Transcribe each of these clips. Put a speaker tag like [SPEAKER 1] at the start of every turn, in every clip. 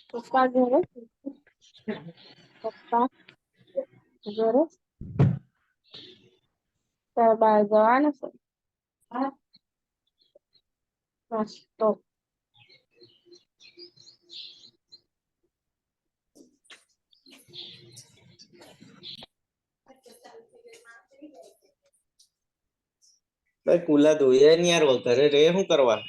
[SPEAKER 1] પપ્પા ઘરે પપ્પા ઘરે તાર બહાર જવાનું છે. બસ તો
[SPEAKER 2] ભાઈ કુલા ધોઈએ ને યાર ઘરે રે શું કરવા?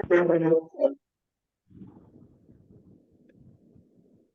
[SPEAKER 3] અહીંયા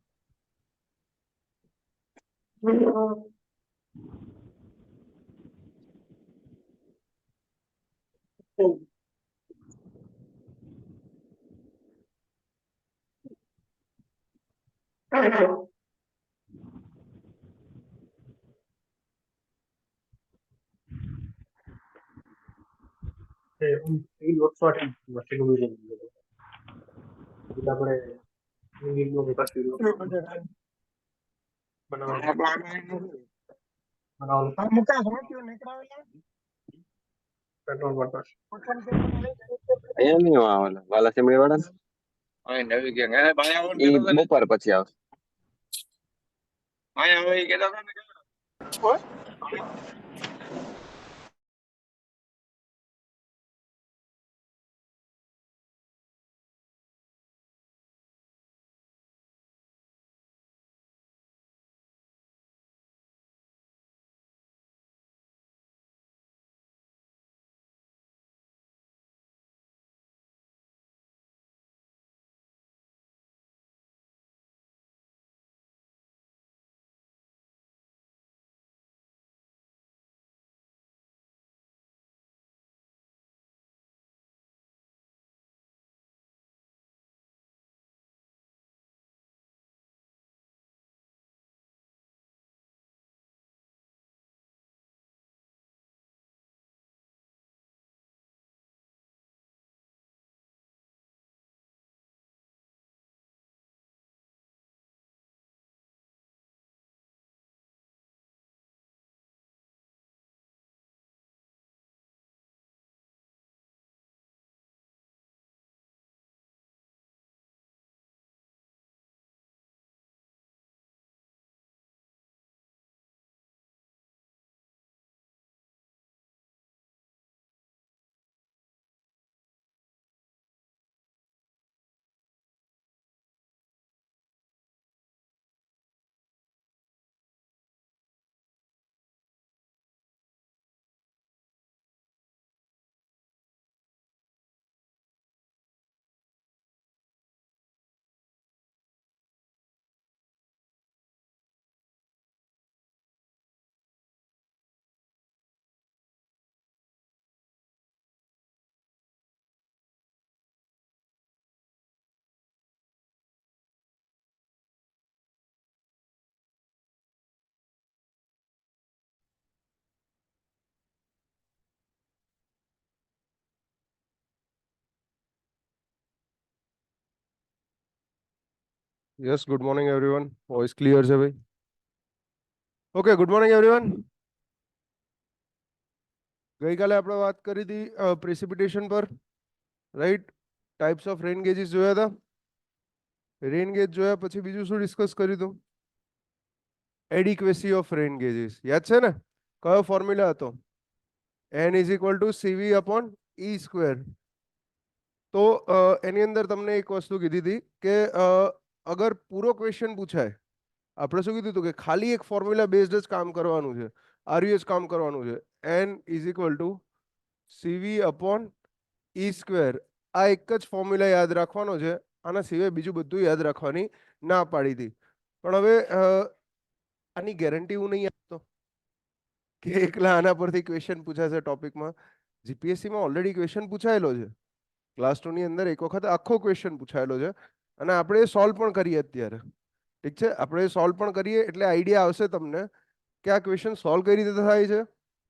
[SPEAKER 3] નહીં આવવાના વાલા સેમડી વાળા નવી ગેંગ બપોર પછી આવશે.
[SPEAKER 4] Yes, good morning everyone. Voice clear છે ભાઈ? Okay, good morning everyone. ગઈકાલે આપણે વાત કરી હતી પ્રેસિપિટેશન પર, right? Types of rain gauges જોયા હતા. રેન ગેજ જોયા પછી બીજું શું ડિસ્કસ કર્યું હતું? Adequacy of rain gauges. યાદ છે ને? કયો ફોર્મ્યુલા હતો? n is equal to CV upon E square. તો એની અંદર તમને એક વસ્તુ કીધી હતી કે અગર પૂરો ક્વેશ્ચન પૂછાય, આપણે શું કીધું હતું કે ખાલી એક ફોર્મ્યુલા બેઝડ જ કામ કરવાનું છે, આરયુએસ કામ કરવાનું છે. n is equal to CV upon E square. આ એક જ ફોર્મ્યુલા યાદ રાખવાનો છે, આના સિવાય બીજું બધું યાદ રાખવાની ના પાડી હતી. પણ હવે આની ગેરંટી હું નહીં આપતો કે એકલા આના પરથી ક્વેશ્ચન પૂછાશે ટોપિકમાં. જીપીએસસીમાં ઓલરેડી ક્વેશ્ચન પૂછાયેલો છે, ક્લાસ 2 ની અંદર એક વખત આખો ક્વેશ્ચન પૂછાયેલો છે અને આપણે સોલ્વ પણ કરીએ અત્યારે. ઠીક છે, આપણે સોલ્વ પણ કરીએ એટલે આઈડિયા આવશે તમને કે આ ક્વેશ્ચન સોલ્વ કઈ રીતે થાય છે.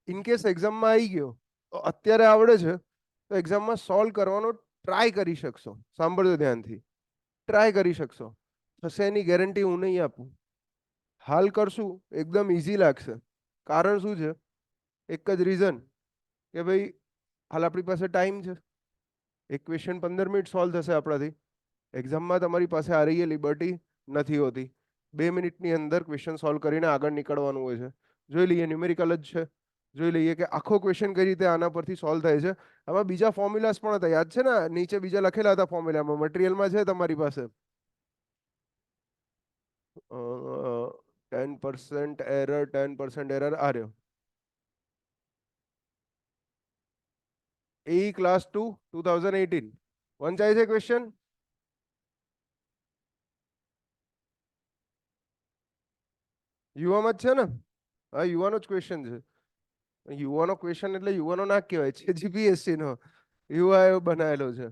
[SPEAKER 4] ઇન કેસ એક્ઝામમાં આવી ગયો તો અત્યારે આવડે છે તો એક્ઝામમાં સોલ્વ કરવાનો ટ્રાય કરી શકશો. સાંભળજો ધ્યાનથી, ટ્રાય કરી શકશો. થશે એની ગેરંટી હું નહીં આપું. હાલ કરશું એકદમ ઇઝી લાગશે. કારણ શું છે? એક જ રીઝન કે ભાઈ હાલ આપણી પાસે ટાઈમ છે. એક ક્વેશ્ચન 15 મિનિટ સોલ્વ થશે આપણાથી. એક્ઝામમાં તમારી પાસે આ રહી લિબર્ટી નથી હોતી. 2 મિનિટની અંદર ક્વેશ્ચન સોલ્વ કરીને આગળ નીકળવાનું હોય છે. જોઈ લઈએ, ન્યુમેરિકલ જ છે. જોઈ લઈએ કે આખો ક્વેશ્ચન કઈ રીતે આના પરથી સોલ્વ થાય છે. આમાં બીજા ફોર્મ્યુલાસ પણ હતા, યાદ છે ને? નીચે બીજા લખેલા હતા ફોર્મ્યુલામાં, મટીરિયલમાં છે તમારી પાસે. 10% એરર, 10% એરર આ રહ્યો. AE ક્લાસ 2 2018 વંચાય છે ક્વેશ્ચન? યુવામાં જ છે ને? હા, યુવાનો જ ક્વેશ્ચન છે. યુવાનો ક્વેશ્ચન એટલે યુવાનો ના કહેવાય છે, જીપીએસસી નો યુઆઈ બનાવેલો છે.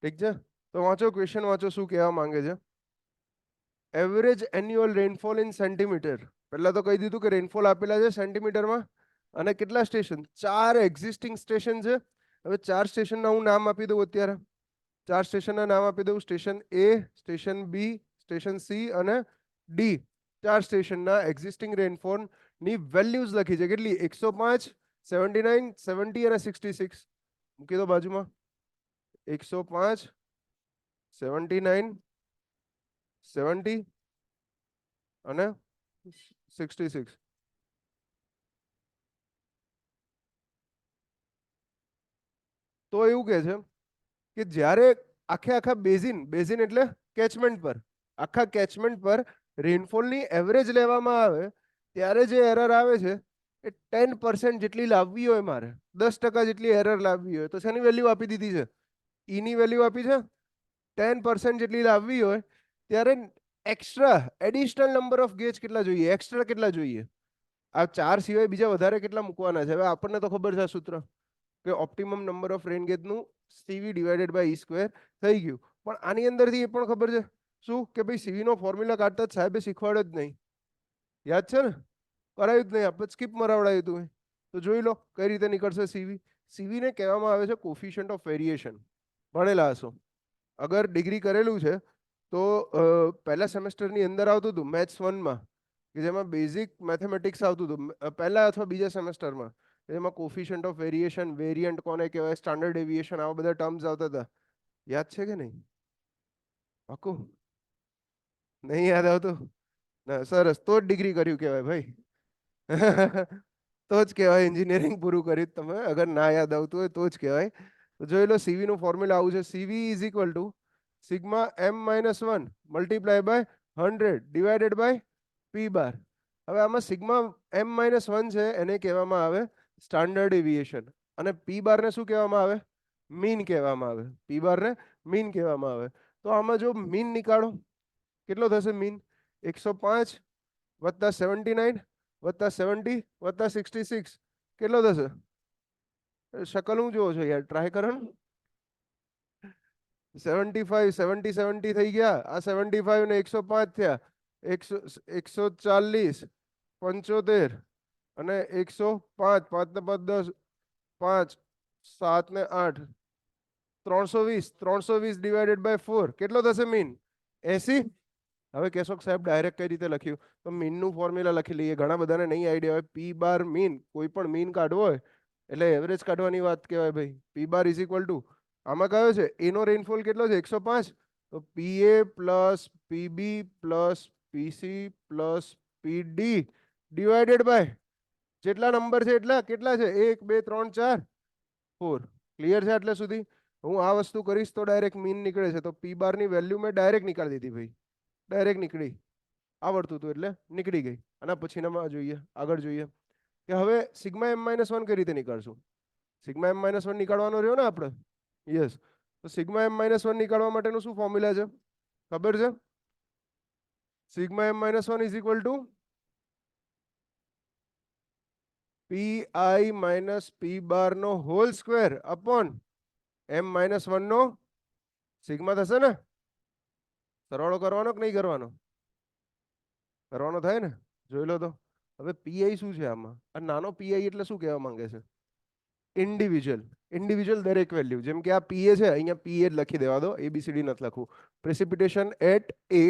[SPEAKER 4] ઠીક છે, તો વાંચો ક્વેશ્ચન, વાંચો શું કહેવા માંગે છે. Average annual rainfall in centimetre. પહેલા તો કહી દીધું કે રેનફોલ આપેલા છે સેન્ટીમીટરમાં અને કેટલા સ્ટેશન? 4 એક્ઝિસ્ટિંગ સ્ટેશન છે. હવે 4 સ્ટેશનના હું નામ આપી દઉં અત્યારે. 4 સ્ટેશનના નામ આપી દઉં. સ્ટેશન એ, સ્ટેશન બી, સ્ટેશન સી અને ડી. 4 સ્ટેશનના એક્ઝિસ્ટિંગ રેનફોલ ની વેલ્યુઝ લખી છે. કેટલી? 105, 79, 70 અને 66. મૂકી દો બાજુમાં. 105, 79, 70 અને 66. તો એવું કહે છે કે જ્યારે આખા બેઝિન એટલે કેચમેન્ટ પર, આખા કેચમેન્ટ પર રેનફોલની એવરેજ લેવામાં આવે ત્યારે જે એરર આવે છે એ 10% જેટલી લાવવી હોય, મારે 10% જેટલી એરર લાવવી હોય તો શેની વેલ્યુ આપી દીધી છે? ઈ ની વેલ્યુ આપી છે. 10% જેટલી લાવવી હોય ત્યારે extra additional number of gauge કેટલા જોઈએ? એક્સ્ટ્રા કેટલા જોઈએ? આ 4 સિવાય બીજા વધારે કેટલા મૂકવાના છે? હવે આપણને તો ખબર છે આ સૂત્ર કે ઓપ્ટિમમ નંબર ઓફ રેન ગેજનું CV divided by E square થઈ ગયું. પણ આની અંદરથી એ પણ ખબર છે શું કે ભાઈ સીવી નો ફોર્મ્યુલા કાઢતા જ સાહેબે શીખવાડ્યો જ નહીં. યાદ છે ને? કરાયું જ નહીં, આપણે સ્કીપ મરાવડાયું હતું. તો જોઈ લો કઈ રીતે નીકળશે સીવી. સીવી ને કહેવામાં આવે છે કોફિશિયન્ટ ઓફ વેરિએશન. ભણેલા હશો. અગર ડિગ્રી કરેલું છે તો પહેલા સેમેસ્ટરની અંદર આવતું હતું મેથ્સ 1માં, કે જેમાં બેઝિક મેથેમેટિક્સ આવતું હતું પહેલા અથવા બીજા સેમેસ્ટરમાં. એમાં કોફિશિયન્ટ ઓફ વેરિએશન, વેરિયન્ટ કોને કહેવાય, સ્ટાન્ડર્ડ ડેવિએશન, આવા બધા ટર્મ્સ આવતા હતા. યાદ છે કે નહીં? પાકું નહીં યાદ આવતું? ના, સરસ. તો જ ડિગ્રી કર્યું કહેવાય ભાઈ. તો જ કહેવાય એન્જિનિયરિંગ પૂરું કર્યું તમે. અગર ના યાદ આવતું હોય તો જ કહેવાય. તો જોઈ લો સીવી નું ફોર્મ્યુલા આવું છે. CV is equal to sigma m-1 multiply by 100 divided by P bar. હવે આમાં સિગ્મા m-1 છે એને કહેવામાં આવે સ્ટાન્ડર્ડ ડેવિએશન અને પી બાર ને શું કહેવામાં આવે? મીન કહેવામાં આવે. પી બાર ને મીન કહેવામાં આવે. તો આમાં જો મીન નીકાળો કેટલો થશે? મીન 105 વત્તા 79 વત્તા 70 વત્તા 66 કેટલો થશે? શકલ હું જોવો છો યાર, ટ્રાય કરો ને. 75 70 70 થઈ ગયા. આ 75 ને 105 થયા. 140 75 અને 105 5 ને 5 10 5 7 ને 8 320 ડિવાઇડેડ બાય 4 કેટલો થશે મીન? 80. હવે કહેશો સાહેબ ડાયરેક્ટ કઈ રીતે લખ્યું? તો મીનનું ફોર્મ્યુલા લખી લઈએ. ઘણા બધાને નહીં આઈડિયા હોય. પી બાર મીન, કોઈ પણ મીન કાઢવો હોય એટલે એવરેજ કાઢવાની વાત કહેવાય ભાઈ. P bar is equal to આમાં કયો છે? એનો રેનફોલ કેટલો છે? 105. તો PA plus PB plus PC plus PD divided by જેટલા નંબર છે એટલા કેટલા છે 1 2 3 4 4 ક્લિયર છે એટલે સુધી હું આ વસ્તુ કરીશ તો ડાયરેક્ટ મીન નીકળે છે તો પી બાર ની વેલ્યુ મેં ડાયરેક્ટ નીકાળી દીધી ભાઈ ડાયરેક્ટ નીકળી આવડતું હતું એટલે નીકળી ગઈ આના પછીનામાં જોઈએ આગળ જોઈએ કે હવે સિગ્મા એમ માઇનસ 1 કઈ રીતે નીકાળશું સિગ્મા એમ માઇનસ 1 નીકાળવાનો રહ્યો ને આપણે યસ તો સિગ્મા એમ માઇનસ 1 નીકાળવા માટેનું શું ફોર્મ્યુલા છે ખબર છે sigma M minus 1 is equal to P I minus P bar નો whole square upon M minus 1 નો સિગ્મા થશે ને સરવાળો કરવાનો કે નહીં કરવાનો કરવાનો થાય ને જોઈ લો તો હવે પીઆઈ શું છે આમાં આ નાનો પીઆઈ એટલે શું કહેવા માંગે છે ઇન્ડિવિજ્યુઅલ દરેક વેલ્યુ જેમ કે આ પીએ છે અહીંયા પીએ જ લખી દેવા દો એબીસીડી નથી લખવું precipitation at A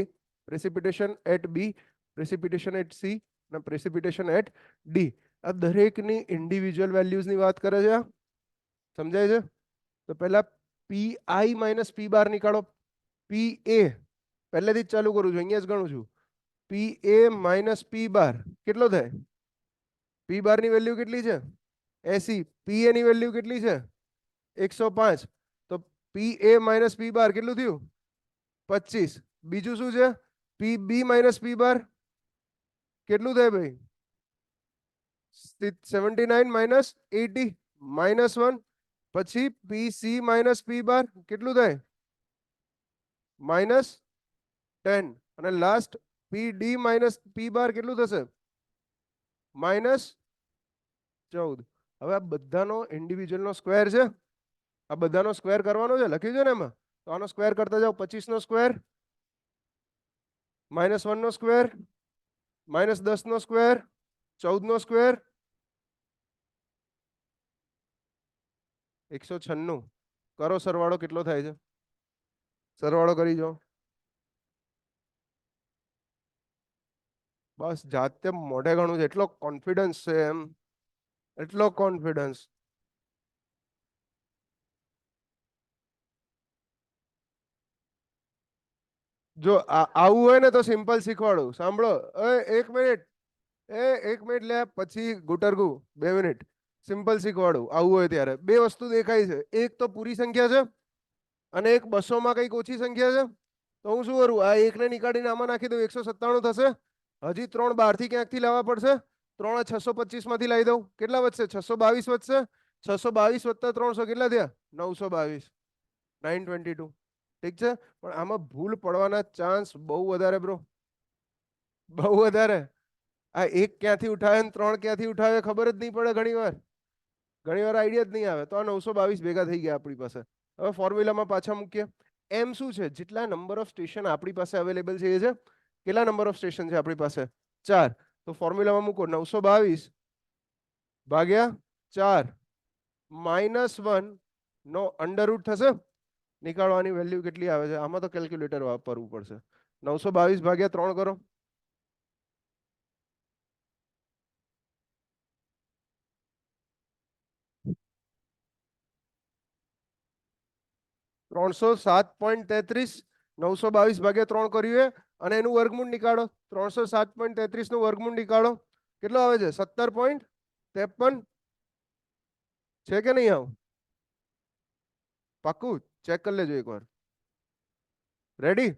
[SPEAKER 4] precipitation at B precipitation at C અને પ્રેસિપિટેશન એટ ડી આ દરેકની ઇન્ડિવિજ્યુઅલ વેલ્યુઝની વાત કરે છે આ સમજાય છે તો પહેલા પી આઈ માઇનસ પી બાર નીકાળો પી એ પહેલેથી જ ચાલુ કરું છું અહીંયા જ ગણું છું પી એ માઇનસ પી બાર કેટલો થાય પી બાર ની વેલ્યુ કેટલી છે 80 પી એ ની વેલ્યુ કેટલી છે 105 તો પી એ માઇનસ પી બાર કેટલું થયું 25 બીજું શું છે પી બી માઇનસ પી બાર કેટલું થાય ભાઈ 79 માઇનસ 80 માઇનસ 1 પછી પી સી માઇનસ પી બાર કેટલું થાય માઇનસ 10 અને last P D minus P બાર કેટલું થશે માઇનસ 14 હવે આ બધાનો ઇન્ડિવિજ્યુઅલ નો સ્ક્વેર છે આ બધાનો સ્ક્વેર કરવાનો છે લખ્યું છે ને એમાં તો આનો સ્ક્વેર કરતા જાઓ 25 નો સ્ક્વેર માઇનસ 1 નો સ્ક્વેર માઇનસ 10 નો સ્ક્વેર 14 નો સ્ક્વેર 196 કરો સરવાળો કેટલો થાય છે સરવાળો કરી જાઓ બસ જાતે મોઢે ગણું છે એટલો કોન્ફિડન્સ છે એમ એટલો કોન્ફિડન્સ જો આવું હોય ને તો સિમ્પલ શીખવાડું સાંભળો એક મિનિટ લે પછી ગુટરગુ 2 મિનિટ સિમ્પલ શીખવાડું આવું હોય ત્યારે બે વસ્તુ દેખાય છે એક તો પૂરી સંખ્યા છે અને એક 200 માં કઈક ઓછી સંખ્યા છે તો હું શું કરું આ એકને નીકાળીને આમાં નાખી દઉં 197 થશે હજી 3 બહારથી ક્યાંકથી લાવવા પડશે 3 625 માંથી લાવી દઉં કેટલા વધશે 622 વધશે 622 વત્તા 300 કેટલા થયા 922 922 ઠીક છે પણ આમાં ભૂલ પડવાના ચાન્સ બહુ વધારે બ્રો બહુ વધારે આ એક ક્યાંથી ઉઠાવે ને 3 ક્યાંથી ઉઠાવે ખબર જ નહીં પડે ઘણીવાર આઈડિયા જ નહીં આવે તો આ 922 ભેગા થઈ ગયા આપણી પાસે હવે ફોર્મ્યુલામાં પાછા મૂકીએ એમ શું છે જેટલા નંબર ઓફ સ્ટેશન આપણી પાસે અવેલેબલ છે એ છે કેટલા નંબર ઓફ સ્ટેશન છે આપણી પાસે 4 તો ફોર્મ્યુલામાં મૂકો 922 ભાગ્યા 4 -1 નો અંડરરૂટ થશે નીકાળવાની વેલ્યુ કેટલી આવે છે આમાં તો કેલ્ક્યુલેટર વાપરવું પડશે 922 ભાગ્યા 3 કરો $307.33 922 ભાગ્યા 3 કર્યું અને એનું વર્ગમૂળ નીકાળો 307.33 નું વર્ગમૂળ નીકાળો કેટલો આવે છે 17.53 છે કે નહીં આવું પાક્કું ચેક કરી લેજો એકવાર રેડી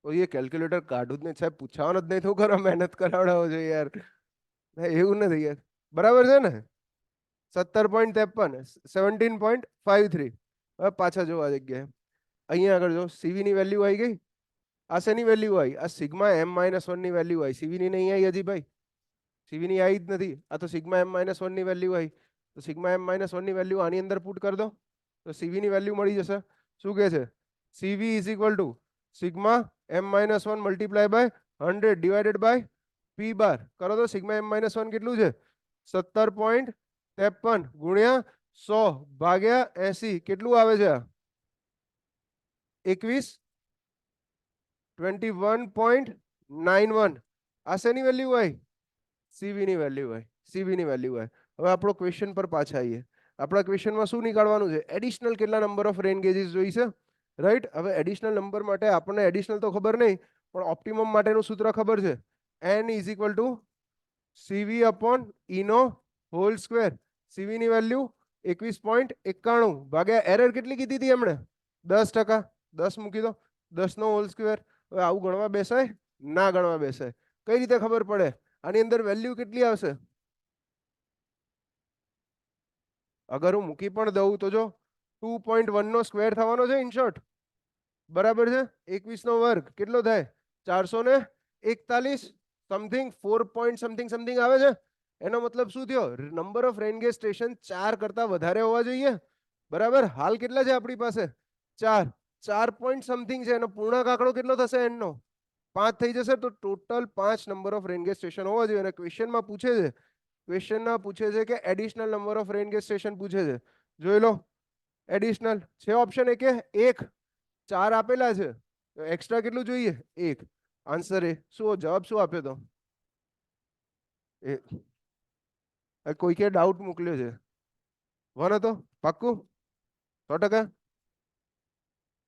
[SPEAKER 4] તો એ કેલ્ક્યુલેટર કાઢું જ નહીં સાહેબ પૂછવાનું જ નહીં તો કરો મહેનત કરાવડાવો છો યાર એવું નથી યાર બરાબર છે ને 17.53 17.53 હવે પાછા જો આ જગ્યાએ અહીંયા આગળ જો સીવી ની વેલ્યુ આવી ગઈ આ શેની વેલ્યુ આવી આ સિગ્મા m-1 ની વેલ્યુ આવી સીવી ની નહીં આવી હજી ભાઈ સીવી ની આવી જ નથી આ તો સિગ્મા m-1 ની વેલ્યુ આવી તો સિગ્મા m-1 ની વેલ્યુ આની અંદર પુટ કરી દો તો સીવી ની વેલ્યુ મળી જશે શું કહે છે CV is equal to sigma m-1 multiply by 100 divided by P bar કરો તો સિગ્મા m-1 કેટલું છે 17.53 ગુણ્યા 100 ભાગ્યા 80 કેટલું આવે છે 21 આ શેની વેલ્યુ હોય સીવી ની વેલ્યુ હોય સીવી ની વેલ્યુ હોય હવે આપણો ક્વેશ્ચન પર પાછા આવીએ આપણા ક્વેશ્ચનમાં શું નીકાળવાનું છે એડિશનલ કેટલા નંબર ઓફ રેન ગેજીસ જોઈશે રાઈટ. હવે એડિશનલ નંબર માટે આપણને એડિશનલ તો ખબર નહીં, પણ ઓપ્ટિમમ માટેનું સૂત્ર ખબર છે. n is equal to CV upon E નો હોલ સ્ક્વેર. સીવી ની વેલ્યુ 21.91 ભાગ્યા એરર કેટલી કીધી હતી એમણે? 10%. 10 મૂકી દો, 10 નો હોલ સ્ક્વેર. હવે આવું ગણવા બેસાય? ના ગણવા બેસાય. કઈ રીતે ખબર પડે? આની અંદર વેલ્યુ કેટલી આવશે? અગર હું મૂકી પણ દઉં તો જો 2.1 નો સ્ક્વેર થવાનો છે ઇન શોર્ટ, બરાબર છે. 21 નો વર્ગ કેટલો થાય? 441 સમથિંગ 4 પોઈન્ટ સમથિંગ સમથિંગ આવે છે. એનો મતલબ શું થયો? Number of rain gauge station 4 કરતા વધારે હોવા જોઈએ, બરાબર. હાલ કેટલા છે આપણી પાસે? 4. 4 પોઈન્ટ સમથિંગ છે. એનો પૂર્ણાંક આંકડો કેટલો થશે? n નો 5 થઈ જશે. તો total 5 number of rain gauge station હોવા જોઈએ. અને ક્વેશ્ચનમાં પૂછે છે, ક્વેશ્ચનમાં પૂછે છે કે additional number of rain gauge station પૂછે છે. જોઈ લો, એડિશનલ છે ઓપ્શન એ કે 1. 4 આપેલા છે, એક્સ્ટ્રા કેટલું જોઈએ? 1. આન્સર એ શું? જવાબ શું આપ્યો તો? કોઈ કે ડાઉટ મોકલ્યો છે? 1 હતો પાક્કું? 100%?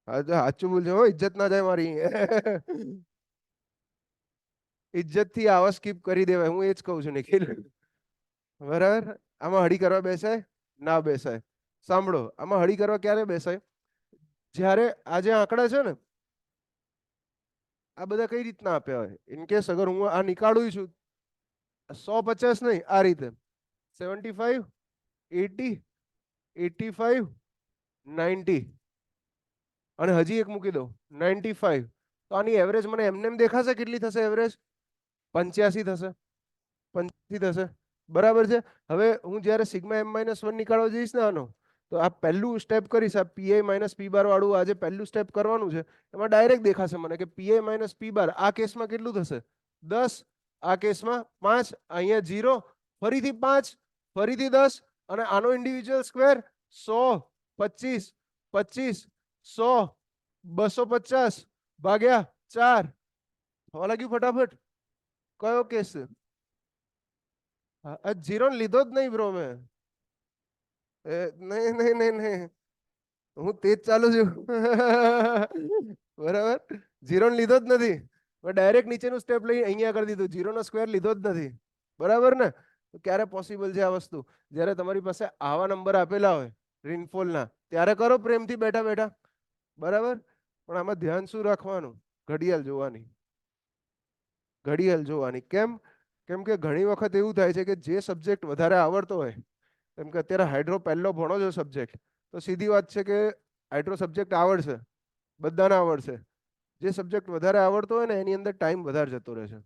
[SPEAKER 4] હા તો સાચું બોલજો હો, ઇજ્જત ના જાય મારી. ઇજ્જત થી આવા સ્કીપ કરી દેવાય, હું એ જ કહું છું નિખિલ. બરાબર. આમાં હળી કરવા બેસાય? ના બેસાય. સાંભળો, આમાં હળી કરવા ક્યારે બેસાય? જ્યારે આ જે આંકડા છે ને, આ બધા કઈ રીતના આપ્યા હોય? ઇન કેસ અગર હું આ નીકાળું છું, 150 નહીં, આ રીતે 75, 80, 85, 90 અને હજી એક મૂકી દો 95. તો આની એવરેજ મને એમને એમ દેખાશે? કેટલી થશે એવરેજ? 85 થશે. 85 થશે, બરાબર છે. હવે હું જ્યારે સિગ્મા m-1 નીકાળવા જઈશ ને આનો, તો આ પહેલું સ્ટેપ કરીશ. આ પીઆઈ માઇનસ પી બાર વાળું આજે પહેલું સ્ટેપ કરવાનું છે. એમાં ડાયરેક્ટ દેખાશે મને કે પીઆઈ માઇનસ પી બાર આ કેસમાં કેટલું થશે? 10. આ કેસમાં 5. અહીંયા 0, ફરીથી 5, ફરીથી 10 અને આનો ઇન્ડિવિજ્યુઅલ સ્ક્વેર 100, 25, 25, 100, 250 ભાગ્યા 4. થવા લાગ્યું ફટાફટ? કયો કેસ છે? જીરો લીધો જ નહીં બ્રો મેં. નહીં નહીં નહીં નહીં, હું તેજ ચાલુ છું. બરાબર. જીરો લીધો જ નથી. મેં ડાયરેક્ટ નીચેનું સ્ટેપ લઈ અહીંયા કરી દીધું. જીરો નો સ્ક્વેર લીધો જ નથી, બરાબર ને? તો ક્યારે પોસિબલ છે આ વસ્તુ? જ્યારે તમારી પાસે આવા નંબર આપેલા હોય રેનફોલના, ત્યારે કરો પ્રેમથી બેઠા બેઠા, બરાબર. પણ આમાં ધ્યાન શું રાખવાનું? ઘડિયાળ જોવાની. ઘડિયાળ જોવાની. કેમ? કેમ કે ઘણી વખત એવું થાય છે કે જે સબ્જેક્ટ વધારે આવડતો હોય, કેમ કે અત્યારે હાઇડ્રો પહેલો ભણો છો સબ્જેક્ટ, તો સીધી વાત છે કે હાઇડ્રો સબ્જેક્ટ આવડશે, બધાને આવડશે. જે સબ્જેક્ટ વધારે આવડતો હોય ને એની અંદર ટાઈમ વધારે જતો રહે છે.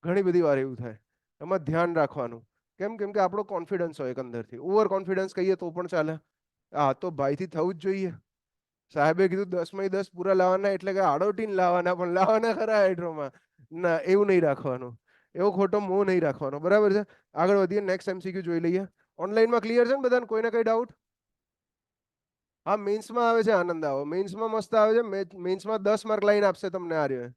[SPEAKER 4] ઘણી બધી વાર એવું થાય. એમાં ધ્યાન રાખવાનું. કેમ? કેમ કે આપણો કોન્ફિડન્સ હોય એક અંદરથી. ઓવર કોન્ફિડન્સ કહીએ તો પણ ચાલે. આ તો ભાઈથી થવું જ જોઈએ. સાહેબે કીધું 10 માંથી 10 પૂરા લાવવાના, એટલે કે આડોટીને લાવવાના, પણ લાવવાના ખરા હાઇડ્રોમાં. ના, એવું નહીં રાખવાનું. એવો ખોટો મોહ નહીં રાખવાનો, બરાબર છે. આગળ વધીએ, નેક્સ્ટ એમસીક્યુ જોઈ લઈએ. ઓનલાઈનમાં ક્લિયર છે ને બધાને? કોઈને કઈ ડાઉટ? હા, મેન્સમાં આવે છે, આનંદ આવો. મેન્સમાં મસ્ત આવે છે. મેન્સમાં 10 માર્ક લાઈન આપશે તમને આ રહ્યો.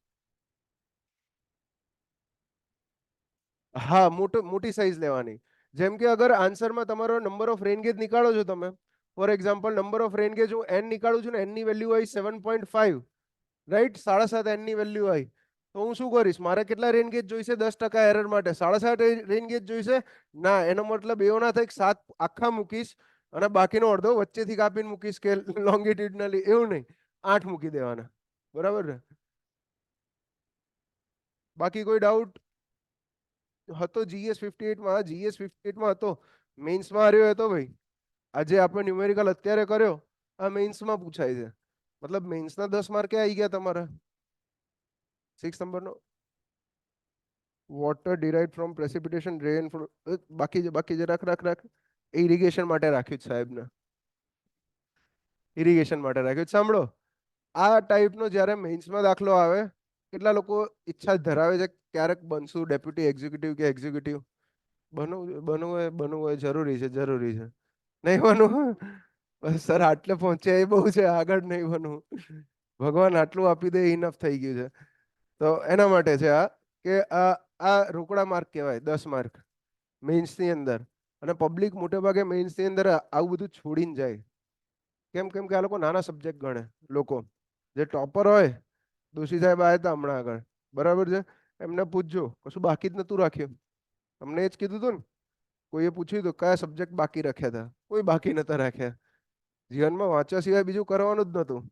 [SPEAKER 4] હા, મોટી સાઈઝ લેવાની. જેમ કે અગર આન્સરમાં તમારો નંબર ઓફ રેન ગેજ નીકાળો છો તમે, for example number of rain gauge હું n નીકાળું છું ને, n ની વેલ્યુ હોય 7.5, રાઈટ? 7.5 n ની વેલ્યુ હોય, તો હું શું કરીશ? મારે કેટલા રેન ગેજ જોઈશે 10% એરર માટે? 7.5 રેન ગેજ જોઈશે? ના, એનો મતલબ એવો ના થાય કે 7 આખા મૂકીશ અને બાકીનો અડધો વચ્ચેથી કાપીને મૂકીશ કે લોંગિટ્યુડનલી, એવું નહીં. 8 મૂકી દેવાના, બરાબર ને? બાકી કોઈ ડાઉટ હતો? GS 58 માં, GS 58 માં હતો. મેન્સમાં આવ્યો હતો ભાઈ. આજે આપણે ન્યુમેરિકલ અત્યારે કર્યો, આ મેન્સમાં પૂછાય છે. મતલબ મેન્સના 10 માર્ક આવી ગયા તમારા. 6 નંબરનો વોટર ડિરાઇવ્ડ ફ્રોમ પ્રેસિપિટેશન રેન. બાકી જે રાખ ઇરિગેશન માટે રાખ્યું છે સાહેબને. ઇરિગેશન માટે રાખ્યું. સાંભળો, આ ટાઈપનો જ્યારે મેન્સમાં દાખલો આવે, કેટલા લોકો ઈચ્છા ધરાવે છે ક્યારેક બનશું ડેપ્યુટી એક્ઝિક્યુટિવ કે એક્ઝિક્યુટિવ? બનવું હોય જરૂરી છે, જરૂરી છે. નહીં બનવું? બસ સર, આટલે પહોંચ્યા એ બહુ છે, આગળ નહીં બનવું. ભગવાન આટલું આપી દે ઇનફ થઈ ગયું છે. તો એના માટે છે આ, કે આ રોકડા માર્ક કહેવાય, 10 માર્ક મેન્સની અંદર. અને પબ્લિક મોટે ભાગે મેન્સની અંદર આવું બધું છોડીને જાય. કેમ? કેમ કે આ લોકો નાના સબ્જેક્ટ ગણે લોકો. જે ટોપર હોય, દોશી સાહેબ આવ્યા હતા હમણાં આગળ, બરાબર છે, એમને પૂછજો, કશું બાકી જ નતું રાખ્યું. તમને એ જ કીધું હતું ને, કોઈએ પૂછ્યું હતું કયા સબ્જેક્ટ બાકી રાખ્યા હતા, કોઈ બાકી નતા રાખ્યા. જીવનમાં વાંચવા સિવાય બીજું કરવાનું જ નતું.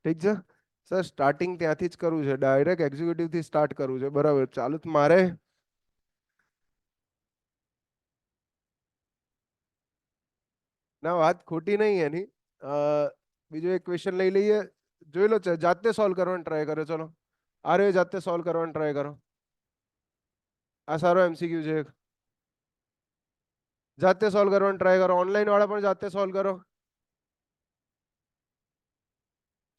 [SPEAKER 4] ઠીક છે સર, સ્ટાર્ટિંગ ત્યાંથી જ કરવું છે, ડાયરેક્ટ એક્ઝિક્યુટિવ થી સ્ટાર્ટ કરવું છે, બરાબર. ચાલુ મારે ના વાત ખોટી નહીં એની. બીજો એક ક્વેશ્ચન લઈ લઈએ, જોઈ લો, જાતે સોલ્વ કરવાનો ટ્રાય કરો. ચલો આ રહ્યો, જાતે સોલ્વ કરવાનો ટ્રાય કરો. આ સારો એમસીક્યુ છે. જાતે સોલ્વ કરવાનો ટ્રાય કરો. ઓનલાઈન વાળા પણ જાતે સોલ્વ કરો.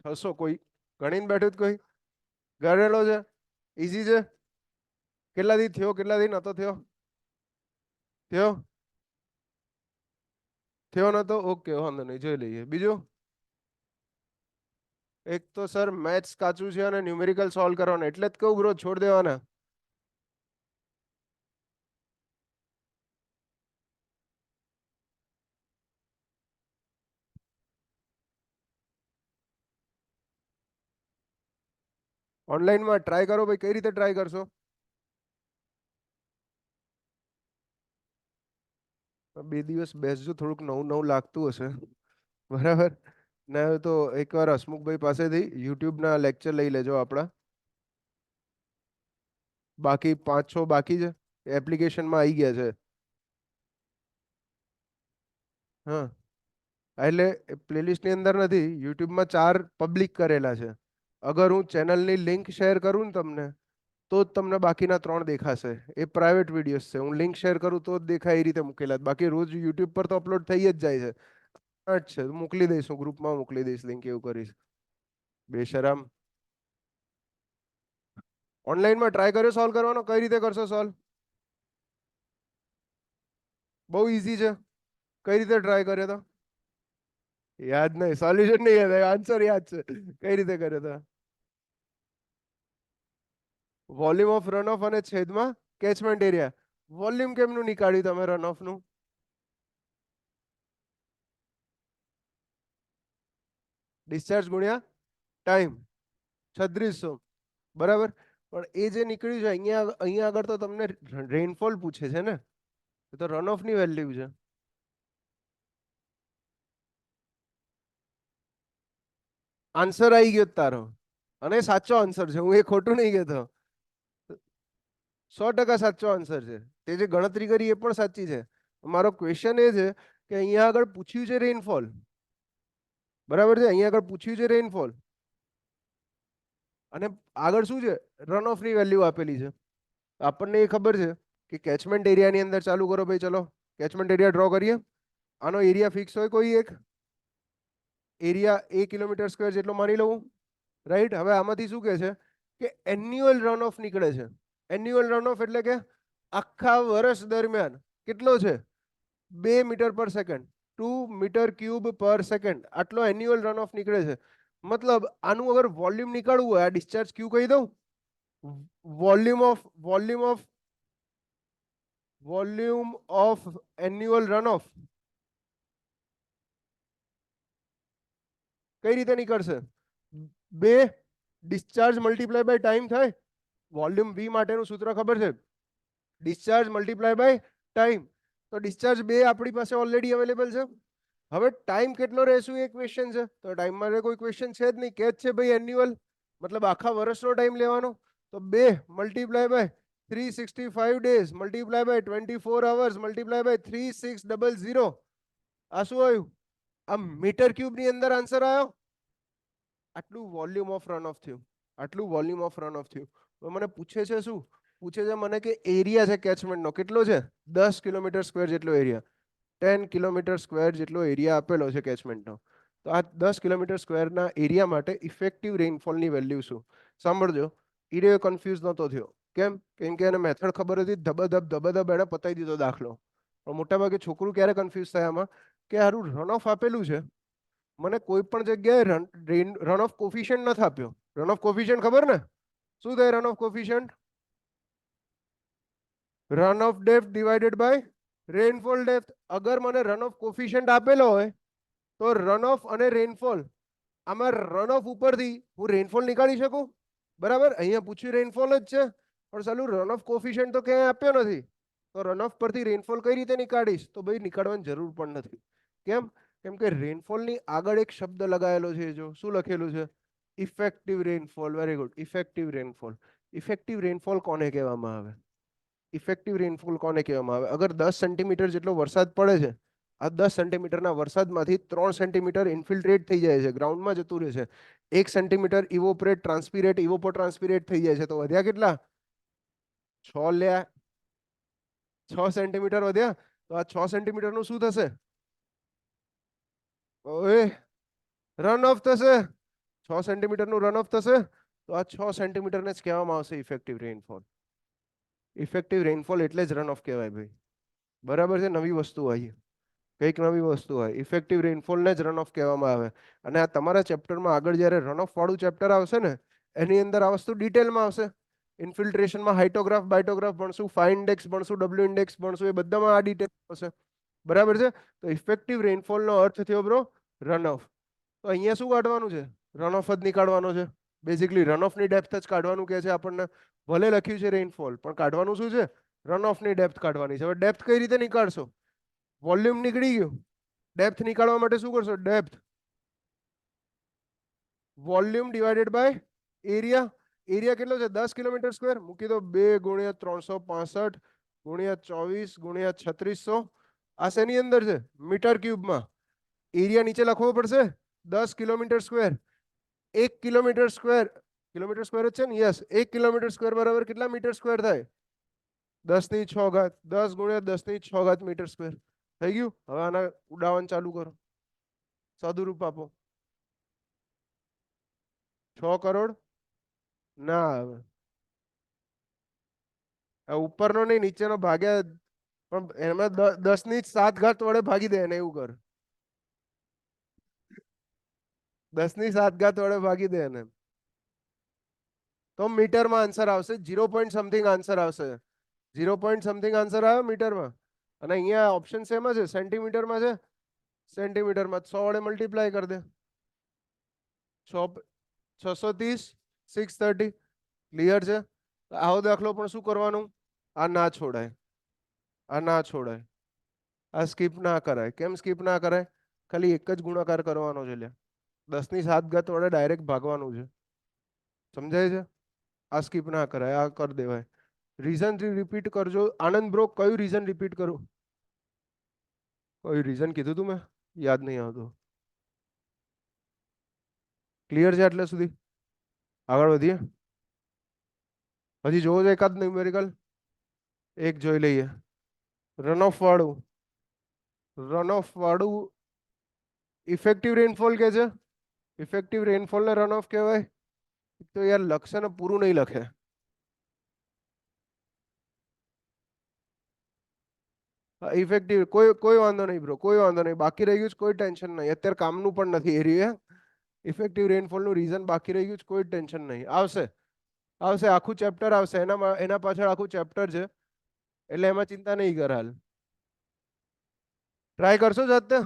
[SPEAKER 4] હસો કોઈ ગણીને બેઠું જ કોઈ ગણેલો છે? ઈઝી છે? કેટલા દી થયો, કેટલા દી નતો થયો? થયો? થયો નતો? ઓકે, વાંધો નહીં, જોઈ લઈએ. બીજું એક તો સર મેથ્સ કાચું છે અને ન્યુમેરિકલ સોલ્વ કરવાનું, એટલે જ કહું બ્રો છોડ દેવાના. ઓનલાઈનમાં ટ્રાય કરો ભાઈ. કઈ રીતે ટ્રાય કરશો? બે દિવસ બેસજો, થોડુંક નવું નવું લાગતું હશે, બરાબર. ના હોય તો એકવાર હસમુખભાઈ પાસેથી યુટ્યુબના લેક્ચર લઈ લેજો આપણા. બાકી 5-6 બાકી છે, એપ્લિકેશનમાં આવી ગયા છે. હા, એટલે પ્લેલિસ્ટની અંદર નથી, યુટ્યુબમાં 4 પબ્લિક કરેલા છે. અગર હું ચેનલની લિંક શેર કરું ને તમને, તો જ તમને બાકીના 3 દેખાશે. એ પ્રાઇવેટ વિડીયોઝ છે, હું લિંક શેર કરું તો જ દેખાય, એ રીતે મૂકેલા. બાકી રોજ યુટ્યુબ પર તો અપલોડ થઈ જ જાય છે. છે મોકલી દઈશ, હું ગ્રુપમાં મોકલી દઈશ લિંક, એવું કરીશ. બેશરમ. ઓનલાઈનમાં ટ્રાય કર્યો સોલ્વ કરવાનો? કઈ રીતે કરશો સોલ્વ? બહુ ઈઝી છે. કઈ રીતે ટ્રાય કર્યો તો? યાદ નહીં, સોલ્યુશન નહીં યાદ, આન્સર યાદ છે. કઈ રીતે કર્યો તો? વોલ્યુમ ઓફ રન ઓફ અને છેદમાં કેચમેન્ટ એરિયા. વોલ્યુમ કેમનું નીકાળ્યું તમે રન ઓફ નું? ડિસ્ચાર્જ ગુણ્યા ટાઈમ 3600, બરાબર. પણ એ જે નીકળ્યું છે અહીંયા આગળ તો તમને રેનફોલ પૂછે છે ને, એ તો રન ઓફ ની વેલ્યુ છે. આન્સર આવી ગયો તારો, અને સાચો આન્સર છે, હું એ ખોટું નહીં કહેતો. 100% સાચો આન્સર છે. તે જે ગણતરી કરી એ પણ સાચી છે. મારો ક્વેશ્ચન એ છે કે અહીંયા આગળ પૂછ્યું છે રેનફોલ, બરાબર છે, અહીંયા આગળ પૂછ્યું છે રેનફોલ, અને આગળ શું છે? રન ઓફ ની વેલ્યુ આપેલી છે. આપણને એ ખબર છે કે કેચમેન્ટ એરિયાની અંદર, ચાલુ કરો ભાઈ, ચલો કેચમેન્ટ એરિયા ડ્રો કરીએ. આનો એરિયા ફિક્સ હોય કોઈ એક એરિયા, 1 કિલોમીટર સ્ક્વેર જેટલો માની લઉં, રાઈટ. હવે આમાંથી શું કહે છે કે એન્યુઅલ રન ઓફ નીકળે છે. એન્યુઅલ રન ઓફ એટલે કે આખા વર્ષ દરમિયાન કેટલો છે? 2 મીટર પર સેકન્ડ, 2 મીટર ક્યુબ પર સેકન્ડ, આટલો એન્યુઅલ રન ઓફ નીકળે છે. મતલબ આનું અગર વોલ્યુમ નીકાળવું હોય, આ ડિસ્ચાર્જ ક્યુ કહી દઉં, volume of annual runoff કઈ રીતે નીકળશે? 2 ડિસ્ચાર્જ મલ્ટીપ્લાય બાય ટાઈમ થાય. વોલ્યુમ V માટેનું સૂત્ર ખબર છે? Discharge multiply by time. તો ડિસ્ચાર્જ 2 આપણી પાસે ઓલરેડી અવેલેબલ છે. હવે ટાઈમ કેટલો રહેશું એ ક્વેશ્ચન છે, તો ટાઈમ માટે કોઈ ક્વેશ્ચન છે જ નહીં, કે જ છે ભાઈ એન્યુઅલ, મતલબ આખા વર્ષનો ટાઈમ લેવાનો. તો 2 multiply by 365 days multiply by 24 hours multiply by 3600. આ શું આવ્યું? આ મીટર ક્યુબ ની અંદર આન્સર આવ્યો. આટલું વોલ્યુમ ઓફ રન ઓફ થયું, આટલું વોલ્યુમ ઓફ રન ઓફ થયું. તો મને પૂછે છે શું? પૂછે છે મને કે એરિયા છે કેચમેન્ટનો કેટલો છે? 10 કિલોમીટર સ્ક્વેર જેટલો એરિયા, 10 કિલોમીટર સ્ક્વેર જેટલો એરિયા આપેલો છે કેચમેન્ટનો. તો આ 10 કિલોમીટર સ્ક્વેરના એરિયા માટે ઇફેક્ટિવ રેઇનફોલની વેલ્યુ શું? સાંભળજો, ઈરે કન્ફ્યુઝ નહોતો થયો. કેમ? કેમ કે એને મેથડ ખબર હતી, ધબધબ એને પતાવી દીધો દાખલો. પણ મોટાભાગે છોકરું ક્યારે કન્ફ્યુઝ થાય આમાં, કે હારું રન ઓફ આપેલું છે, મને કોઈ પણ જગ્યાએ રન ઓફ કોફિશિયન્ટ નથી આપ્યો. રન ઓફ કોફિશિયન્ટ ખબર ને શું થાય? Runoff coefficient runoff depth divided by rainfall depth. અગર મને રન ઓફ કોફિશિયન્ટ આપેલો હોય તો રન ઓફ અને રેનફોલ આમાં રન ઓફ ઉપરથી હું રેનફોલ નીકાળી શકું? બરાબર, અહીંયા પૂછ્યું રેનફોલ જ છે, પણ સાલું રન ઓફ કોફિશિયન્ટ તો ક્યાંય આપ્યો નથી. તો રન ઓફ પરથી રેનફોલ કઈ રીતે નીકાળીશ? તો ભાઈ નીકાળવાની જરૂર પણ નથી. કેમ? કેમ કે રેનફોલની આગળ એક શબ્દ લગાવેલો છે. જો શું લખેલું છે? Effective rainfall. Very good, effective rainfall. Effective rainfall કોને કહેવામાં આવે? ઇફેક્ટિવ રેનફોલ કોને કહેવામાં આવે? અગર 10 સેન્ટીમીટર જેટલો વરસાદ પડે છે, આ 10 સેન્ટીમીટરના વરસાદમાંથી 3 સેન્ટીમીટર ઇન્ફિલ્ટ્રેટ થઈ જાય છે, ગ્રાઉન્ડમાં જતું રહે છે. 1 સેન્ટીમીટર ઇવોપરેટ ટ્રાન્સપિરેટ ઇવોપો ટ્રાન્સપિરેટ થઈ જાય છે. તો વધ્યા કેટલા? 6 લ્યા 6 સેન્ટીમીટર વધ્યા. તો આ 6 સેન્ટીમીટરનું શું થશે? ઓએ રન ઓફ થશે. 6 સેન્ટીમીટરનું રન ઓફ થશે. તો આ 6 સેન્ટીમીટરને જ કહેવામાં આવશે ઇફેક્ટિવ રેનફોલ. ઇફેક્ટિવ રેનફોલ એટલે જ રન ઓફ કહેવાય ભાઈ. બરાબર છે? નવી વસ્તુ આવી, કંઈક નવી વસ્તુ હોય. ઇફેક્ટિવ રેનફોલને જ રન ઓફ કહેવામાં આવે. અને આ તમારા ચેપ્ટરમાં આગળ જ્યારે રન ઓફ વાળું ચેપ્ટર આવશે ને, એની અંદર આ વસ્તુ ડિટેલમાં આવશે. ઇન્ફિલ્ટ્રેશનમાં હાઇટોગ્રાફ બાયોટોગ્રાફ ભણશું, ફાઇન ઇન્ડેક્સ ભણશું, ડબલ્યુ ઇન્ડેક્સ ભણશું, એ બધામાં આ ડિટેલ આવશે. બરાબર છે? તો ઇફેક્ટિવ રેનફોલનો અર્થ થયો બ્રો રન ઓફ. તો અહીંયા શું કાઢવાનું છે? રન ઓફ જ નીકાળવાનો છે. બેઝિકલી રન ઓફની ડેપ્થ જ કાઢવાનું કહે છે આપણને. ભલે લખ્યું છે રેનફોલ, પણ કાઢવાનું શું છે? રન ઓફની ડેપ્થ કાઢવાની છે. હવે ડેપ્થ કઈ રીતે નીકાળશો? વોલ્યુમ નીકળી ગયું. ડેપ્થ નીકાળવા માટે શું કરશો? Depth volume divided by area. Area કેટલો છે? 10 કિલોમીટર સ્ક્વેર. મૂકી દો 2 × 365 × 24 × 3600. આ શેની અંદર છે? મીટર ક્યુબમાં. એરિયા નીચે લખવો પડશે 10 kilometre square. 1 kilometre square, kilometre square જ છે ને? યસ. 1 કિલોમીટર સ્ક્વેર બરાબર કેટલા મીટર સ્ક્વેર થાય? 10⁶. 10 × 10⁶ મીટર સ્ક્વેર. થઈ ગયું? હવે આના ઉડાવવાનું ચાલુ કરો, સાદુરૂપ આપો. 6 કરોડ ના આવે. આ ઉપરનો નહીં, નીચેનો ભાગ્યા, પણ એમાં 10�৭ વડે ભાગી દે એને, એવું કર. 10�7 વડે ભાગી દે એને, તો મીટરમાં આન્સર આવશે. 0 પોઈન્ટ સમથિંગ આન્સર આવશે. 0 પોઈન્ટ સમથિંગ આન્સર આવ્યો મીટરમાં. અને અહીંયા ઓપ્શન શેમાં છે? સેન્ટીમીટરમાં છે. સેન્ટીમીટરમાં 100 વડે મલ્ટીપ્લાય કરી દે. 630 630. ક્લિયર છે? આવો દાખલો પણ શું કરવાનું? આ ના છોડાય, આ ના છોડાય, આ સ્કીપ ના કરાય. કેમ સ્કીપ ના કરાય? ખાલી એક જ ગુણાકાર કરવાનો છે. લ્યા 10⁷ વડે ડાયરેક્ટ ભાગવાનું છે. સમજાય છે? આ સ્કીપ ના કરાય, આ કરી દેવાય. રીઝન રિપીટ કરજો. આનંદ બ્રો, કયું રીઝન રિપીટ કરું? કયું રીઝન કીધું તું મેં? યાદ નહીં આવતું. ક્લિયર છે આટલે સુધી? આગળ વધીએ. હજી જોવો છે એકાદ ન્યુમેરિકલ? એક જોઈ લઈએ. રન ઓફ વાળું, રન ઓફ વાળું ઇફેક્ટિવ રેનફોલ કે છે. ઇફેક્ટિવ રેનફોલ ને રન ઓફ કહેવાય. તો યાર લખશે ને પૂરું નહીં લખે. ઇફેક્ટિવ કોઈ વાંધો નહીં બ્રો, કોઈ વાંધો નહીં. બાકી રહી ગયું, કોઈ ટેન્શન નહીં. અત્યારે કામનું પણ નથી એરિયા. ઇફેક્ટિવ રેનફોલ નું રીઝન બાકી રહી ગયું, કોઈ ટેન્શન નહીં. આવશે, આવશે, આખું ચેપ્ટર આવશે. એના પાછળ આખું ચેપ્ટર છે, એટલે એમાં ચિંતા નહીં કર. હાલ ટ્રાય કરશો જાતે?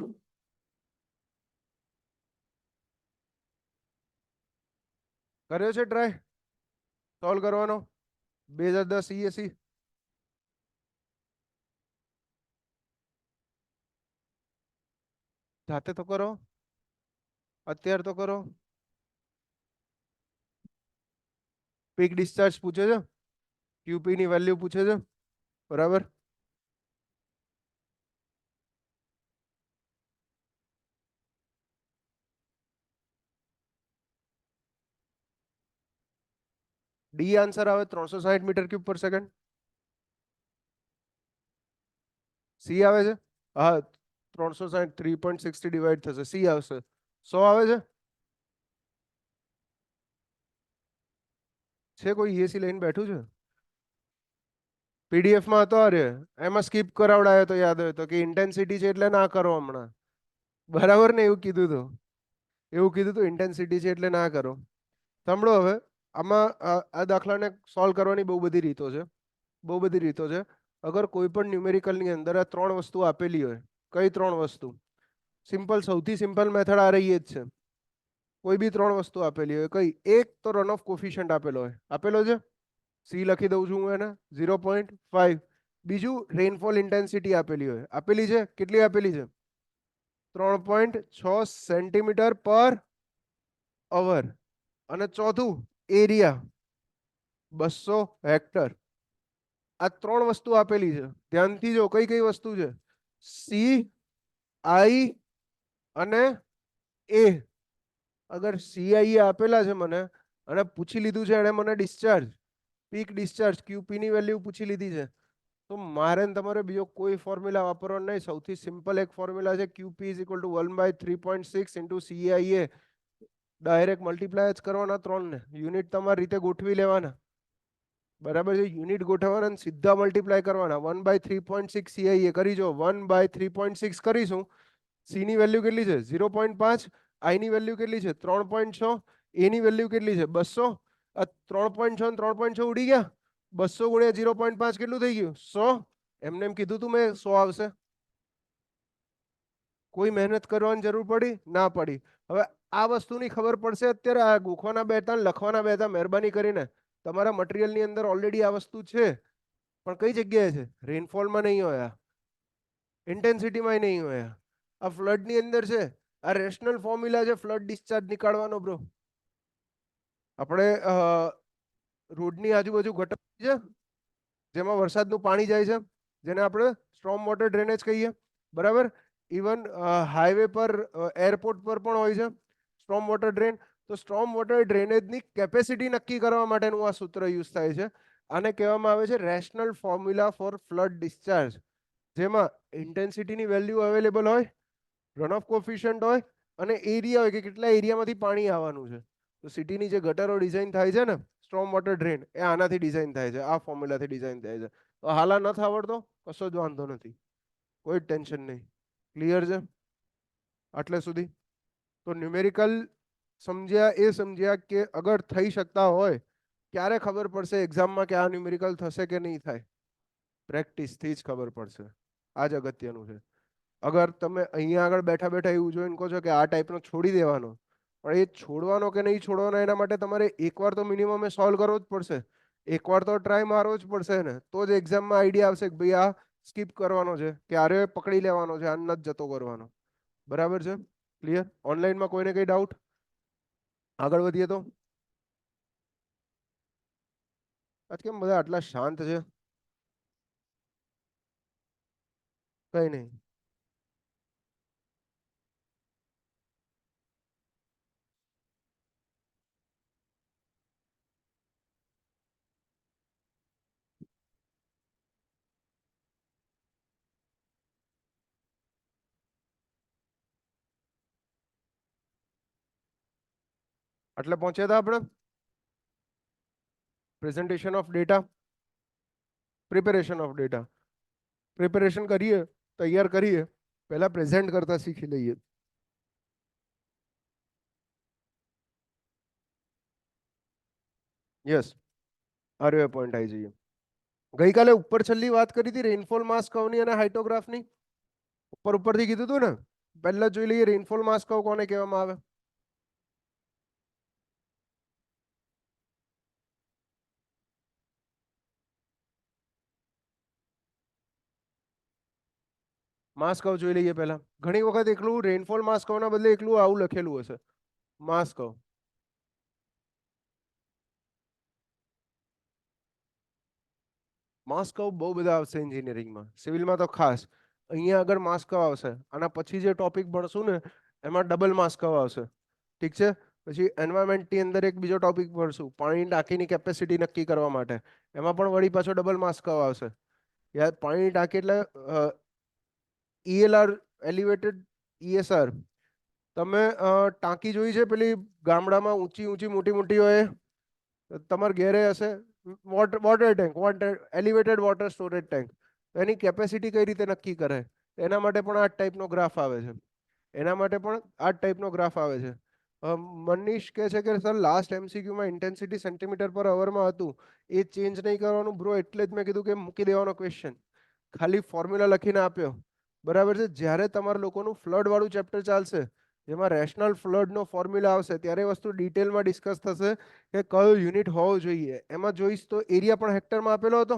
[SPEAKER 4] કર્યો છે ટ્રાય સોલ્વ કરવાનો? 2010 ESE જાતે તો કરો, અત્યારે તો કરો. પીક ડિસ્ચાર્જ પૂછે છે, QP ની વેલ્યુ પૂછે છે. બરાબર. ડી આન્સર આવે 360 મીટર ક્યુબ પર સેકન્ડ. સી આવે છે? હા, 360 3.60 ડિવાઈડ થશે. સી આવશે. 100 આવે છે? છે કોઈ ESE લઈને બેઠું છે? PDF માં હતો. અરે એમાં સ્કીપ કરાવડાયો તો યાદ હોય તો, કે ઇન્ટેન્સિટી છે એટલે ના કરો હમણાં. બરાબર ને? એવું કીધું હતું, એવું કીધું હતું, ઇન્ટેન્સિટી છે એટલે ના કરો. સાંભળો હવે, આમાં આ દાખલાને સોલ્વ કરવાની બહુ બધી રીતો છે, બહુ બધી રીતો છે. અગર કોઈ પણ ન્યુમેરિકલની અંદર આ 3 વસ્તુ આપેલી હોય, કઈ 3 વસ્તુ? સિમ્પલ, સૌથી સિમ્પલ મેથડ આ રહી જ છે. કોઈ બી ત્રણ વસ્તુ આપેલી હોય, કઈ એક તો રન ઓફ કોફિશિયન્ટ આપેલો હોય, આપેલો છે, સી લખી દઉં છું હું એને 0.5. બીજું રેનફોલ ઇન્ટેન્સિટી આપેલી હોય, આપેલી છે, કેટલી આપેલી છે? 3.6 સેન્ટીમીટર પર અવર. અને ચોથું એરિયા 200 હેક્ટર. આ ત્રણ વસ્તુ આપેલી છે. ધ્યાનથી જો કઈ કઈ વસ્તુ છે? સી, આઈ અને એ. અગર સીઆઈ આપેલા છે મને અને પૂછી લીધું છે એને મને ડિસ્ચાર્જ, પીક ડિસ્ચાર્જ ક્યુપી ની વેલ્યુ પૂછી લીધી છે, તો મારે ને તમારે બીજો કોઈ ફોર્મ્યુલા વાપરવાનો નહીં. સૌથી સિમ્પલ એક ફોર્મ્યુલા છે, QP is equal two 1/3.6 into CIA. Direct multiply જ કરવાના ત્રણને, યુનિટ તમારી રીતે ગોઠવી લેવાના, બરાબર છે? યુનિટ ગોઠવવાના અને સીધા મલ્ટીપ્લાય કરવાના. 1/3.6 CIA કરી જો, 1/3.6 કરીશું. સી ની વેલ્યુ કેટલી છે? 0.5. આઈ ની વેલ્યુ કેટલી છે? 3.6. એ ની વેલ્યુ કેટલી છે? 200. આ 3.6 અને 3.6 ઉડી ગયા. 200 ગુણ્યા 0.5 કેટલું થઈ ગયું? 100. એમને એમ કીધું તું મેં 100 આવશે. કોઈ મહેનત કરવાની જરૂર પડી? ના પડી. હવે આ વસ્તુની ખબર પડશે અત્યારે. આ ગોખવાના બે હતા, લખવાના બે હતા. મહેરબાની કરીને તમારા મટીરિયલની અંદર ઓલરેડી આ વસ્તુ છે, પણ કઈ જગ્યાએ છે? રેનફોલમાં નહીં હોય, ઇન્ટેન્સિટીમાં નહીં હોય, આ ફ્લડ ની અંદર છે. આ રેશનલ ફોર્મ્યુલા છે ફ્લડ ડિસ્ચાર્જ નીકાળવાનો બ્રો. આપણે રોડની આજુબાજુ ગટર છે જેમાં વરસાદનું પાણી જાય છે, જેને આપણે સ્ટ્રોમ વોટર ડ્રેનેજ કહીએ, બરાબર? ઇવન હાઈવે પર, એરપોર્ટ પર પણ હોય છે સ્ટ્રોમ વોટર ડ્રેન. તો સ્ટ્રોમ વોટર ડ્રેનેજની કેપેસિટી નક્કી કરવા માટેનું આ સૂત્ર યુઝ થાય છે. આને કહેવામાં આવે છે rational formula for flood discharge, જેમાં ઇન્ટેન્સિટીની વેલ્યુ અવેલેબલ હોય, રન ઓફ કોફિશિયન્ટ હોય અને એરિયા હોય કે કેટલા એરિયામાંથી પાણી આવવાનું છે. તો સિટીની જે ગટરો ડિઝાઇન થાય છે ને, સ્ટ્રોમ વોટર ડ્રેન, એ આનાથી ડિઝાઇન થાય છે, આ ફોર્મ્યુલાથી ડિઝાઇન થાય છે. તો હાલા નથી આવડતો કશો જ વાંધો નથી, કોઈ ટેન્શન નહીં. ક્લિયર છે આટલે સુધી? તો ન્યુમેરિકલ સમજ્યા એ સમજ્યા કે અગર થઈ શકતા હોય, ક્યારે ખબર પડશે એક્ઝામમાં કે આ ન્યુમેરિકલ થશે કે નહીં થાય? પ્રેક્ટિસથી જ ખબર પડશે. આ જ અગત્યનું છે. અગર તમે અહીંયા આગળ બેઠા બેઠા એવું જોઈને કહો છો કે આ ટાઈપનો છોડી દેવાનો, પણ એ છોડવાનો કે નહીં છોડવાનો એના માટે તમારે એકવાર તો મિનિમમ એ સોલ્વ કરવો જ પડશે. એકવાર તો ટ્રાય મારવો જ પડશે ને, તો જ એક્ઝામમાં આઈડિયા આવશે કે ભાઈ આ સ્કીપ કરવાનો છે કે આરે પકડી લેવાનો છે, આ નથી જતો કરવાનો. બરાબર છે? ક્લિયર? ઓનલાઈનમાં કોઈને કઈ ડાઉટ? આગળ વધીએ તો. આજ કેમ બધા આટલા શાંત છે? કઈ નહીં. આટલે પહોંચ્યા હતા આપણે. Presentation of data, preparation of data. Preparation કરીએ, તૈયાર કરીએ, પહેલા પ્રેઝન્ટ કરતા શીખી લઈએ. યસ, આર્યો પોઈન્ટ આવી જઈએ. ગઈકાલે ઉપર છેલ્લી વાત કરી હતી રેનફોલ માસ કર્વની અને હાઇટોગ્રાફની. ઉપરથી કીધું હતું ને. પહેલા જોઈ લઈએ રેનફોલ માસ કર્વ કોને કહેવામાં આવે. માસ કર્વ જોઈ લઈએ પહેલા. ઘણી વખત એકલું રેનફોલ માસ કર્વના બદલે એકલું આવું લખેલું હશે, માસ કર્વ. માસ કર્વ બહુ બધા આવશે એન્જિનિયરિંગમાં, સિવિલમાં તો ખાસ. અહીંયા આગળ માસ કર્વ આવશે, આના પછી જે ટોપિક ભણશું ને એમાં ડબલ માસ કર્વ આવશે. ઠીક છે? પછી એન્વાયરમેન્ટની અંદર એક બીજો ટોપિક ભણશું, પાણીની ટાંકીની કેપેસિટી નક્કી કરવા માટે. એમાં પણ વળી પાછો ડબલ માસ કર્વ આવશે. યાર પાણીની ટાંકી એટલે ELR, એલિવેટેડ ESR. તમે ટાંકી જોઈ છે પેલી ગામડામાં ઊંચી ઊંચી મોટી મોટી હોય, તમારે ઘેરે હશે, water tank, elevated water storage tank. એની કેપેસિટી કઈ રીતે નક્કી કરે? એના માટે પણ આ ટાઈપનો ગ્રાફ આવે છે. એના માટે પણ આ ટાઈપનો ગ્રાફ આવે છે. મનીષ કહે છે કે સર લાસ્ટ MCQમાં ઇન્ટેન્સિટી સેન્ટીમીટર પર અવરમાં હતું, એ ચેન્જ નહીં કરવાનું બ્રો, એટલે જ મેં કીધું કે મૂકી દેવાનો ક્વેશ્ચન. ખાલી ફોર્મ્યુલા લખીને આપ્યો, બરાબર છે? જ્યારે તમારા લોકોનું ફ્લડ વાળું ચેપ્ટર ચાલશે જેમાં રેશનલ ફ્લડનો ફોર્મ્યુલા આવશે ત્યારે એ વસ્તુ ડિટેલમાં ડિસ્કસ થશે કે કયો યુનિટ હોવો જોઈએ. એમાં જોઈશ તો એરિયા પણ હેક્ટરમાં આપેલો હતો.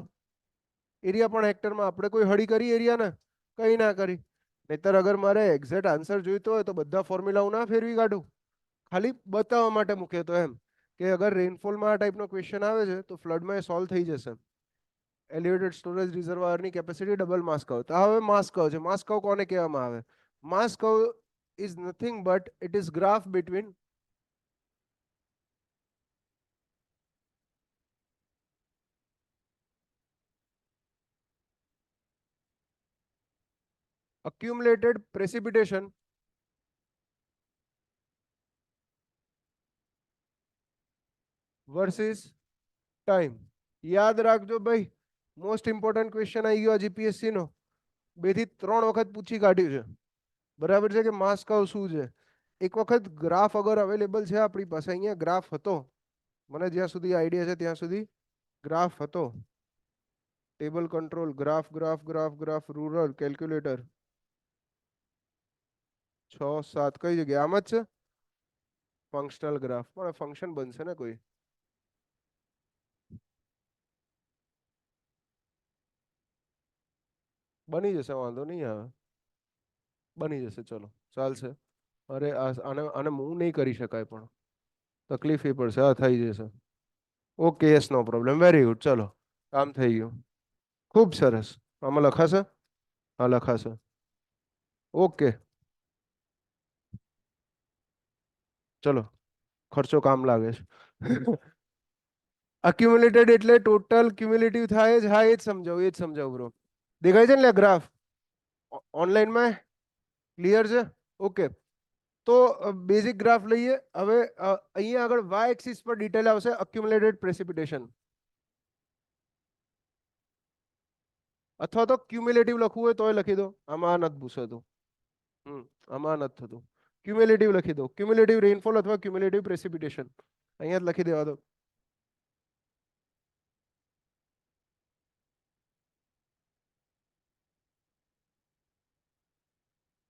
[SPEAKER 4] એરિયા પણ હેક્ટરમાં, આપણે કોઈ હળી કરી એરિયાને? કંઈ ના કરી. નહીતર અગર મારે એક્ઝેક્ટ આન્સર જોઈતો હોય તો બધા ફોર્મ્યુલા હું ના ફેરવી કાઢું, ખાલી બતાવવા માટે મૂકે તો એમ કે અગર રેનફોલમાં આ ટાઈપનો ક્વેશ્ચન આવે છે તો ફ્લડમાં એ સોલ્વ થઈ જશે. એલિવેટેડ સ્ટોરેજ રિઝર્વોયરની કેપેસિટી ડબલ માસ કર્વ. તો હવે માસ કર્વ છે. માસ કર્વ કોને કહેવામાં આવે? માસ curve is nothing but it is graph between accumulated precipitation versus time. યાદ રાખજો ભાઈ, મોસ્ટ ઇમ્પોર્ટન્ટ ક્વેશ્ચન આવી ગયો જીપીએસસી નો. 2 થી 3 વખત પૂછી કાઢ્યું છે. બરાબર છે કે માસ કર્વ શું છે? એક વખત ગ્રાફ અગર અવેલેબલ છે આપણી પાસે, અહીંયા ગ્રાફ હતો, મને જ્યાં સુધી આઈડિયા છે ત્યાં સુધી ગ્રાફ હતો. Table control graph graph graph graph rural calculator 6 7 કઈ જગ્યાએ? આમ જ છે ફંક્શનલ ગ્રાફ. પણ ફંક્શન બનશે ને કોઈ? બની જશે, વાંધો નહીં આવે, બની જશે, ચલો ચાલશે. અરે આને આને મૂવ નહીં કરી શકાય પણ તકલીફ એ પડશે. હા થઈ જશે. Okay yes no problem, very good. ચલો કામ થઈ ગયું, ખૂબ સરસ. આમાં લખાશે? હા લખાશે. ઓકે ચલો, ખર્ચો કામ લાગે છે. અક્યુમ્યુલેટેડ એટલે ટોટલ ક્યુમ્યુલેટિવ થાય જ. હા એ જ સમજાવું, એ જ સમજાવું બ્રો. દેખાય છે ને ગ્રાફ ઓનલાઈનમાં? ક્લિયર છે? ઓકે. તો બેઝિક ગ્રાફ લઈએ. હવે અહીંયા આગળ વાય એક્સિસ પર ડિટેલ આવશે અક્યુમ્યુલેટેડ પ્રેસિપિટેશન, અથવા તો ક્યુમ્યુલેટિવ લખવું હોય તોય લખી દો. આમાં નથી પૂછાતું, આમાં નથી થતું. ક્યુમ્યુલેટિવ લખી દો. ક્યુમ્યુલેટિવ રેનફોલ અથવા ક્યુમ્યુલેટિવ પ્રેસિપિટેશન અહીંયા જ લખી દેવા દો.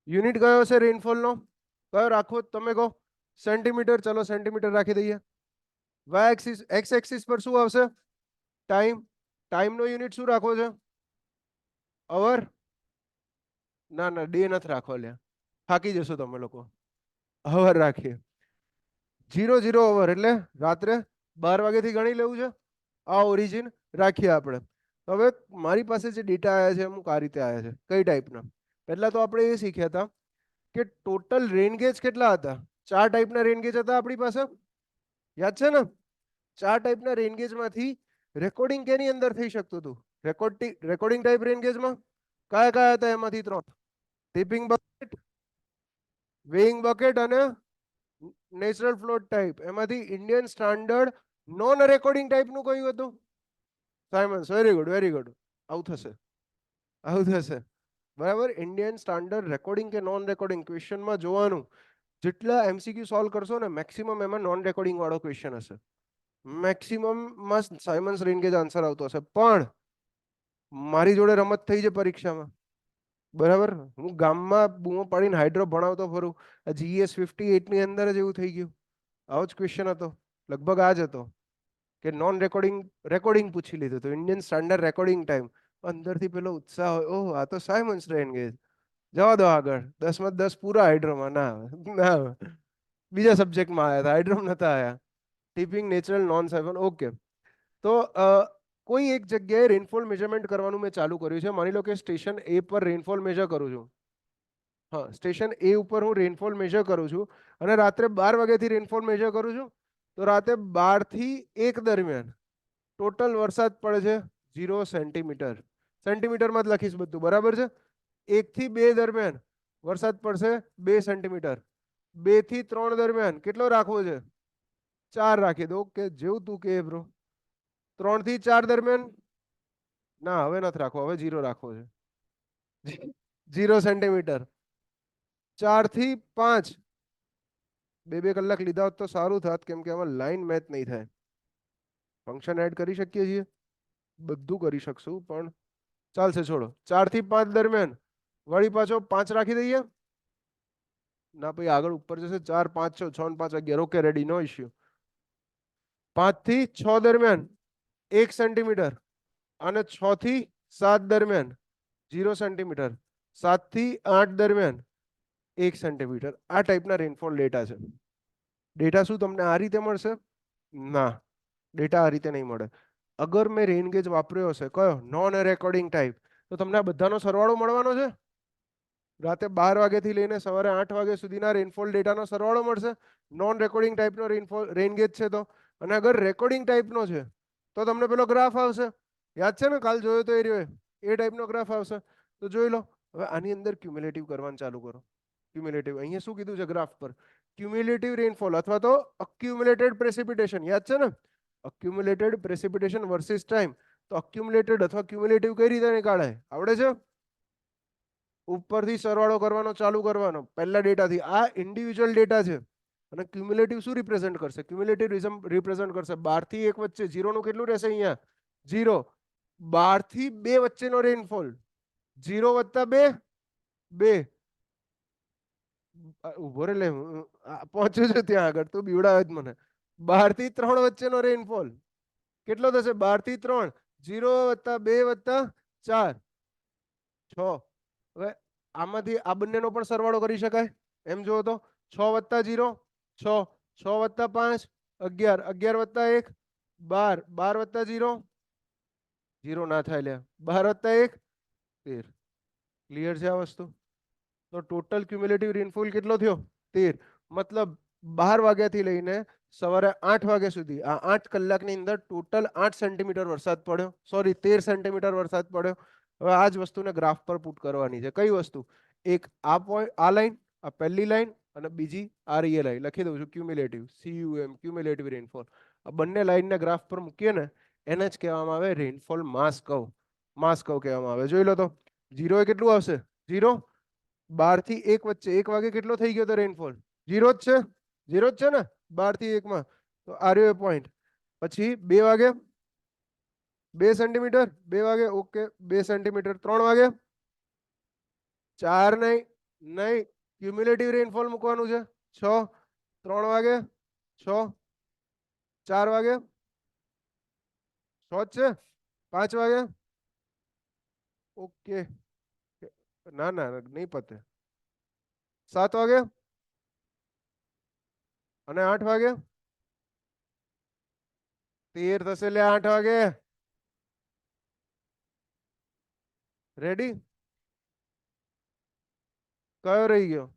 [SPEAKER 4] યુનિટ કયો છે રેનફોલનો? કયો રાખવો તમે કહો? સેન્ટીમીટર. ચલો સેન્ટીમીટર રાખી દઈએ. વાય એક્સિસ, એક્સ એક્સિસ પર શું આવશે? ટાઈમ. ટાઈમનો યુનિટ શું રાખવો છે? અવર? ના ના, ડે નથી રાખવા, લ્યા થાકી જશો તમે લોકો. અવર રાખીએ. 00 અવર એટલે રાત્રે 12 વાગ્યાથી ગણી લેવું છે. આ ઓરિજિન રાખીએ આપણે. હવે મારી પાસે જે ડેટા આવ્યા છે અમુક આ રીતે આવ્યા છે. કઈ ટાઈપના? પહેલા તો આપણે એ શીખ્યા હતા કે ટોટલ રેન ગેજ કેટલા હતા. 4 ટાઈપના રેન ગેજ હતા આપણી પાસે, યાદ છે ને? 4 ટાઈપના રેન ગેજમાંથી રેકોર્ડિંગ કેની અંદર થઈ શકતું હતું? રેકોર્ડિંગ ટાઈપ રેન ગેજમાં કયા કયા હતા? એમાંથી 3: ટિપિંગ બકેટ, વેઇંગ બકેટ અને નેચરલ ફ્લોટ ટાઈપ. એમાંથી ઇન્ડિયન સ્ટાન્ડર્ડ નોન રેકોર્ડિંગ ટાઈપનું કયું હતું? Symons. Very good, very good. આવું થશે, આવું થશે. બરાબર. ઇન્ડિયન સ્ટાન્ડર્ડ રેકોર્ડિંગ કે નોન રેકોર્ડિંગ ક્વેશ્ચનમાં જોવાનું. જેટલા એમસીક્યુ સોલ્વ કરશો ને મેક્સિમમ એમાં નોન રેકોર્ડિંગ વાળો ક્વેશ્ચન હશે. મેક્સિમમમાં સાયમન્સ રેન ગેજ આન્સર આવતો હશે. પણ મારી જોડે રમત થઈ છે પરીક્ષામાં, બરાબર. હું ગામમાં બૂમો પાડીને હાઇડ્રો ભણાવતો ફરું. GS 58 ની અંદર જ એવું થઈ ગયું. આવો જ ક્વેશ્ચન હતો, લગભગ આ જ હતો કે નોન રેકોર્ડિંગ રેકોર્ડિંગ પૂછી લીધું તો ઇન્ડિયન સ્ટાન્ડર્ડ રેકોર્ડિંગ ટાઈમ. અંદરથી પેલો ઉત્સાહ હોય, ઓહ આ તો સાયમન્સ રેન ગેજ. જવા દો આગળ. 10 માં 10 પૂરા હાઇડ્રોમાં. ના ના, બીજા સબ્જેક્ટમાં આવ્યા હતા, હાઇડ્રો નતા આવ્યા. ટિપિંગ, નેચરલ, નોન સાયમન. ઓકે. તો કોઈ એક જગ્યાએ રેનફોલ મેજરમેન્ટ કરવાનું મેં ચાલુ કર્યું છે. માની લો કે સ્ટેશન A પર રેનફોલ મેજર કરું છું. હા, સ્ટેશન A ઉપર હું રેનફોલ મેજર કરું છું અને રાત્રે 12 વાગ્યાથી રેનફોલ મેજર કરું છું. તો રાતે 12 થી 1 દરમિયાન ટોટલ વરસાદ પડે છે 0 સેન્ટીમીટર. સેન્ટીમીટરમાં જ લખીશ બધું, બરાબર છે. 1 થી 2 દરમિયાન વરસાદ પડશે 2 સેન્ટીમીટર. 2 થી 3 દરમિયાન કેટલો રાખવો છે? 4 રાખી દો. ઓકે, જેવું તું કે બ્રો. 3 થી 4 દરમિયાન ના, હવે નથી રાખવો, હવે 0 રાખવો છે. 0 સેન્ટીમીટર. 4 થી 5 2 કલાક લીધા હોત તો સારું થાત, કેમ કે આમાં લાઈન મેચ નહીં થાય. ફંક્શન એડ કરી શકીએ છીએ, બધું કરી શકશું, પણ ચાલશે, છોડો. 4 થી 5 દરમિયાન વળી પાછો 5 રાખી દઈએ. ના ભાઈ આગળ ઉપર જશે 4 5 6 6 5 11 ઓકે રેડી નો ઇશ્યુ 5 થી 6 દરમિયાન 1 સેન્ટીમીટર અને 6 થી 7 દરમિયાન 0 સેન્ટીમીટર 7 થી 8 દરમિયાન 1 સેન્ટીમીટર આ ટાઈપના રેનફોલ ડેટા છે. ડેટા શું તમને આ રીતે મળશે? ના, ડેટા આ રીતે નહીં મળે. અગર મેં રેન ગેજ વાપર્યો હશે કયો નોન રેકોર્ડિંગ ટાઈપ તો તમને આ બધાનો સરવાળો મળવાનો છે. રાતે 12 વાગ્યાથી લઈને સવારે 8 વાગ્યા સુધીના રેનફોલ ડેટાનો સરવાળો મળશે. નોન રેકોર્ડિંગ ટાઈપનો રેન ગેજ છે તો. અને અગર રેકોર્ડિંગ ટાઈપનો છે તો તમને પેલો ગ્રાફ આવશે. યાદ છે ને કાલ જોયો તો એ રહ્યો એ ટાઈપનો ગ્રાફ આવશે. તો જોઈ લો. હવે આની અંદર ક્યુમ્યુલેટિવ કરવાનું ચાલુ કરો. ક્યુમ્યુલેટિવ અહીંયા શું કીધું છે ગ્રાફ પર? ક્યુમ્યુલેટિવ રેનફોલ અથવા તો અક્યુમ્યુલેટેડ પ્રેસિપિટેશન. યાદ છે ને? અક્યુમ્યુલેટેડ પ્રેસિપિટેશન વર્સિસ ટાઈમ. તો અક્યુમ્યુલેટેડ અથવા ક્યુમ્યુલેટિવ કઈ રીતે નીકાળાય આવડે છે? ઉપરથી સરવાળો કરવાનો ચાલુ કરવાનો પહેલા ડેટાથી. આ ઇન્ડિવિજ્યુઅલ ડેટા છે અને ક્યુમ્યુલેટિવ શું રિપ્રેઝન્ટ કરશે? ક્યુમ્યુલેટિવ રિપ્રેઝન્ટ કરશે 12 થી 1 વચ્ચે 0 નું કેટલું રહેશે? અહીંયા 0. 12 થી 2 વચ્ચેનો રેનફોલ 0 વત્તા 2 2. ઉભો રે લે પહોંચ્યો છે ત્યાં આગળ તું બીવડાવે જ મને. 12 થી 3 વચ્ચેનો રેનફોલ કેટલો થશે? 12 થી 3 0 વત્તા 2 વત્તા 4 6. હવે આમાંથી આ બંનેનો પણ સરવાળો કરી શકાય એમ જુઓ તો 6 વત્તા 0 6 6 વત્તા 5 11 11 વત્તા 1 12 12 વત્તા 0 0 ના થાય લે 12 વત્તા 1 13. ક્લિયર છે આ વસ્તુ? તો ટોટલ ક્યુમ્યુલેટિવ રેનફોલ કેટલો થયો? 13. મતલબ 12 વાગ્યાથી લઈને સવારે 8 વાગ્યા સુધી આ 8 કલાકની અંદર ટોટલ 8 સેન્ટીમીટર વરસાદ પડ્યો. સોરી 13 સેન્ટીમીટર વરસાદ પડ્યો. હવે આ જ વસ્તુને ગ્રાફ પર પુટ કરવાની છે. કઈ વસ્તુ? એક આ પોઈન્ટ આ લાઈન આ પહેલી લાઈન અને બીજી આ રીએ લાઈન લખી દઉં છું ક્યુમ્યુલેટિવ CUM ક્યુમ્યુલેટિવ રેનફોલ. આ બંને લાઈનને ગ્રાફ પર મૂકીએ ને એને જ કહેવામાં આવે રેનફોલ માસ કર્વ. માસ કર્વ કહેવામાં આવે. જોઈ લો તો 0 એ કેટલું આવશે? 0. 12 થી 1 વચ્ચે 1 વાગે કેટલો થઈ ગયો તો રેનફોલ? 0 જ છે. 0 જ છે ને 12 થી 1 માં. તો આ રહ્યો એ પોઈન્ટ. પછી 2 વાગે 2 સેન્ટીમીટર 2 વાગે ઓકે 2 સેન્ટીમીટર 3 વાગે 4 નહીં ક્યુમ્યુલેટિવ રેનફોલ મૂકવાનું છે 6 3 વાગે 6 4 વાગે 6 જ છે 5 વાગે ઓકે ના ના નહીં પતે 7 વાગે અને 8 વાગે 13 થશે લે 8 વાગે. રેડી? કયો રહી ગયો?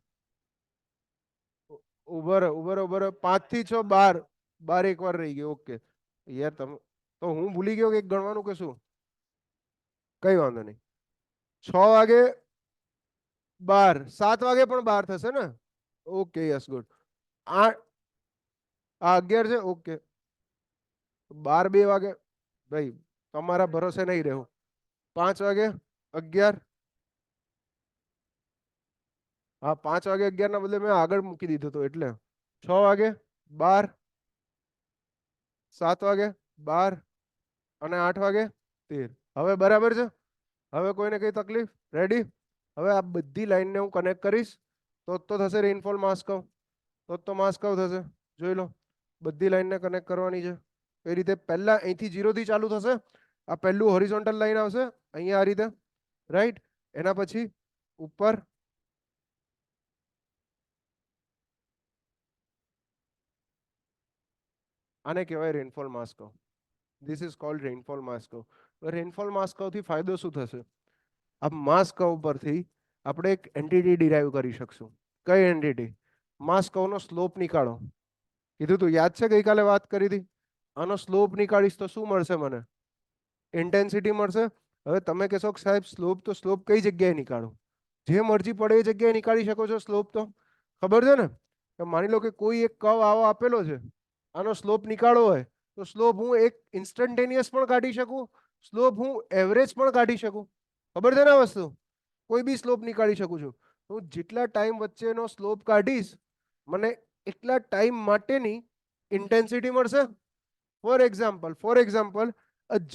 [SPEAKER 4] ઉભર 5 થી 6 12 12 એક વાર રહી ગયો. ઓકે યાર તમે તો હું ભૂલી ગયો કે ગણવાનું કે શું? કઈ વાંધો નહીં. 6 વાગે 12 7 વાગે પણ 12 થશે ને? Okay yes good. 8 આ 11 છે ઓકે 12 2 વાગે ભાઈ તમારા ભરોસે નહીં રહેવું. 5 વાગે 11 હા 5 વાગે 11 ના બદલે મેં આગળ મૂકી દીધું તો એટલે 6 વાગે 12 7 વાગે 12 અને 8 વાગે 13. હવે બરાબર છે? હવે કોઈને કઈ તકલીફ? રેડી? હવે આ બધી લાઈનને હું કનેક્ટ કરીશ તો થશે રેનફોલ માસ કર્વ. તો માસ કર્વ થશે. જોઈ લો બધી લાઈનને કનેક્ટ કરવાની છે. કઈ રીતે? પહેલા અહીંથી 0 થી ચાલુ થશે. આ પહેલું હોરિઝોન્ટલ લાઈન આવશે અહીંયા આ રીતે રાઈટ. એના પછી ઉપર આને કહેવાય rainfall mass curve. This is called rainfall mass curve. Rainfall mass curve થી ફાયદો શું થશે? આ માસ કર્વ પરથી આપણે એક એન્ટિટી ડિરાઈવ કરી શકશું. કઈ એન્ટિટી? માસ કર્વનો સ્લોપ નીકાળો. કીધું તું યાદ છે ગઈકાલે વાત કરી હતી. આનો સ્લોપ નીકાળીશ તો શું મળશે મને? ઇન્ટેન્સિટી મળશે. હવે તમે કહેશો કે સાહેબ સ્લોપ તો સ્લોપ કઈ જગ્યાએ નીકાળો? જે મરજી પડે એ જગ્યાએ નીકાળી શકો છો સ્લોપ તો. ખબર છે ને? માની લો કે કોઈ એક કર્વ આવો આપેલો છે આનો સ્લોપ નીકાળવો હોય તો સ્લોપ હું એક ઇન્સ્ટન્ટેનિયસ પણ કાઢી શકું સ્લોપ હું એવરેજ પણ કાઢી શકું. ખબર છે ને આ વસ્તુ? કોઈ બી સ્લોપ નીકાળી શકું છું. હું જેટલા ટાઈમ વચ્ચેનો સ્લોપ કાઢીશ મને એટલા ટાઈમ માટેની ઇન્ટેન્સિટી મળશે. ફોર એક્ઝામ્પલ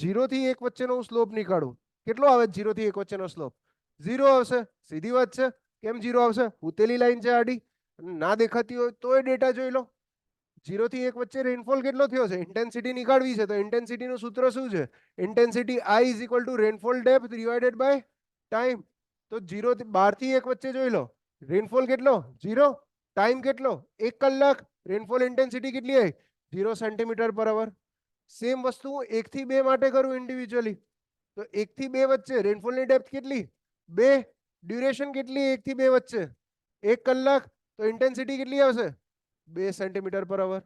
[SPEAKER 4] 0 થી 1 વચ્ચેનો હું સ્લોપ નીકાળું કેટલો આવે? 0 થી 1 વચ્ચેનો સ્લોપ 0 આવશે. સીધી વાત છે. કેમ 0 આવશે? ઉતેલી લાઈન છે આડી ના દેખાતી હોય તો એ ડેટા જોઈ લો. 0 થી 1 વચ્ચે રેનફોલ કેટલો થયો છે, ઇન્ટેન્સિટી નીકાળવી છે તો ઇન્ટેન્સિટીનું સૂત્ર શું છે? Intensity I is equal to rainfall depth divided by time. તો 12 થી 1 વચ્ચે જોઈ લો, રેનફોલ કેટલો? 0. ટાઈમ કેટલો? 1 કલાક. રેનફોલ ઇન્ટેન્સિટી કેટલી આવી? 0 સેન્ટીમીટર પર અવર. સેમ વસ્તુ હું 1 થી 2 માટે કરું ઇન્ડિવિજ્યુઅલી, તો 1 થી 2 વચ્ચે રેનફોલની ડેપ્થ કેટલી? 2. ડ્યુરેશન કેટલી 1 થી 2 વચ્ચે? 1 કલાક. તો ઇન્ટેન્સિટી કેટલી આવશે? 2 સેન્ટીમીટર પર અવર.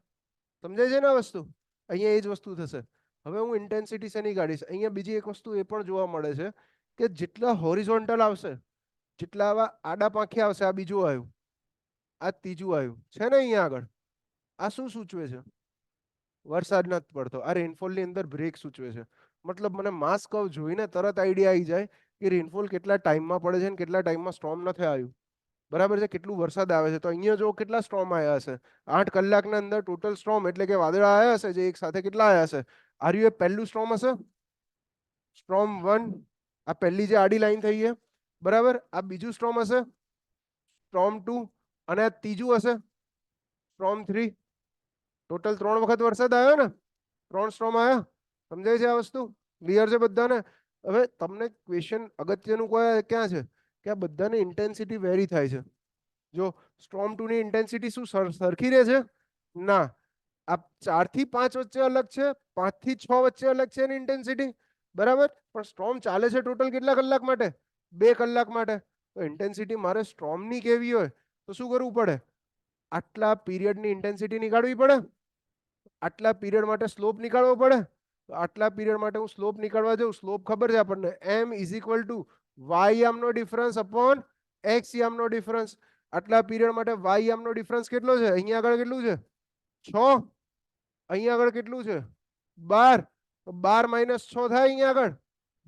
[SPEAKER 4] સમજાય છે ને આ વસ્તુ? અહીંયા એ જ વસ્તુ થશે. હવે હું ઇન્ટેન્સિટી શેની કાઢીશ? અહીંયા બીજી એક વસ્તુ એ પણ જોવા મળે છે કે જેટલા હોરિઝોન્ટલ આવશે, જેટલા આવા આડા પાંખે આવશે, આ બીજું આવ્યું, આ ત્રીજું આવ્યું છે ને અહીંયા આગળ, આ શું સૂચવે છે? વરસાદ નથી પડતો. આ રેનફોલ ની અંદર બ્રેક સૂચવે છે. મતલબ મને માસ કર્વ જોઈને તરત આઈડિયા આવી જાય કે રેનફોલ કેટલા ટાઈમમાં પડે છે અને કેટલા ટાઈમમાં સ્ટોર્મ નથી આવ્યું. બરાબર છે? કેટલું વરસાદ આવે છે. તો અહીંયા જો કેટલા સ્ટોર્મ આવ્યા હશે, 8 કલાકના અંદર ટોટલ સ્ટોર્મ એટલે કે વાદળા આવ્યા હશે જે એક સાથે કેટલા આવ્યા હશે? આર્યુ એ પહેલું સ્ટોર્મ હશે, સ્ટોર્મ 1. આ પહેલી જે આડી લાઈન થઈ છે, બરાબર. આ બીજું સ્ટોર્મ હશે, સ્ટોર્મ 2. અને આ ત્રીજું હશે, સ્ટોર્મ 3. ટોટલ 3 વખત વરસાદ આવ્યો ને, 3 સ્ટોર્મ આવ્યા. સમજાય છે આ વસ્તુ? ક્લિયર છે બધાને? હવે તમને ક્વેશ્ચન અગત્યનું ક્યાં છે કે આ બધાની ઇન્ટેન્સિટી વેરી થાય છે. જો સ્ટોર્મ 2 ની ઇન્ટેન્સિટી શું સરખી રહે છે? ના. આ 4 થી 5 વચ્ચે અલગ છે, 5 થી 6 વચ્ચે અલગ છે એની ઇન્ટેન્સિટી, બરાબર. પણ સ્ટોર્મ ચાલે છે ટોટલ કેટલા કલાક માટે? 2 કલાક માટે. તો ઇન્ટેન્સિટી મારે સ્ટોર્મની કેવી હોય તો શું કરવું પડે? આટલા પીરિયડની ઇન્ટેન્સિટી નીકાળવી પડે. આટલા પીરિયડ માટે સ્લોપ નીકાળવો પડે. તો આટલા પીરિયડ માટે હું સ્લોપ નીકાળવા જાઉં, સ્લોપ ખબર છે આપણને, m is equal to y યામનો ડિફરન્સ અપોન x યામનો ડિફરન્સ. આટલા પીરિયડ માટે y યામનો ડિફરન્સ કેટલો છે? અહીંયા આગળ કેટલું છે? 6. અહીંયા આગળ કેટલું છે? 12. તો 12 માઇનસ 6 થાય અહીંયા આગળ,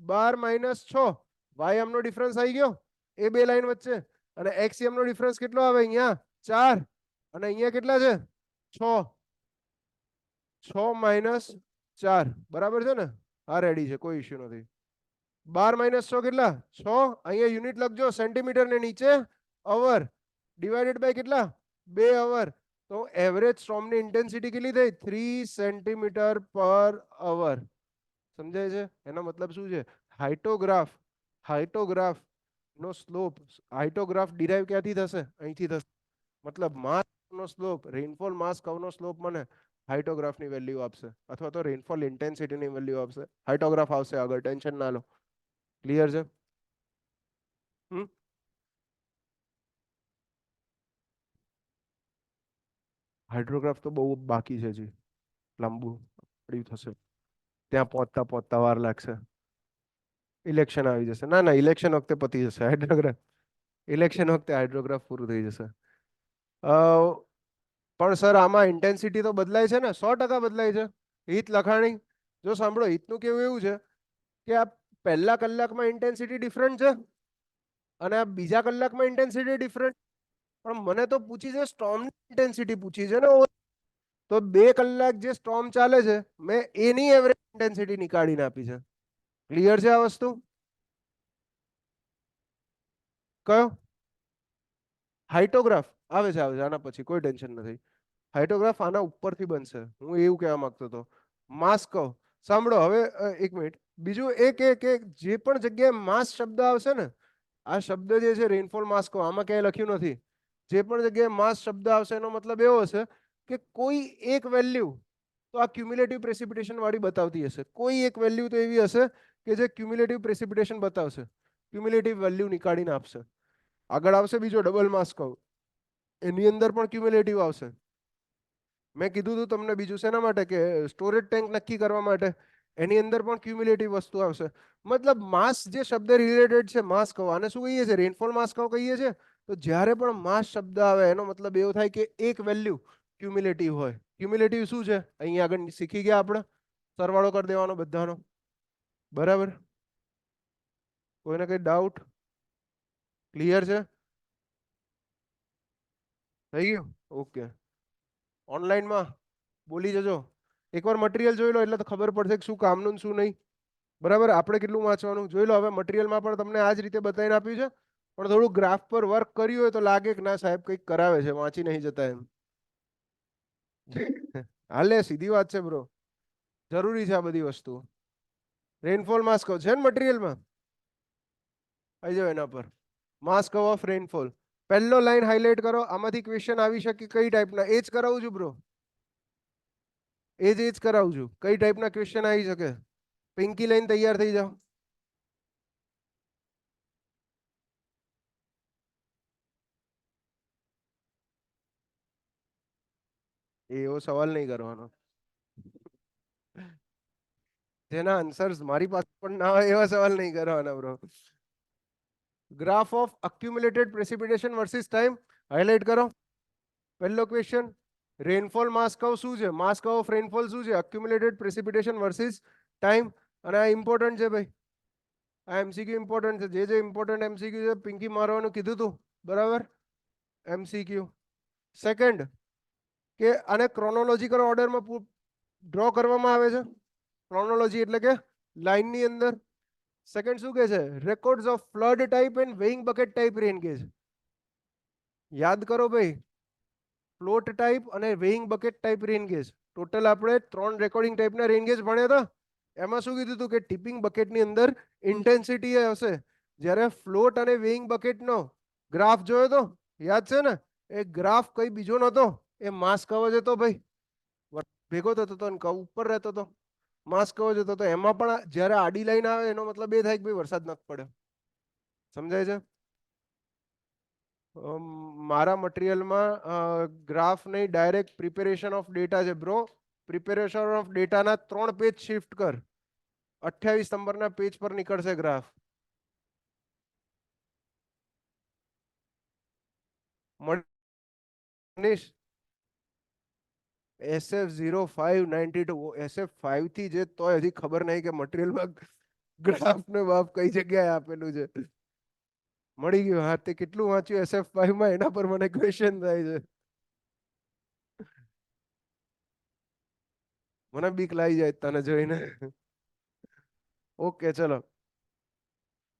[SPEAKER 4] 12 માઇનસ 6. y યામનો ડિફરન્સ આવી ગયો એ બે લાઈન વચ્ચે. અને x યામનો ડિફરન્સ કેટલો આવે? અહીંયા 4. અને અહીંયા કેટલા છે? 6. 6 માઇનસ 4, બરાબર છે ને? હા, રેડી છે, કોઈ ઇશ્યુ નથી. 12 માઇનસ 6 કેટલા? 6. અહીંયા યુનિટ લખજો, સેન્ટીમીટર ને નીચે અવર, ડિવાઇડેડ બાય કેટલા? 2 અવર. તો એવરેજ સ્ટોર્મની ઇન્ટેન્સિટી કેટલી થઈ? 3 સેન્ટીમીટર પર અવર. સમજાય છે? એનો મતલબ શું છે? હાઇટોગ્રાફ નો સ્લોપ, હાઇટોગ્રાફ ડિરાઈવ ક્યાંથી થશે? અહીંથી થશે. મતલબ માસ નો સ્લોપ, રેનફોલ માસ કર્વ નો સ્લોપ મને હાઇટોગ્રાફની વેલ્યુ આપશે, અથવા તો રેનફોલ ઇન્ટેન્સિટીની વેલ્યુ આપશે. હાઇટોગ્રાફ આવશે આગળ, ટેન્શન ના લો. ક્લિયર છે? હાઇડ્રોગ્રાફ તો બહુ બાકી છે, જી લાંબુ પડ્યું થશે, ત્યાં પહોંચતા પહોંચતા વાર લાગશે. ઇલેક્શન આવી જશે. ના ના, ઇલેક્શન વખતે પતી જશે હાઇડ્રોગ્રાફ. ઇલેક્શન વખતે હાઇડ્રોગ્રાફ પૂરું થઈ જશે. પણ સર આમાં ઇન્ટેન્સિટી તો બદલાય છે ને? 100% બદલાય છે. હિત લખાણી, જો સાંભળો, હિતનું કેવું એવું છે કે આ પહેલા કલાકમાં ઇન્ટેન્સિટી ડિફરન્ટ છે અને આ બીજા કલાકમાં ઇન્ટેન્સિટી ડિફરન્ટ. પણ મને તો પૂછી છે સ્ટોર્મની ઇન્ટેન્સિટી પૂછી છે ને. તો 2 કલાક જે સ્ટોર્મ ચાલે છે, મેં એની એવરેજ ઇન્ટેન્સિટી નીકાળીને આપી છે. ક્લિયર છે આ વસ્તુ? કયો? હાઇટોગ્રાફ આવે છે, આવે છે. આના પછી કોઈ ટેન્શન નથી. હાઇટોગ્રાફ આના ઉપરથી બનશે, હું એવું કહેવા માંગતો હતો. માસ કર્વ સાંભળો હવે, એક મિનિટ. બીજું એ કે જે પણ જગ્યાએ માસ શબ્દ આવશે ને, આ શબ્દ જે છે રેનફોલ માસ કર્વ, આમાં ક્યાંય લખ્યું નથી. જે પણ જગ્યાએ માસ શબ્દ આવશે એનો મતલબ એવો હશે કે કોઈ એક વેલ્યુ તો આ ક્યુમ્યુલેટિવ પ્રેસિપિટેશન વાળી બતાવતી હશે. કોઈ એક વેલ્યુ તો એવી હશે કે જે ક્યુમ્યુલેટિવ પ્રેસિપિટેશન બતાવશે, ક્યુમ્યુલેટિવ વેલ્યુ નીકાળીને આપશે. આગળ આવશે બીજો ડબલ માસ કર્વ, એની અંદર પણ ક્યુમ્યુલેટિવ આવશે. મેં કીધું હતું તમને બીજું શેના માટે, કે સ્ટોરેજ ટેન્ક નક્કી કરવા માટે, એની અંદર પણ ક્યુમ્યુલેટિવ વસ્તુ આવશે. મતલબ માસ જે શબ્દ રિલેટેડ છે માસ કર્વ, આને શું કહીએ છીએ? રેનફોલ માસ કર્વ કહીએ છીએ. તો જ્યારે પણ માસ શબ્દ આવે એનો મતલબ એવો થાય કે એક વેલ્યુ ક્યુમ્યુલેટિવ હોય. ક્યુમ્યુલેટિવ શું છે? અહીંયા આગળ શીખી ગયા આપણે, સરવાળો કરી દેવાનો બધાનો. બરાબર? કોઈને કઈ ડાઉટ? ક્લિયર છે? થઈ ગયું? ઓકે. ઓનલાઈનમાં બોલી જજો. એકવાર મટીરિયલ જોઈ લો એટલે તો ખબર પડશે કે શું કામનું ને શું નહીં. બરાબર? આપણે કેટલું વાંચવાનું જોઈ લો. હવે મટીરિયલમાં પણ તમને આ જ રીતે બતાવીને આપ્યું છે, પણ થોડું ગ્રાફ પર વર્ક કર્યું હોય તો લાગે કે ના સાહેબ કંઈક કરાવે છે, વાંચી નહીં જતા એમ. હાલે, સીધી વાત છે બ્રો, જરૂરી છે આ બધી વસ્તુ. રેનફોલ માસ કહો છે ને મટીરિયલમાં, આવી જાઓ એના પર. માસ કહો ઓફ રેનફોલ, પહેલો લાઈન હાઇલાઇટ કરો. આમાંથી ક્વેશ્ચન આવી શકે કઈ ટાઈપના, એ જ કરાવું છું બ્રો, એ જ કરાવું છું. કઈ ટાઈપના ક્વેશ્ચન આવી શકે. પિંકી લાઈન તૈયાર થઈ જાઓ. એવો સવાલ નહીં કરવાનો જેના આન્સર્સ મારી પાસે પણ ના હોય, એવા સવાલ નહીં કરવાના bro. Graph of accumulated precipitation versus time highlight કરો. પહેલો ક્વેશ્ચન, રેનફોલ માસ કર્વ શું છે, માસ કર્વ ઓફ રેનફોલ શું છે, અક્યુમ્યુલેટેડ પ્રેસિપિટેશન વર્સિસ ટાઈમ. અને આ ઇમ્પોર્ટન્ટ છે ભાઈ, આ એમસીક્યુ ઇમ્પોર્ટન્ટ છે. જે ઇમ્પોર્ટન્ટ એમસીક્યુ છે પિંકી મારવાનું કીધું તું, બરાબર. એમસીક્યુ સેકન્ડ, કે આને ક્રોનોલોજીકલ ઓર્ડરમાં ડ્રો કરવામાં આવે છે. ક્રોનોલોજી એટલે કે લાઈનની અંદર. સેકન્ડ શું કહે છે, records of flood type and weighing bucket type rain gauge. યાદ કરો ભાઈ, ફ્લોટ ટાઈપ અને વેઇંગ બકેટ ટાઈપ રેન ગેજ, ટોટલ આપણે 3 રેકોર્ડિંગ ટાઈપના રેન ગેજ ભણ્યા હતા. એમાં શું કીધું હતું કે ટિપિંગ બકેટની અંદર ઇન્ટેન્સિટી હશે. જ્યારે ફ્લોટ અને વેઇંગ બકેટનો ગ્રાફ જોયો તો, યાદ છે ને, એ ગ્રાફ કઈ બીજો નતો, એ માસ કર્વ જ હતો ભાઈ. ભેગો થતો હતો અને કર્વ ઉપર રહેતો હતો, માસ કર્વ જ હતો. તો એમાં પણ જ્યારે આડી લાઈન આવે એનો મતલબ એ થાય કે ભાઈ વરસાદ નથી પડ્યો. સમજાય છે? મારા મટીરિયલમાં ગ્રાફ નહીં, ડાયરેક્ટ પ્રિપેરેશન ઓફ ડેટા છે બ્રો. પ્રિપેરેશન ઓફ ડેટાના 3 પેજ શિફ્ટ કર, 28 નંબરના પેજ પર નીકળશે ગ્રાફ. મનીષ, SF0592, SF5 થી જે તોય હજી ખબર નહીં કે મટીરિયલમાં ગ્રાફ ને બાપ કઈ જગ્યાએ આપેલું છે. મળી ગયું. હા, તે કેટલું વાંચ્યું SF5 માં, એના પર મને ક્વેશ્ચન થાય છે. મને બીક લાગી જાય તને જોઈને. ઓકે ચલો,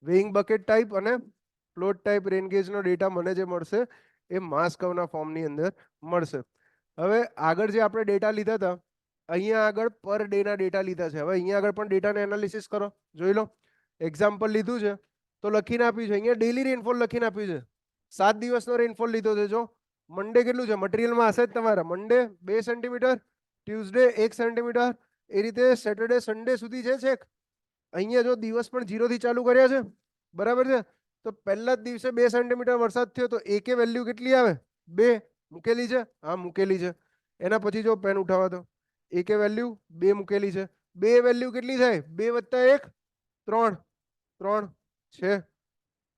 [SPEAKER 4] વેઇંગ બકેટ ટાઈપ અને ફ્લોટ ટાઈપ રેન ગેજનો ડેટા મને જે મળશે એ માસ કર્વના ફોર્મની અંદર મળશે. હવે આગળ જે આપણે ડેટા લીધા હતા, અહીંયા આગળ પર ડે ના ડેટા લીધા છે. હવે અહીંયા આગળ પણ ડેટાને એનાલિસિસ કરો, જોઈ લો. એક્ઝામ્પલ લીધું છે તો લખીને આપ્યું છે. અહીંયા ડેલી રેનફોલ લખીને આપ્યું છે. 7 દિવસનો રેનફોલ લીધો છે. જો મંડે કેટલું છે, મટીરિયલમાં હશે જ તમારા. મંડે 2 સેન્ટીમીટર, ટ્યુઝડે 1 સેન્ટીમીટર, એ રીતે સેટરડે સન્ડે સુધી છે છેક. અહીંયા જો દિવસ પણ 0 થી ચાલુ કર્યા છે, બરાબર છે. તો પહેલા જ દિવસે 2 સેન્ટીમીટર વરસાદ થયો, તો એકે વેલ્યુ કેટલી આવે, 2 મૂકેલી છે. હા મૂકેલી છે. એના પછી જો પેન ઉઠાવા તો એકે વેલ્યુ 2 મૂકેલી છે. 2 વેલ્યુ કેટલી થાય, 2 + 1 3, 3 છે.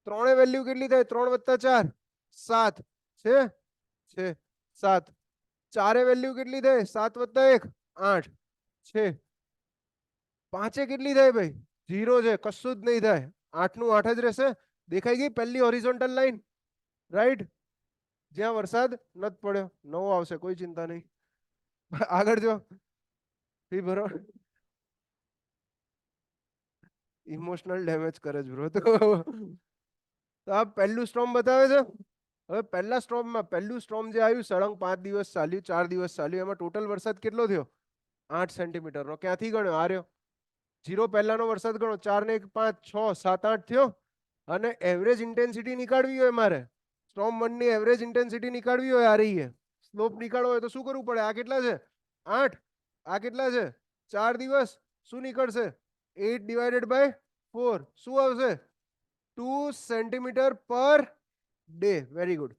[SPEAKER 4] 3 વેલ્યુ કેટલી થાય, 3 + 4 7 છે. 7 4 વેલ્યુ કેટલી થાય, 7 + 1 8 છે. 5 કેટલી થાય ભાઈ, 0 છે, કશું જ નહીં થાય. 8 નું 8 જ રહેશે. દેખાઈ ગઈ પહેલી હોરિઝોન્ટલ લાઈન, રાઈટ, જ્યાં વરસાદ નથી પડ્યો. નવો આવશે, કોઈ ચિંતા નહીં. આગળ જો ફી ભરો, ઇમોશનલ ડેમેજ કરે છે બ્રો. તો આ પહેલું સ્ટોર્મ બતાવે છે. હવે પહેલા સ્ટોર્મમાં પહેલું સ્ટોર્મ જે આવ્યું, સળંગ 5 દિવસ ચાલ્યું, 4 દિવસ ચાલ્યું, એમાં ટોટલ વરસાદ કેટલો થયો, 8 સેન્ટીમીટરનો. ક્યાંથી ગણ્યો, આ રહ્યો 0 પહેલાનો વરસાદ ગણો, 4 ને 1 5 6 7 8 થયો. અને એવરેજ ઇન્ટેન્સિટી નીકાળવી હોય મારે, સ્ટોર્મ 1 ની એવરેજ ઇન્ટેન્સિટી નીકાળવી હોય, આ રહી છે. સ્લોપ નીકાળવો હોય તો શું કરવું પડે, આ કેટલા છે 8, આ કેટલા છે 4 દિવસ, શું નીકળશે 8/4, શું આવશે 2 centimetre per day. Very good.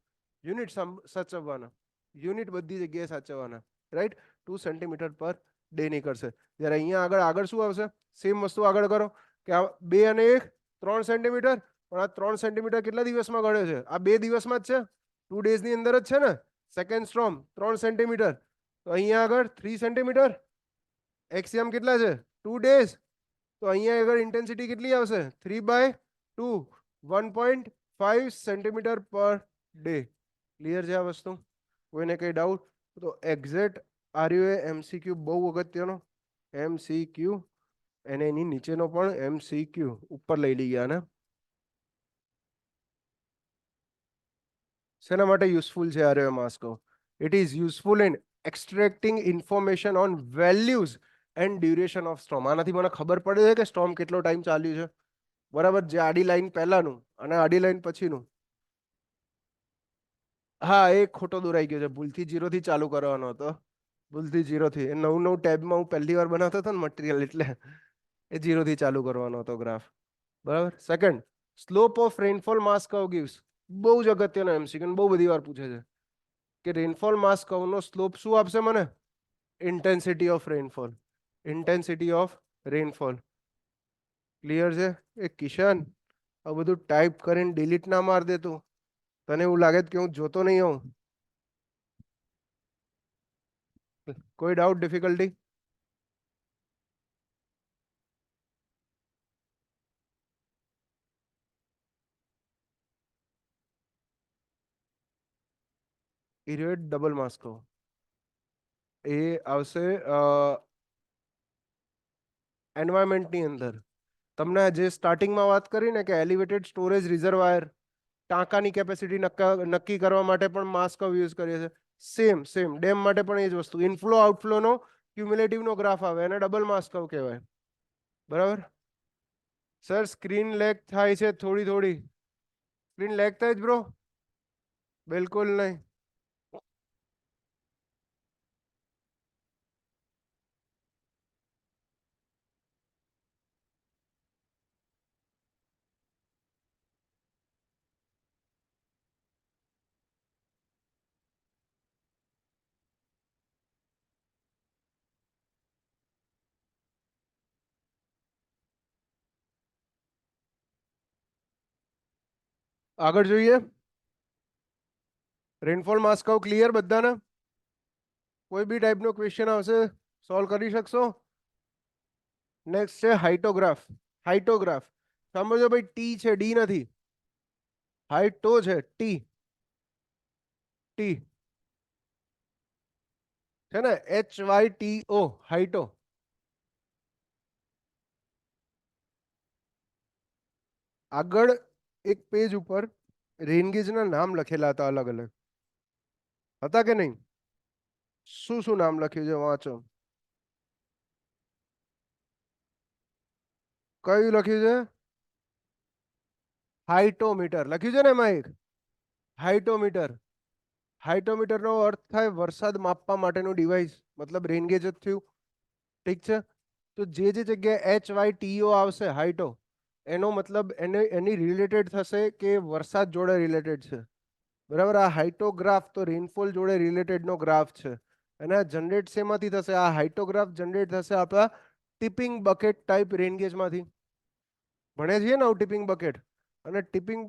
[SPEAKER 4] Unit સાચવવાના, યુનિટ બધી જગ્યાએ સાચવવાના, રાઈટ. 2 સેન્ટીમીટર પર ડે નીકળશે. જ્યારે અહીંયા આગળ શું આવશે, સેમ વસ્તુ આગળ કરો કે આ 2 અને 1 3 સેન્ટીમીટર, પણ આ 3 સેન્ટીમીટર કેટલા દિવસમાં ગળ્યો છે, આ 2 દિવસમાં જ છે, 2 ડેઝ ની અંદર જ છે ને. સેકન્ડ સ્ટોર્મ 3 સેન્ટીમીટર, તો અહીંયા આગળ 3 સેન્ટીમીટર. એક્સિયમ કેટલા છે 2 ડેઝ, તો અહીંયા આગળ ઇન્ટેન્સિટી કેટલી આવશે 3/2, 1.5 સેન્ટીમીટર પર ડે. ક્લિયર છે આ વસ્તુ? કોઈને કઈ ડાઉટ? તો એક્ઝેક્ટ આર્યુ એ એમસીક્યુ બહુ અગત્યનો એમસીક્યુ, અને એની નીચેનો પણ એમસીક્યુ ઉપર લઈ લઈ ગયા ને. શેના માટે યુઝફુલ છે આ mass curve? It is useful in extracting information on values and duration of storm. આનાથી મને ખબર પડે છે કે સ્ટોર્મ કેટલો ટાઈમ ચાલ્યું છે, બરાબર? જે આડી લાઈન પહેલાનું અને આડી લાઈન પછીનું. હા, એ ખોટો દોરાઈ ગયો છે, ભૂલથી 0 થી ચાલુ કરવાનો હતો, ભૂલથી 0 થી. એ નવું ટેબમાં હું પહેલી વાર બનાવતો હતો ને મટીરિયલ, એટલે એ 0 થી ચાલુ કરવાનો હતો ગ્રાફ, બરાબર? Second, slope of rainfall mass curve gives. બહુ જ અગત્યનો એમસીક્યુ, બહુ બધી વાર પૂછે છે કે રેનફોલ માસ કર્વનો સ્લોપ શું આપશે મને? Intensity of rainfall, intensity of rainfall. Clear છે? એ કિશન, આ બધું ટાઈપ કરીને ડિલીટ ના માર દે તું. તને એવું લાગે કે હું જોતો નહીં હોઉં? કોઈ ડાઉટ, ડિફિકલ્ટી? ઇરેટ ડબલ માસ કર્વ એ આવશે એન્વાયરમેન્ટની અંદર. તમને જે સ્ટાર્ટિંગમાં વાત કરી ને કે એલિવેટેડ સ્ટોરેજ રિઝર્વાયર, ટાંકાની કેપેસિટી નક્કી કરવા માટે પણ માસ કર્વ યુઝ કરીએ છીએ. સેમ સેમ ડેમ માટે પણ એ જ વસ્તુ. ઇનફ્લો આઉટફ્લો નો ક્યુમ્યુલેટિવ નો ગ્રાફ આવે, એને ડબલ માસ કર્વ કહેવાય, બરાબર? સર સ્ક્રીન લેગ થાય છે થોડી થોડી. સ્ક્રીન લેગ થાય જ બ્રો? બિલકુલ નહીં. આગળ જોઈએ. રેનફોલ માસ કર્વ ક્લિયર બધાને? કોઈ બી ટાઈપનો ક્વેશ્ચન આવશે સોલ્વ કરી શકશો? નેક્સ્ટ છે હાઇટોગ્રાફ. હાઇટોગ્રાફ સમજો ભાઈ, ટી છે, ડી નથી. હાઇટો છે, ટી, ટી છે ને, HYTO, હાઇટો. આગળ એક પેજ ઉપર રેનગેજના નામ લખેલા હતા, અલગ અલગ હતા કે નહીં? શું શું નામ લખ્યું છે વાંચો. કયું લખ્યું છે? હાઇટોમીટર લખ્યું છે ને એમાં એક. હાઇટોમીટર. હાઇટોમીટર નો અર્થ થાય વરસાદ માપવા માટેનું ડિવાઇસ, મતલબ રેનગેજ જ થયું. ઠીક છે? તો જે જગ્યાએ HYTO આવશે, હાઇટો, એનો મતલબ એની રિલેટેડ થશે કે વરસાદ જોડે રિલેટેડ છે, બરાબર? આ હાઇટોગ્રાફ તો રેનફોલ જોડે રિલેટેડ નો ગ્રાફ છે. અને આ જનરેટ શેમાંથી થશે? આ હાઇટોગ્રાફ જનરેટ થશે આપણા ટિપિંગ બકેટ ટાઈપ રેનગેજમાંથી. ભણે છીએ ને ટિપિંગ બકેટ અને ટિપિંગ.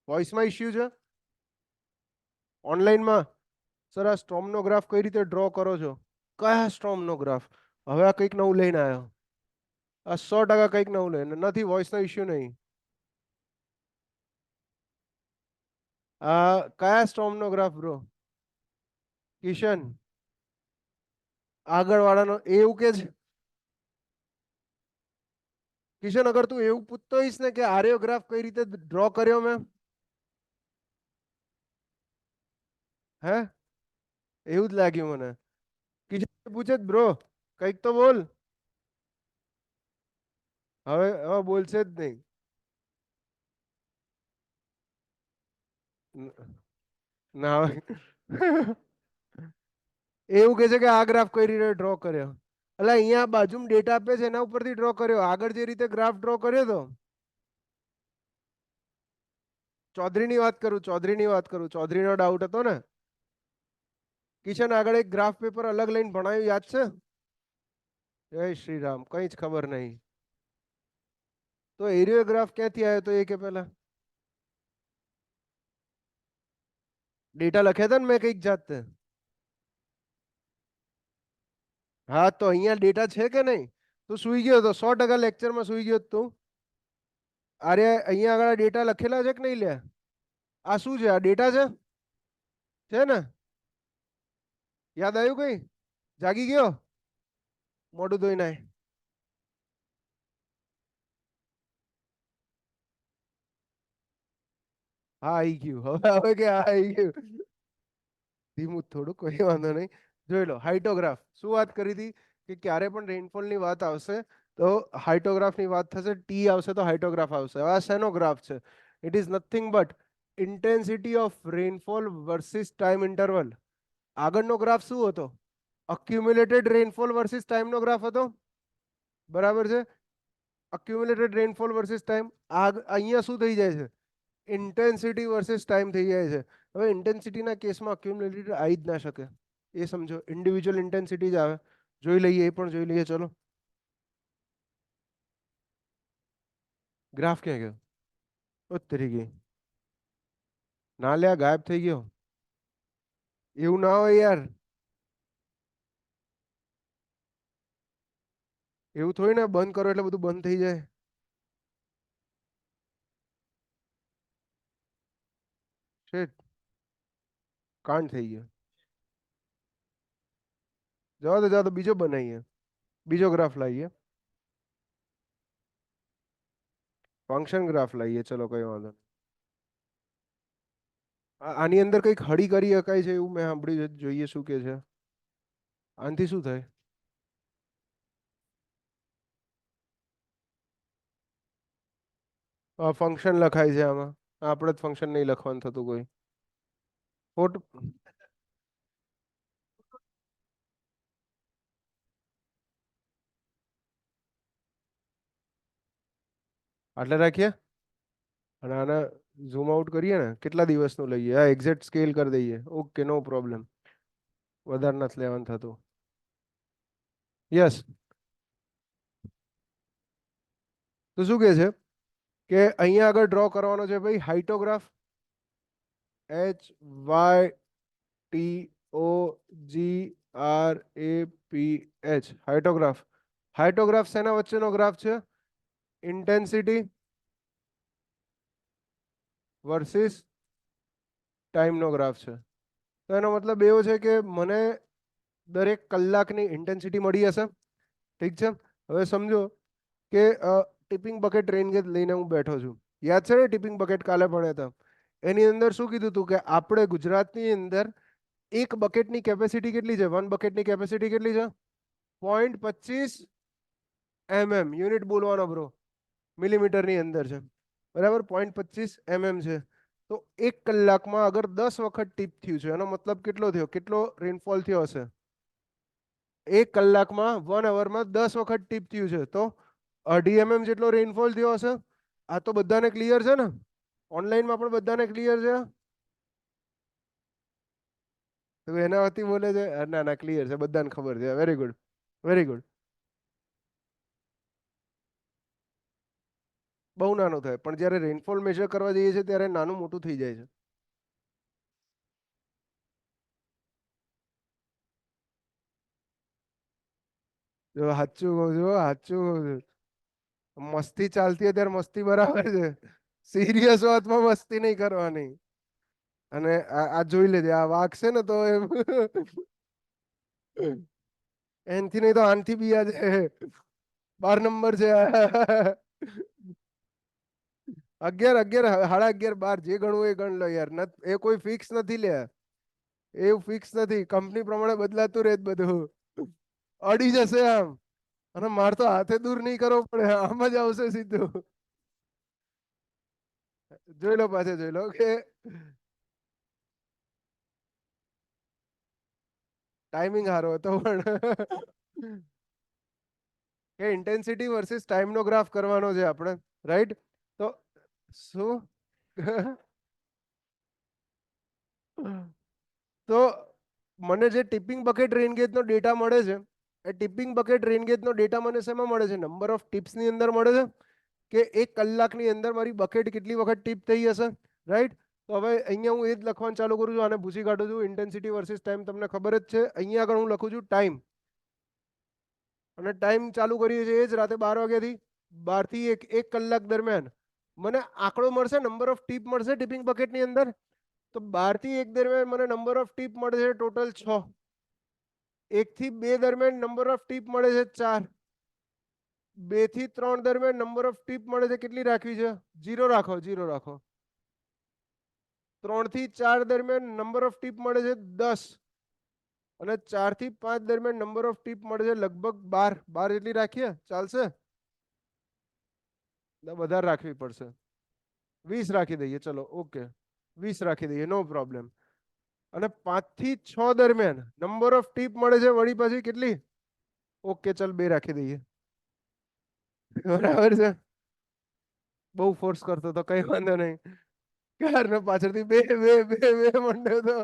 [SPEAKER 4] વોઇસમાં ઇશ્યુ છે ઓનલાઈનમાં? સર આ સ્ટોર્મનો ગ્રાફ કઈ રીતે ડ્રો કરો છો? કયા સ્ટોર્મનો ગ્રાફ? હવે આ કંઈક નવું લઈને આવ્યો. આ 100% કંઈક નવું લઈને નથી. વોઇસનો ઇશ્યુ નહીં. આ કયા સ્ટોર્મનો ગ્રાફ બ્રો? કિશન, આગળ વાળાનો એવું કે છે. કિશન, અગર તું એવું પૂછતો હોઈશ ને કે આર્યોગ્રાફ કઈ રીતે ડ્રો કર્યો મેં, હે, એવું જ લાગ્યું મને. કિશન પૂછે જ બ્રો, કઈક તો બોલ. હવે હવે બોલશે જ નહીં. ના એવું કે છે કે આ ગ્રાફ કઈ રીતે ડ્રો કર્યો. એટલે અહીંયા બાજુમાં ડેટા આપે છે એના ઉપરથી ડ્રો કર્યો. આગળ જે રીતે ગ્રાફ ડ્રો કર્યો તો ચૌધરીની વાત કરું, ચૌધરીની વાત કરું. ચૌધરીનો ડાઉટ હતો ને. કિશન, આગળ એક ગ્રાફ પેપર અલગ લઈને ભણાયું, યાદ છે? જય શ્રી રામ. કઈ જ ખબર નહીં. તો એરિયો ગ્રાફ ક્યાંથી આવ્યો તો એ કે પહેલા ડેટા લખ્યા હતા ને મેં કઈક જાતે. હા, તો અહીંયા ડેટા છે કે નહીં? તું સુઈ ગયો તો 100% લેક્ચરમાં સુઈ ગયો તું. અરે અહીંયા આગળ ડેટા લખેલા છે કે નહીં? લે, આ શું છે? આ ડેટા છે ને? યાદ આવ્યું? કઈ જાગી ગયો? મોઢું ધોઈ નાય. હા આવી ગયું, હવે કે હા આવી ગયું. ધીમું થોડું, કોઈ વાંધો નહીં. જોઈ લો હાઇટોગ્રાફ. શું વાત કરી હતી કે ક્યારે પણ રેનફોલ ની વાત આવશે તો હાઇટોગ્રાફ ની વાત થશે, ટી આવશે તો હાઇટોગ્રાફ આવશે. હવે આ શેનો ગ્રાફ છે? It is nothing but intensity of rainfall versus time interval. આગળનો ગ્રાફ શું હતો? અક્યુમ્યુલેટેડ રેનફોલ વર્સિસ ટાઈમનો ગ્રાફ હતો, બરાબર છે? અક્યુમ્યુલેટેડ રેનફોલ વર્સિસ ટાઈમ. અહીંયા શું થઈ જાય છે? ઇન્ટેન્સિટી વર્સિસ ટાઈમ થઈ જાય છે. હવે ઇન્ટેન્સિટીના કેસમાં અક્યુમ્યુલેટેડ આવી જ ના શકે, એ સમજો. ઇન્ડિવિજ્યુઅલ ઇન્ટેન્સિટી જ આવે. જોઈ લઈએ, એ પણ જોઈ લઈએ. ચલો, ગ્રાફ ક્યાં ગયો? ઉતરી ગઈ. ના લ્યા, ગાયબ થઈ ગયો. એવું ના હોય યાર, એવું થોડી ને બંધ કરો એટલે બધું બંધ થઈ જાય. શેટ, કાંડ થઈ ગયો. જવા દો, બીજો બનાવીએ, બીજો ગ્રાફ લાવીએ, ફંક્શન ગ્રાફ લાવીએ. ચલો, કઈ વાંધો નહીં. આની અંદર કઈક હળી કરી શકાય છે એવું મેં સાંભળ્યું છે. જોઈએ શું કે છે. આનાથી શું થાય? ફંક્શન લખાય છે આમાં. આપણે જ ફંક્શન નહીં લખવાનું થતું કોઈ. ફોટો આટલે રાખીએ અને આને ઝૂમ આઉટ કરીએ ને. કેટલા દિવસનું લઈએ? આ એક્ઝેક્ટ સ્કેલ કરી દઈએ. ઓકે, નો પ્રોબ્લેમ. વધારે નથી લેવાનું થતું. યસ. તો શું કે છે કે અહીંયા આગળ ડ્રો કરવાનો છે ભાઈ હાઇટોગ્રાફ. HYTOGRAPH, હાઇટોગ્રાફ. હાઇટોગ્રાફ શેના વચ્ચેનો ગ્રાફ છે? ઇન્ટેન્સિટી વર્સિસ ટાઈમનો ગ્રાફ છે. તો એનો મતલબ એવો છે કે મને દરેક કલાકની ઇન્ટેન્સિટી મળી હશે. ઠીક છે. હવે સમજો કે ટિપિંગ બકેટ રેન ગેજ લઈને હું બેઠો છું. યાદ છે ને ટિપિંગ બકેટ કાલે ભણ્યા હતા? એની અંદર શું કીધું હતું કે આપણે ગુજરાતની અંદર એક બકેટની કેપેસિટી કેટલી છે? વન બકેટની કેપેસિટી કેટલી છે? 0.25 mm. યુનિટ બોલવાનો બ્રો, મિલીમીટરની અંદર છે, બરાબર? 0.25 mm છે. તો એક કલાકમાં અગર 10 વખત ટીપ થયું છે, એનો મતલબ કેટલો થયો? કેટલો રેનફોલ થયો હશે? એક કલાકમાં 1 અવરમાં 10 વખત ટીપ થયું છે, તો 2.5 mm જેટલો રેનફોલ થયો હશે. આ તો બધાને ક્લિયર છે ને? ઓનલાઈનમાં પણ બધાને ક્લિયર છે? તો એનાથી બોલે છે? ના ના, ક્લિયર છે, બધાને ખબર છે. Very good, very good. બહુ નાનું થાય, પણ જ્યારે રેનફોલ મેજર કરવા જઈએ છીએ ત્યારે નાનું મોટું થઈ જાય છે. જો સાચું કહું છું, સાચું કહું છું. મસ્તી ચાલતી હોય ત્યારે મસ્તી બરાબર છે. સિરિયસ વાતમાં મસ્તી નહીં કરવાની. અને આ જોઈ લેજે, આ વાઘ છે ને તો એનથી નહીં તો આનથી બી આ છે. 12 નંબર છે. 11, 11, સાડા 11, 12 જે ગણવું એ ગણ લો યાર. એ કોઈ ફિક્સ નથી લે, એવું ફિક્સ નથી. કંપની પ્રમાણે બદલાતું રહે બધું. અડી જશે આમ. અને માર તો હાથે દૂર નહીં કરવો પડે, આમ જ આવશે સીધું. જોઈ લો, પાછે જોઈ લો કે ટાઈમિંગ સારો હતો પણ કે ઇન્ટેન્સિટી વર્સિસ ટાઈમનો ગ્રાફ કરવાનો છે આપણે, રાઈટ? તો શું તો મને જે ટિપિંગ બકેટ રેન ગેજનો ડેટા મળે છે, એ ટિપિંગ બકેટ રેન ગેજનો ડેટા મને શેમાં મળે છે? નંબર ઓફ ટિપ્સની અંદર મળે છે કે એક કલાકની અંદર મારી બકેટ કેટલી વખત ટીપ થઈ હશે, રાઈટ? તો હવે અહીંયા હું એ જ લખવાનું ચાલુ કરું છું, આને ભૂસી કાઢું છું. ઇન્ટેન્સિટી વર્સિસ ટાઈમ તમને ખબર જ છે. અહીંયા આગળ હું લખું છું ટાઈમ, અને ટાઈમ ચાલુ કરીએ છીએ એ જ રાતે 12 વાગ્યાથી. 12 થી 1 કલાક દરમિયાન મને આંકડો મળશે, નંબર ઓફ ટીપ મળશે ટિપિંગ બકેટની અંદર. તો 12 થી 1 દરમિયાન મને નંબર ઓફ ટીપ મળે છે ટોટલ 6. 1 થી 2 દરમિયાન નંબર ઓફ ટીપ મળે છે 4. 2 થી 3 દરમિયાન નંબર ઓફ ટીપ મળે છે કેટલી રાખવી છે? 0 રાખો, 0 રાખો. 3 થી 4 દરમિયાન નંબર ઓફ ટીપ મળે છે 10 અને 4 થી 5 દરમિયાન નંબર ઓફ ટીપ મળે છે લગભગ 12 જેટલી રાખીએ ચાલશે? વધારે રાખવી પડશે, 20 રાખી દઈએ, ચલો ઓકે 20 રાખી દઈએ, નો પ્રોબ્લેમ. અને 5 થી 6 દરમિયાન નંબર ઓફ ટીપ મળે છે વળી પાછી કેટલી? ઓકે ચલ 2 રાખી દઈએ. બરાબર છે, બહુ ફોર્સ કરતો તો કઈ વાંધો નહીં, કાર પાછળથી બે બે બે બે મંડ્યો તો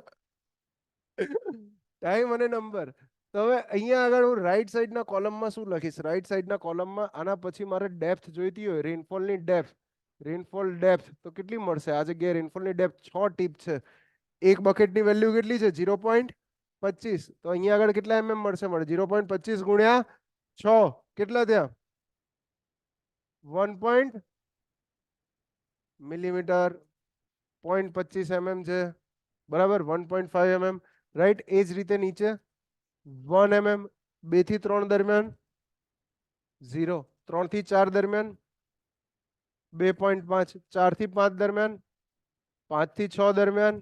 [SPEAKER 4] ટાઈમ અને નંબર. તો હવે અહીંયા આગળ હું રાઈટ સાઈડના કોલમમાં શું લખીશ? રાઈટ સાઈડના કોલમમાં આના પછી મારે ડેપ્થ જોઈતી હોય, રેનફોલની ડેપ્થ, રેનફોલ ડેપ્થ તો કેટલી મળશે? આ જગ્યાએ રેનફોલની ડેપ્થ 6 ટીપ છે, એક બકેટની વેલ્યુ કેટલી છે? 0.25. તો અહીંયા આગળ કેટલા mm મળશે? મળે 0.25 ગુણ્યા 6 કેટલા થયા? 1 મિલીમીટર, 0.25 mm છે, બરાબર, 1.5 mm, રાઈટ. એ જ રીતે નીચે 1 mm, 2 થી 3 દરમિયાન 0, 3 થી 4 દરમિયાન 2.5, 4 થી 5 દરમિયાન, 5 થી 6 દરમિયાન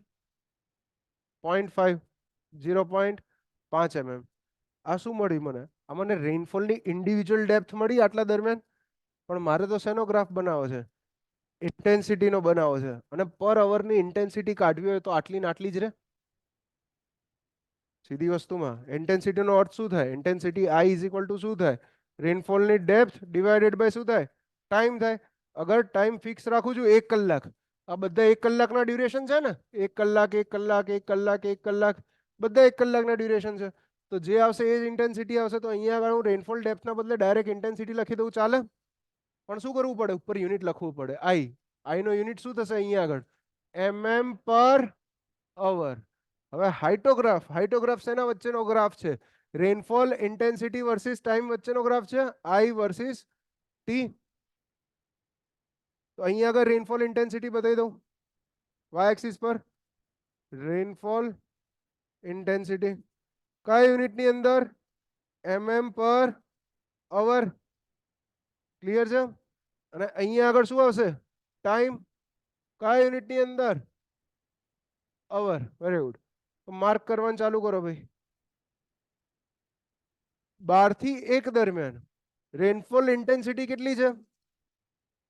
[SPEAKER 4] 0.5, 0.5 mm. આ શું મળી મને? આ મને રેનફોલની ઇન્ડિવિજ્યુઅલ ડેપ્થ મળી આટલા દરમિયાન, પણ મારે તો શેનો ગ્રાફ બનાવવો છે? ઇન્ટેન્સિટીનો બનાવો છે, અને પર અવરની ઇન્ટેન્સિટી કાઢવી હોય તો આટલી ને આટલી જ રહે. સીધી વસ્તુમાં ઇન્ટેન્સિટીનો અર્થ શું થાય? Intensity I is equal two શું થાય? રેનફોલની ડેપ્થ ડિવાઇડેડ બાય શું થાય? ટાઈમ થાય. અગર ટાઈમ ફિક્સ રાખું છું 1 કલાક, આ બધા 1 કલાકના ડ્યુરેશન છે ને, 1 કલાક 1 કલાક 1 કલાક 1 કલાક, બધા 1 કલાકના ડ્યુરેશન છે, તો જે આવશે એ જ ઇન્ટેન્સિટી આવશે. તો અહીંયા આગળ હું રેનફોલ ડેપ્થના બદલે ડાયરેક્ટ ઇન્ટેન્સિટી લખી દઉં, ચાલે? પણ શું કરવું પડે? ઉપર યુનિટ લખવું પડે. I નો યુનિટ શું થશે અહીંયા આગળ? mm પર અવર. હવે હાઇટોગ્રાફ, હાઇટોગ્રાફ શેના વચ્ચેનો ગ્રાફ છે? રેનફોલ ઇન્ટેન્સિટી વર્સિસ ટાઈમ વચ્ચેનો ગ્રાફ છે, I વર્સિસ T. તો અહીંયા આગળ રેનફોલ ઇન્ટેન્સિટી બતાવી દઉં, y એક્સિસ પર રેનફોલ ઇન્ટેન્સિટી કયા યુનિટની અંદર? mm પર અવર. ક્લિયર છે? અને અહીંયા આગળ શું આવશે? ટાઈમ કયા યુનિટની અંદર? અવર. Very good. તો માર્ક કરવાનું ચાલુ કરો ભાઈ. 12 થી 1 દરમિયાન રેનફોલ ઇન્ટેન્સિટી કેટલી છે?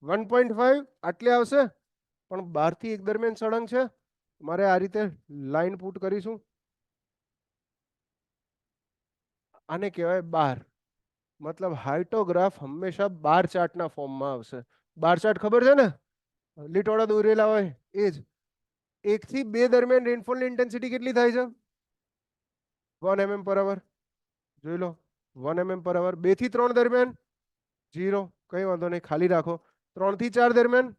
[SPEAKER 4] 1.5 આટલી આવશે, પણ 12 થી 1 દરમિયાન સળંગ છે. મારે આ રીતે લાઈન પુટ કરીશું, આને કહેવાય બાર. મતલબ હાઇટોગ્રાફ હંમેશા બાર ચાર્ટના ફોર્મમાં આવશે. બાર ચાર્ટ ખબર છે ને, લીટોડા દોરેલા હોય એ જ. 1 થી 2 દરમિયાન રેનફોલની ઇન્ટેન્સિટી કેટલી થાય છે? 1 mm પર અવર. જોઈ લો, 1 mm પર અવર. 2 થી 3 દરમિયાન 0, કઈ વાંધો નહીં, ખાલી રાખો. 3 થી 4 દરમિયાન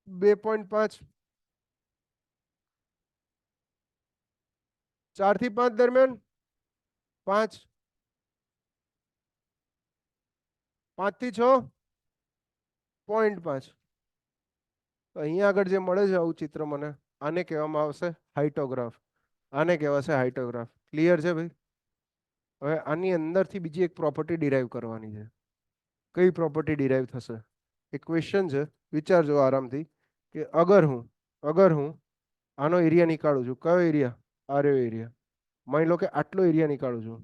[SPEAKER 4] 2.5, 4 થી 5 દરમિયાન 5, 5 થી 6 0.5. તો અહીંયા આગળ જે મળે છે આવું ચિત્ર, મને આને કહેવામાં આવશે હાઇટોગ્રાફ. આને કહેવાશે હાઇટોગ્રાફ. ક્લિયર છે ભાઈ? હવે આની અંદરથી બીજી એક પ્રોપર્ટી ડિરાઈવ કરવાની છે. કઈ પ્રોપર્ટી ડિરાઈવ થશે? એક ક્વેશ્ચન છે, વિચારજો આરામથી, કે અગર હું આનો એરિયા નીકાળું છું. કયો એરિયા? આ રહ્યો એરિયા. માની લો કે આટલો એરિયા નીકાળું છું,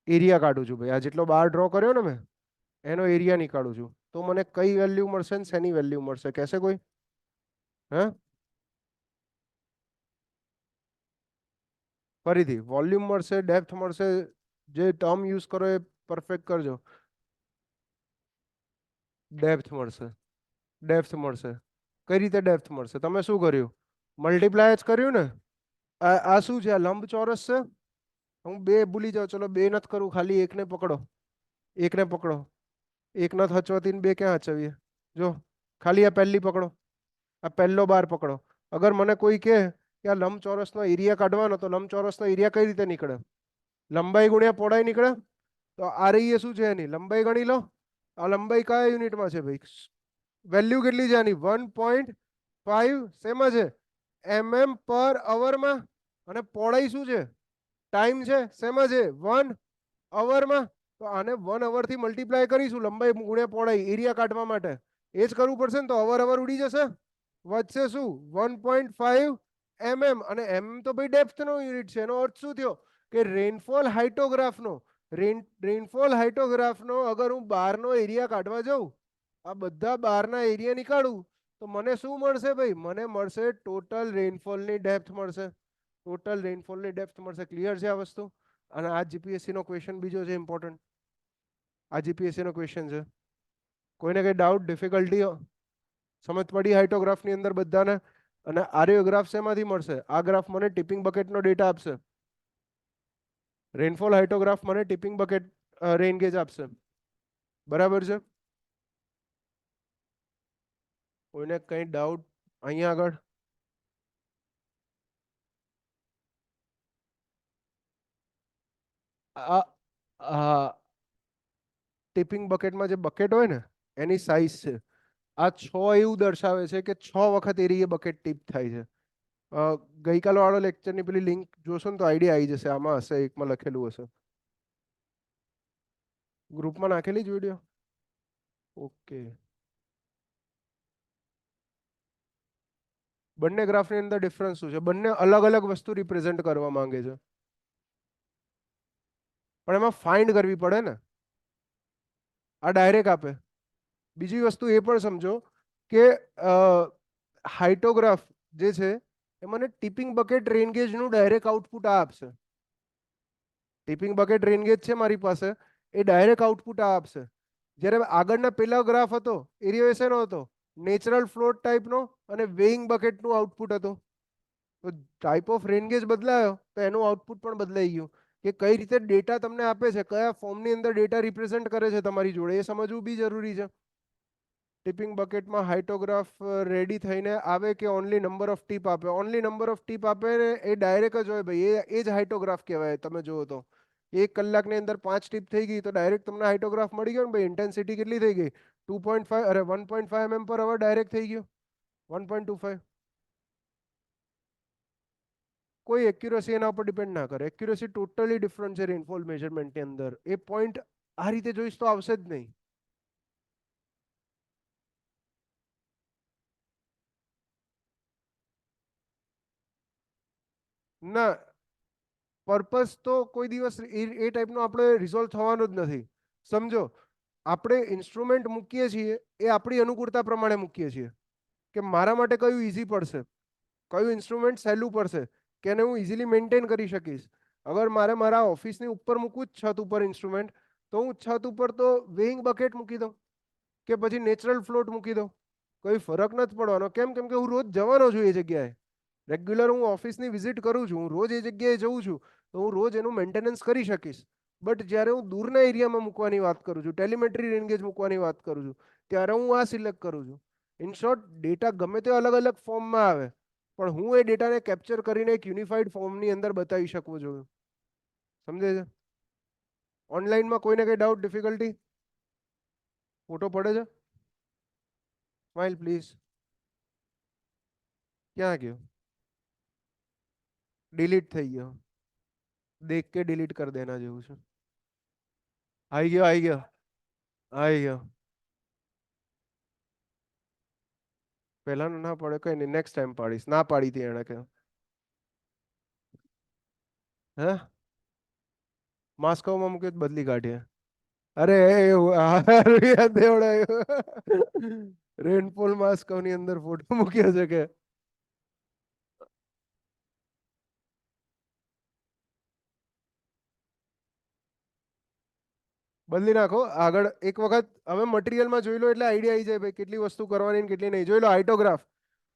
[SPEAKER 4] એરિયા કાઢું છું ભાઈ, આ જેટલો બાર ડ્રો કર્યો ને મેં, એનો એરિયા નીકાળું છું, તો મને કઈ વેલ્યુ મળશે ને શેની વેલ્યુ મળશે? કહેશે કોઈ? હે? ફરીથી વોલ્યુમ મળશે, ડેપ્થ મળશે, જે ટર્મ યુઝ કરો એ પરફેક્ટ કરજો. ડેપ્થ મળશે, ડેપ્થ મળશે. કઈ રીતે ડેપ્થ મળશે? તમે શું કર્યું? મલ્ટીપ્લાય જ કર્યું ને. આ શું છે? આ લંબચોરસ છે. હું બે ભૂલી જાઉં, ચલો બે નથી કરું, ખાલી એકને પકડો, એકને પકડો. એક નથી હચવાતી, બે ક્યાં હચવીએ? જો ખાલી આ પહેલી પકડો, આ પહેલો બાર પકડો. અગર મને કોઈ કહે કે આ લંબચોરસનો એરિયા કાઢવાનો, તો લંબચોરસનો એરિયા કઈ રીતે નીકળે? લંબાઈ ગુણ્યા પહોળાઈ નીકળે. તો આ રહી એ શું છે? એની લંબાઈ ગણી લો. આ લંબાઈ કયા યુનિટમાં છે ભાઈ? વેલ્યુ કેટલી છે આની? 1.5. શેમાં છે? mm પર અવરમાં. અને પહોળાઈ શું છે? ટાઈમ છે. શેમાં છે? 1 અવરમાં. તો આને 1 અવર થી મલ્ટીપ્લાય કરીશું, લંબાઈ ગુણ્યા પહોળાઈ, એરિયા કાઢવા માટે. એ જ કરવું પડશે ને, તો અવર ઉડી જશે. વધશે શું 1.5 mm અને mm તો ભાઈ ડેપ્થ નો યુનિટ છે. એનો અર્થ શું થયો કે રેનફોલ હાઇટોગ્રાફનો રેનફોલ હાઇટોગ્રાફનો અગર હું બહારનો એરિયા કાઢવા જાઉં, આ બધા બહારના એરિયા નીકાળું તો મને શું મળશે ભાઈ? મને મળશે ટોટલ રેનફોલની ડેપ્થ મળશે. ટોટલ રેનફોલની ડેપ્થ મળશે. ક્લિયર છે આ વસ્તુ? અને આ જીપીએસસી નો ક્વેશ્ચન બીજો છે ઇમ્પોર્ટન્ટ. આ જીપીએસસી નો ક્વેશ્ચન છે. કોઈને કઈ ડાઉટ, ડિફિકલ્ટી? સમજ પડી હાઇટોગ્રાફ ની અંદર બધાને? અને આર્યોગ્રાફ શેમાંથી મળશે? આ ગ્રાફ મને ટિપિંગ બકેટ નો ડેટા આપશે. રેનફોલ હાઇટોગ્રાફ મને ટિપિંગ બકેટ રેન ગેજ આપશે. બરાબર છે? કોઈને કઈ ડાઉટ અહીંયા આગળ? આ ટિપિંગ બકેટમાં જે બકેટ હોય ને એની સાઇઝ છે આ 6 એવું દર્શાવે છે કે 6 વખત એરિયે બકેટ ટીપ થાય છે. ગઈકાલ વાળો લેક્ચરની પેલી લિંક જોશો ને તો આઈડિયા આવી જશે. આમાં હશે, એકમાં લખેલું હશે. ગ્રુપમાં નાખેલી જ વિડીયો? ઓકે. બંને ગ્રાફની અંદર ડિફરન્સ શું છે? બંને અલગ અલગ વસ્તુ રિપ્રેઝેન્ટ કરવા માંગે છે, પણ એમાં ફાઇન્ડ કરવી પડે ને. આ ડાયરેક્ટ આપે. બીજી વસ્તુ એ પણ સમજો કે હાઇટોગ્રાફ જે છે એ મને ટિપિંગ બકેટ રેન ગેજનું ડાયરેક્ટ આઉટપુટ આ આપશે. ટિપિંગ બકેટ રેન ગેજ છે મારી પાસે, એ ડાયરેક્ટ આઉટપુટ આ આપશે. જ્યારે આગળના પેલા ગ્રાફ હતો એરિયો શેનો હતો? નેચરલ ફ્લોટ ટાઈપનો અને વેઇંગ બકેટનું આઉટપુટ હતું. તો ટાઈપ ઓફ રેન ગેજ બદલાયો તો એનું આઉટપુટ પણ બદલાઈ ગયું. કે કઈ રીતે ડેટા તમને આપે છે, કયા ફોર્મની અંદર ડેટા રિપ્રેઝેન્ટ કરે છે તમારી જોડે, એ સમજવું બી જરૂરી છે. ટિપિંગ બકેટમાં હાઇટોગ્રાફ રેડી થઈને આવે કે ઓનલી નંબર ઓફ ટીપ આપે? ઓનલી નંબર ઓફ ટીપ આપે ને એ ડાયરેક્ટ જ હોય ભાઈ. એ જ હાઇટોગ્રાફ કહેવાય. તમે જુઓ તો 1 કલાકની અંદર 5 ટીપ થઈ ગઈ તો ડાયરેક્ટ તમને હાઇટોગ્રાફ મળી ગયો ને ભાઈ. ઇન્ટેન્સિટી કેટલી થઈ ગઈ? 2.5 અરે 1.5 mm પર અવર ડાયરેક્ટ થઈ ગયો. 1.25. કોઈ એક્યુરસી એના ઉપર ડિપેન્ડ ના કરે. એક્યુરસી ટોટલી ડિફરન્ટ છે રેનફોલ મેજરમેન્ટની અંદર. એ પોઈન્ટ આ રીતે જોઈશ તો આવશે જ નહીં. ના, પર્પસ તો કોઈ દિવસ એ ટાઈપનો આપણે રિઝોલ્વ થવાનો જ નથી. સમજો, આપણે ઇન્સ્ટ્રુમેન્ટ મૂકીએ છીએ એ આપણી અનુકૂળતા પ્રમાણે મૂકીએ છીએ કે મારા માટે કયું ઈઝી પડશે, કયું ઇન્સ્ટ્રુમેન્ટ સહેલું પડશે, કે એને હું ઇઝીલી મેન્ટેન કરી શકીશ. અગર મારે મારા ઓફિસની ઉપર મૂકવું જ છત ઉપર ઇન્સ્ટ્રુમેન્ટ, તો હું છત ઉપર તો વેઇંગ બકેટ મૂકી દઉં કે પછી નેચરલ ફ્લોટ મૂકી દઉં. કોઈ ફરક નથી પડવાનો. કેમ? કેમ કે હું રોજ જવાનો છું એ જગ્યાએ. રેગ્યુલર હું ઓફિસની વિઝિટ કરું છું, હું રોજ એ જગ્યાએ જઉં છું, તો હું રોજ એનું મેન્ટેનન્સ કરી શકીશ. બટ જ્યારે હું દૂરના એરિયામાં મૂકવાની વાત કરું છું, ટેલિમેટ્રી રેન્ગેજ મૂકવાની વાત કરું છું, ત્યારે હું આ સિલેક્ટ કરું છું. ઇન શોર્ટ, ડેટા ગમે તે અલગ અલગ ફોર્મમાં આવે, પણ હું એ ડેટાને કેપ્ચર કરીને એક યુનિફાઈડ ફોર્મની અંદર બતાવી શકું છું. સમજે છે? ઓનલાઈનમાં કોઈને કઈ ડાઉટ, ડિફિકલ્ટી? ફોટો પડે છે? Smile please. ક્યાં ગયો? ડિલીટ થઈ ગયો. દેખ કે ડિલીટ કરી દેના જેવું છે. આવી ગયો, આવી ગયો, આવી ગયો. પહેલા ના પડે, કઈ નહીં, નેક્સ્ટ ટાઈમ પાડીશ. ના પાડી હતી એને કે હે માસ્કોમાં મૂકી બદલી કાઢીએ. અરે દેવડાયું. રેનફોલ માસ્કોની અંદર ફોટો મૂક્યો છે કે બદલી નાખો. આગળ એક વખત હવે મટીરિયલમાં જોઈ લો એટલે આઈડિયા આવી જાય ભાઈ કેટલી વસ્તુ કરવાની ને કેટલી નહીં. જોઈ લો હાઇટોગ્રાફ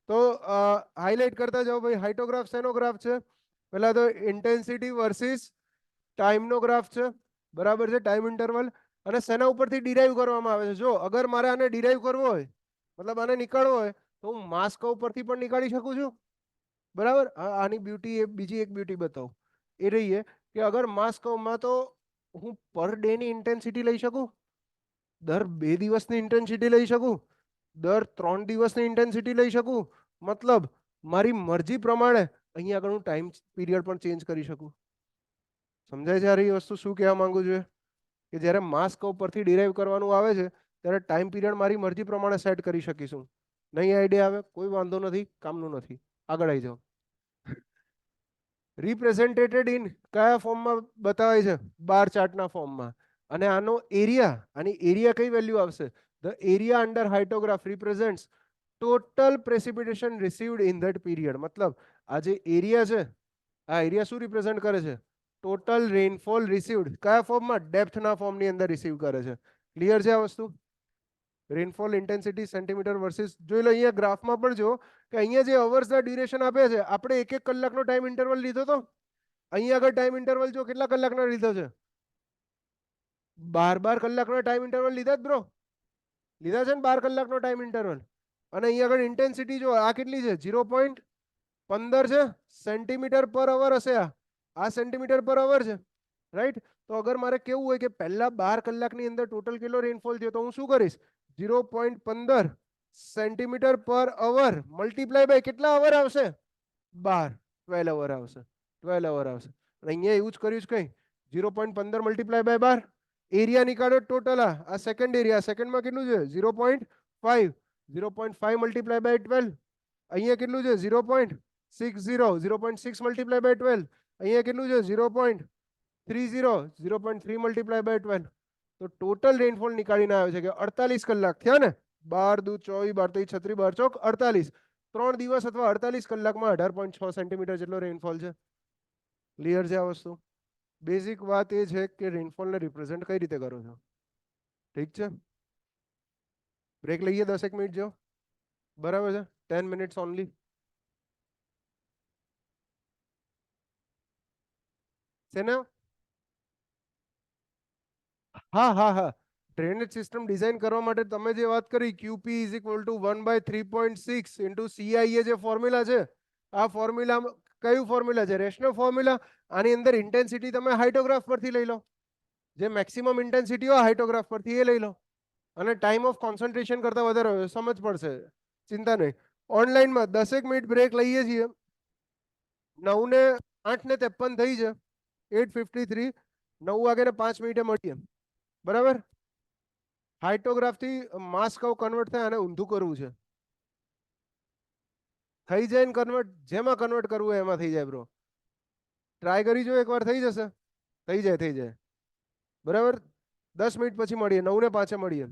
[SPEAKER 4] તો હાઇલાઇટ કરતા જાઓ ભાઈ. હાઇટોગ્રાફ શેનો ગ્રાફ છે? પહેલા તો ઇન્ટેન્સિટી વર્સિસ ટાઈમનો ગ્રાફ છે. બરાબર છે? Time interval. અને શેના ઉપરથી ડિરાઈવ કરવામાં આવે છે? જો અગર મારે આને ડિરાઈવ કરવો હોય, મતલબ આને નીકાળવો હોય, તો હું માસ કર્વ પરથી પણ નીકાળી શકું છું. બરાબર? આની બ્યુટી, એ બીજી એક બ્યુટી બતાવું એ રહી કે અગર માસ કર્વમાં તો હું પર ડે ની ઇન્ટેન્સિટી લઈ શકું, દર 2 દિવસની ઇન્ટેન્સિટી લઈ શકું, દર 3 દિવસની ઇન્ટેન્સિટી લઈ શકું. મતલબ મારી મરજી પ્રમાણે અહીંયા આગળ હું ટાઈમ પીરિયડ પણ ચેન્જ કરી શકું. સમજાય છે? આ વસ્તુ શું કહેવા માંગુ છું? કે જ્યારે માસ કર્વ પરથી ડિરાઈવ કરવાનું આવે છે ત્યારે ટાઈમ પીરિયડ મારી મરજી પ્રમાણે સેટ કરી શકીશું. નહીં આઈડિયા આવે કોઈ વાંધો નથી, કામનું નથી, આગળ આવી જાઓ. રિપ્રેઝેન્ટેટેડ ઇન કયા ફોર્મમાં બતાવાય છે? બાર ચાર્ટના ફોર્મમાં. અને આનો એરિયા, આની એરિયા કઈ વેલ્યુ આવશે? The area under hyetograph represents total precipitation received in that period. મતલબ આ જે એરિયા છે, આ એરિયા શું રિપ્રેઝેન્ટ કરે છે? Total rainfall received. કયા ફોર્મમાં? ડેપ્થના ફોર્મની અંદર રિસીવ કરે છે. ક્લિયર છે આ વસ્તુ? રેનફોલ ઇન્ટેન્સિટી સેન્ટીમીટર વર્સિસ, જોઈ લો અહીંયા ગ્રાફમાં પણ જો કે અહીંયા જે અવર્સના ડ્યુરેશન આપ્યા છે, આપણે 1-1 કલાકનો ટાઈમ ઇન્ટરવલ લીધો તો અહીંયા આગળ ટાઈમ ઇન્ટરવલ જો કેટલા કલાકનો લીધો છે? 12 કલાકનો ટાઈમ ઇન્ટરવલ લીધા જ બ્રો, લીધા છે ને 12 કલાકનો ટાઈમ ઇન્ટરવલ. અને અહીંયા આગળ ઇન્ટેન્સિટી જો આ કેટલી છે? 0.15 છે સેન્ટીમીટર પર અવર હશે. આ સેન્ટીમીટર પર અવર છે, રાઈટ? તો અગર મારે કેવું હોય કે પહેલા 12 કલાકની અંદર ટોટલ કેટલો રેનફોલ થયો, તો હું શું કરીશ? 0.15 સેન્ટીમીટર પર અવર મલ્ટીપ્લાય બાય કેટલા અવર આવશે? 12, 12 અવર આવશે, 12 અવર આવશે. અને અહીંયા એવું જ કર્યું છે, કઈ 0.15 મલ્ટીપ્લાય બાય 12. એરિયા નીકાળ્યો ટોટલ. આ સેકન્ડ એરિયા, સેકન્ડમાં કેટલું છે? 0.5. 0.5 મલ્ટીપ્લાય બાય 12. અહીંયા કેટલું છે? 0.60. 0.6 મલ્ટીપ્લાય બાય 12. અહીંયા કેટલું છે? 0.30. 0.3 મલ્ટીપ્લાય બાય 12. તો ટોટલ રેનફોલ નીકાળીને આવે છે કે 48 કલાક થયા ને? 12 દુ 24, 12 36, 12 ચોક 48. 3 દિવસ અથવા 48 કલાકમાં 18.6 સેન્ટીમીટર જેટલો રેનફોલ છે. ક્લિયર છે આ વસ્તુ? બેઝિક વાત એ છે કે રેનફોલને રિપ્રેઝેન્ટ કઈ રીતે કરો છો. ઠીક છે, બ્રેક લઈએ 10 મિનિટ જો, બરાબર છે? 10 મિનિટ્સ ઓનલી. શેના? હા હા હા, ડ્રેનેજ સિસ્ટમ ડિઝાઇન કરવા માટે તમે જે વાત કરી QP is equal two 1/3.6 into CIA જે ફોર્મ્યુલા છે, આ ફોર્મ્યુલા કયું ફોર્મ્યુલા છે? Rational formula. આની અંદર ઇન્ટેન્સિટી તમે હાઇટોગ્રાફ પરથી લઈ લો, જે મેક્સિમમ ઇન્ટેન્સિટી હોય હાઇટોગ્રાફ પરથી એ લઈ લો, અને ટાઈમ ઓફ કોન્સન્ટ્રેશન કરતા વધારે હોય, સમજ પડશે, ચિંતા નહીં. ઓનલાઈનમાં 10 મિનિટ બ્રેક લઈએ છીએ. 9:08:53 થઈ છે, 8:53. 9 વાગે ને 5 મિનિટે મળીએ, બરાબર? હાઇટોગ્રાફ થી માસ કર્વ કન્વર્ટ થાય, અને ઊંધું કરવું છે. થઈ જાય ને કન્વર્ટ, જેમાં કન્વર્ટ કરવું હોય એમાં થઈ જાય બ્રો. ટ્રાય કરી જો, એકવાર થઈ જશે. થઈ જાય, થઈ જાય, બરાબર? 10 મિનિટ પછી મળીએ, 9:05 મળીએ.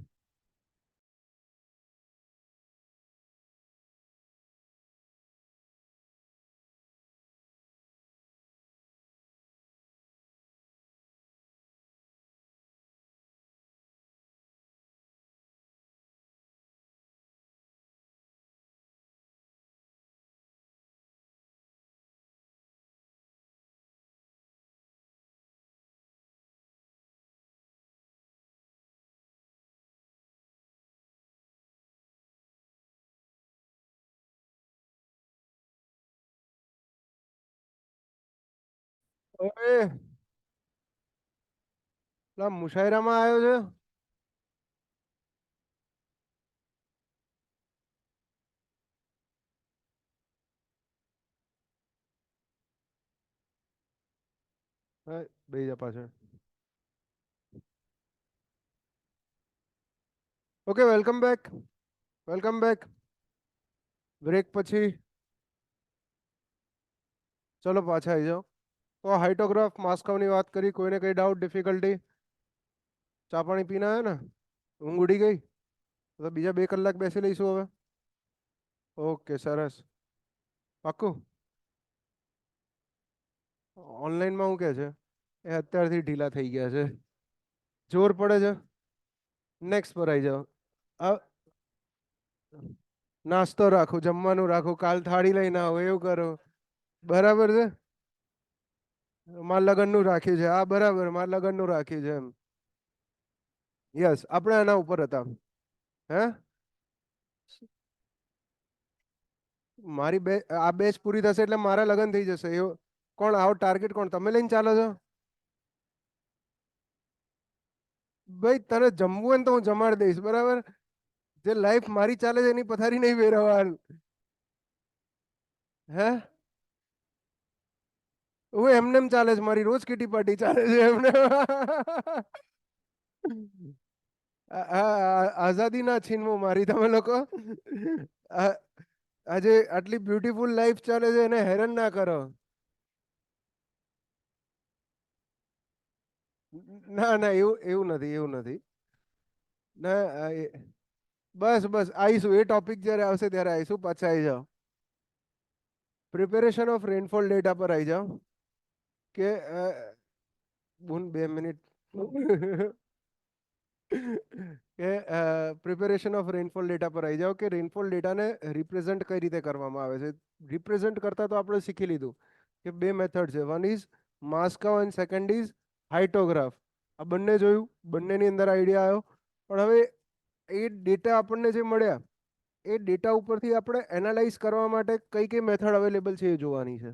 [SPEAKER 4] ઓએ પેલા મુશાયરામાં આવ્યો છે. બે જા પાછળ. Okay, welcome back, welcome back. Break પછી ચલો પાછા આવી જાઓ. તો હાઇટોગ્રાફ માસ્કવની વાત કરી, કોઈને કઈ ડાઉટ, ડિફિકલ્ટી? ચા પાણી પીને આવ્યા ને? ઊંઘ ઉડી ગઈ? તો બીજા 2 કલાક બેસી લઈશું હવે. ઓકે, સરસ, પાક્કું. ઓનલાઈનમાં શું કે છે? એ અત્યારથી ઢીલા થઈ ગયા છે, જોર પડે છે. નેક્સ્ટ પર આવી જાઓ. નાસ્તો રાખો, જમવાનું રાખો, કાલ થાળી લઈને આવો, એવું કરો, બરાબર છે? માર લગનનું રાખ્યું છે, આ બરાબર, માર લગનનું રાખ્યું છે એમ. યસ, આપણે એના ઉપર હતા. હે, મારી આ બેચ પૂરી થશે એટલે મારા લગન થઈ જશે. એવું કોણ? આવો ટાર્ગેટ કોણ તમે લઈને ચાલો છો? ભાઈ તને જમવું હોય ને તો હું જમાડી દઈશ, બરાબર? જે લાઈફ મારી ચાલે છે એની પથારી નહીં ફેરવવાનું. હે, હું એમને એમ ચાલે છે, મારી રોજ કીટી પાર્ટી ચાલે છે એમને. આઝાદી ના છીનવું મારી તમે લોકો. આજે આટલી બ્યુટીફુલ લાઈફ ચાલે છે એને હેરાન ના કરો. ના ના એવું એવું નથી, એવું નથી. ના બસ બસ આવીશું, એ ટોપિક જ્યારે આવશે ત્યારે આવીશું. પાછા આવી જાઓ, પ્રિપેરેશન ઓફ રેનફોલ ડેટા પર આવી જાઓ કે 2 મિનિટ કે પ્રિપેરેશન ઓફ રેનફોલ ડેટા પર આવી જાઓ કે રેનફોલ ડેટાને રિપ્રેઝન્ટ કઈ રીતે કરવામાં આવે છે. રિપ્રેઝન્ટ કરતા તો આપણે શીખી લીધું કે બે મેથડ છે, વન ઇઝ માસ્કાઉ અને સેકન્ડ ઇઝ હાઇટોગ્રાફ. આ બંને જોયું, બંનેની અંદર આઈડિયા આવ્યો. પણ હવે એ ડેટા આપણને જે મળ્યા એ ડેટા ઉપરથી આપણે એનાલાઇઝ કરવા માટે કઈ કઈ મેથડ અવેલેબલ છે એ જોવાની છે.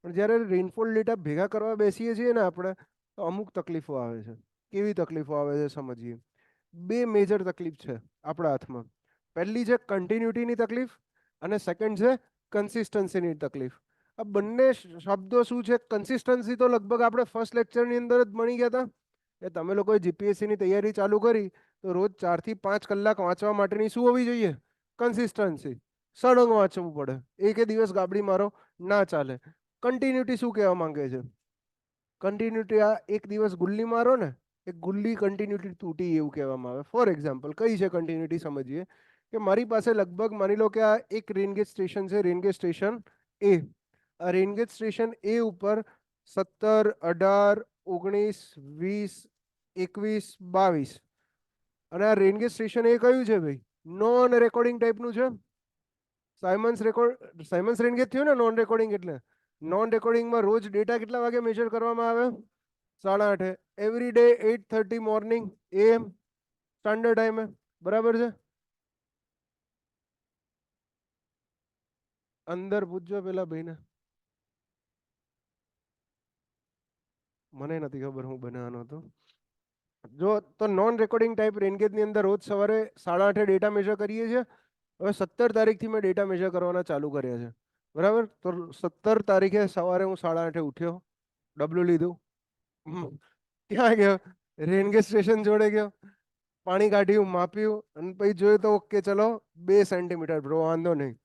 [SPEAKER 4] પણ જ્યારે રેનફોલ ડેટા ભેગા કરવા બેસીએ છીએ ને આપણે, તો અમુક તકલીફો આવે છે. કેવી તકલીફો આવે છે સમજીએ. બે મેજર તકલીફ છે આપણા હાથમાં. પહેલી છે કન્ટિન્યુટીની તકલીફ અને સેકન્ડ છે કન્સિસ્ટન્સીની તકલીફ. આ બંને શબ્દો શું છે? કન્સિસ્ટન્સી તો લગભગ આપણે ફર્સ્ટ લેક્ચરની અંદર જ ભણી ગયા હતા કે તમે લોકોએ જીપીએસસીની તૈયારી ચાલુ કરી તો રોજ 4 થી 5 કલાક વાંચવા માટેની શું હોવી જોઈએ? કન્સિસ્ટન્સી. સળંગ વાંચવું પડે, એક દિવસ ગાબડી મારો ના ચાલે. કન્ટિન્યુટી શું કહેવા માંગે છે? કન્ટિન્યુટી આ એક દિવસ ગુલ્લી મારો ને, એક ગુલ્લી કન્ટિન્યુટી તૂટી એવું કહેવામાં આવે. ફોર એક્ઝામ્પલ કઈ છે કન્ટિન્યુટી સમજીએ કે મારી પાસે લગભગ માની લો કે આ એક રેનગેજ સ્ટેશન છે, રેનગેજ સ્ટેશન એ. આ રેનગેજ સ્ટેશન એ ઉપર 17, 18, 19, 20, 21, 22 અને આ રેનગેજ સ્ટેશન એ કયું છે ભાઈ? નોન રેકોર્ડિંગ ટાઈપનું છે. સાયમન્સ રેનગેજ થયું ને નોન રેકોર્ડિંગ એટલે. નોન રેકોર્ડિંગમાં રોજ ડેટા કેટલા વાગે મેજર કરવામાં આવે? 8:30. Every day 8:30 morning AM standard ટાઈમે. બરાબર છે? અંદર પૂછજો પેલા ભાઈને, મને નથી ખબર હું બનાવવાનો હતો. જો તો નોન રેકોર્ડિંગ ટાઈપ રેનગેજની અંદર રોજ સવારે 8:30 ડેટા મેજર કરીએ છીએ. હવે 17 તારીખથી મેં ડેટા મેજર કરવાના ચાલુ કર્યા છે. બરાબર? તો 17 તારીખે સવારે હું 8:30 ઉઠ્યો, ડબલું લીધું, ક્યાં ગયો? રેનગેજ સ્ટેશન જોડે ગયો, પાણી કાઢ્યું, માપ્યું અને પછી જોયું તો ઓકે ચલો 2 સેન્ટીમીટર બ્રો, વાંધો નહીં.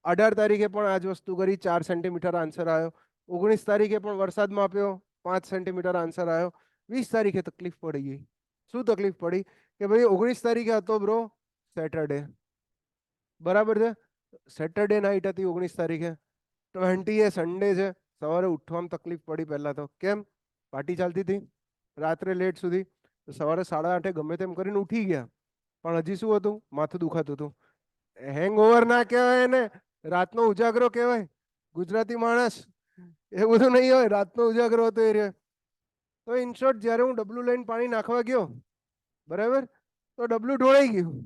[SPEAKER 4] 18 તારીખે પણ આ જ વસ્તુ કરી, 4 સેન્ટીમીટર આન્સર આવ્યો. 19 તારીખે પણ વરસાદ માપ્યો, 5 સેન્ટીમીટર આન્સર આવ્યો. 20 તારીખે તકલીફ પડી ગઈ. શું તકલીફ પડી? કે ભાઈ 19 તારીખે હતો બ્રો સેટરડે. બરાબર છે? સેટરડે નાઇટ હતી 19 તારીખે. 20 એ સન્ડે છે. સવારે ઉઠવામાં તકલીફ પડી પહેલા તો. કેમ? પાર્ટી ચાલતી હતી રાત્રે લેટ સુધી. સવારે 8:30 ગમે તેમ કરીને ઉઠી ગયા, પણ હજી શું હતું? માથું દુખાતું હતું. હેંગઓવર ના કહેવાય એને, રાતનો ઉજાગરો કહેવાય. ગુજરાતી માણસ એ બધું નહીં હોય, રાતનો ઉજાગરો હતો એ રે. તો ઇન શોર્ટ જ્યારે હું ડબલું લઈને પાણી નાખવા ગયો, બરાબર, તો ડબલું ઢોળાઈ ગયું.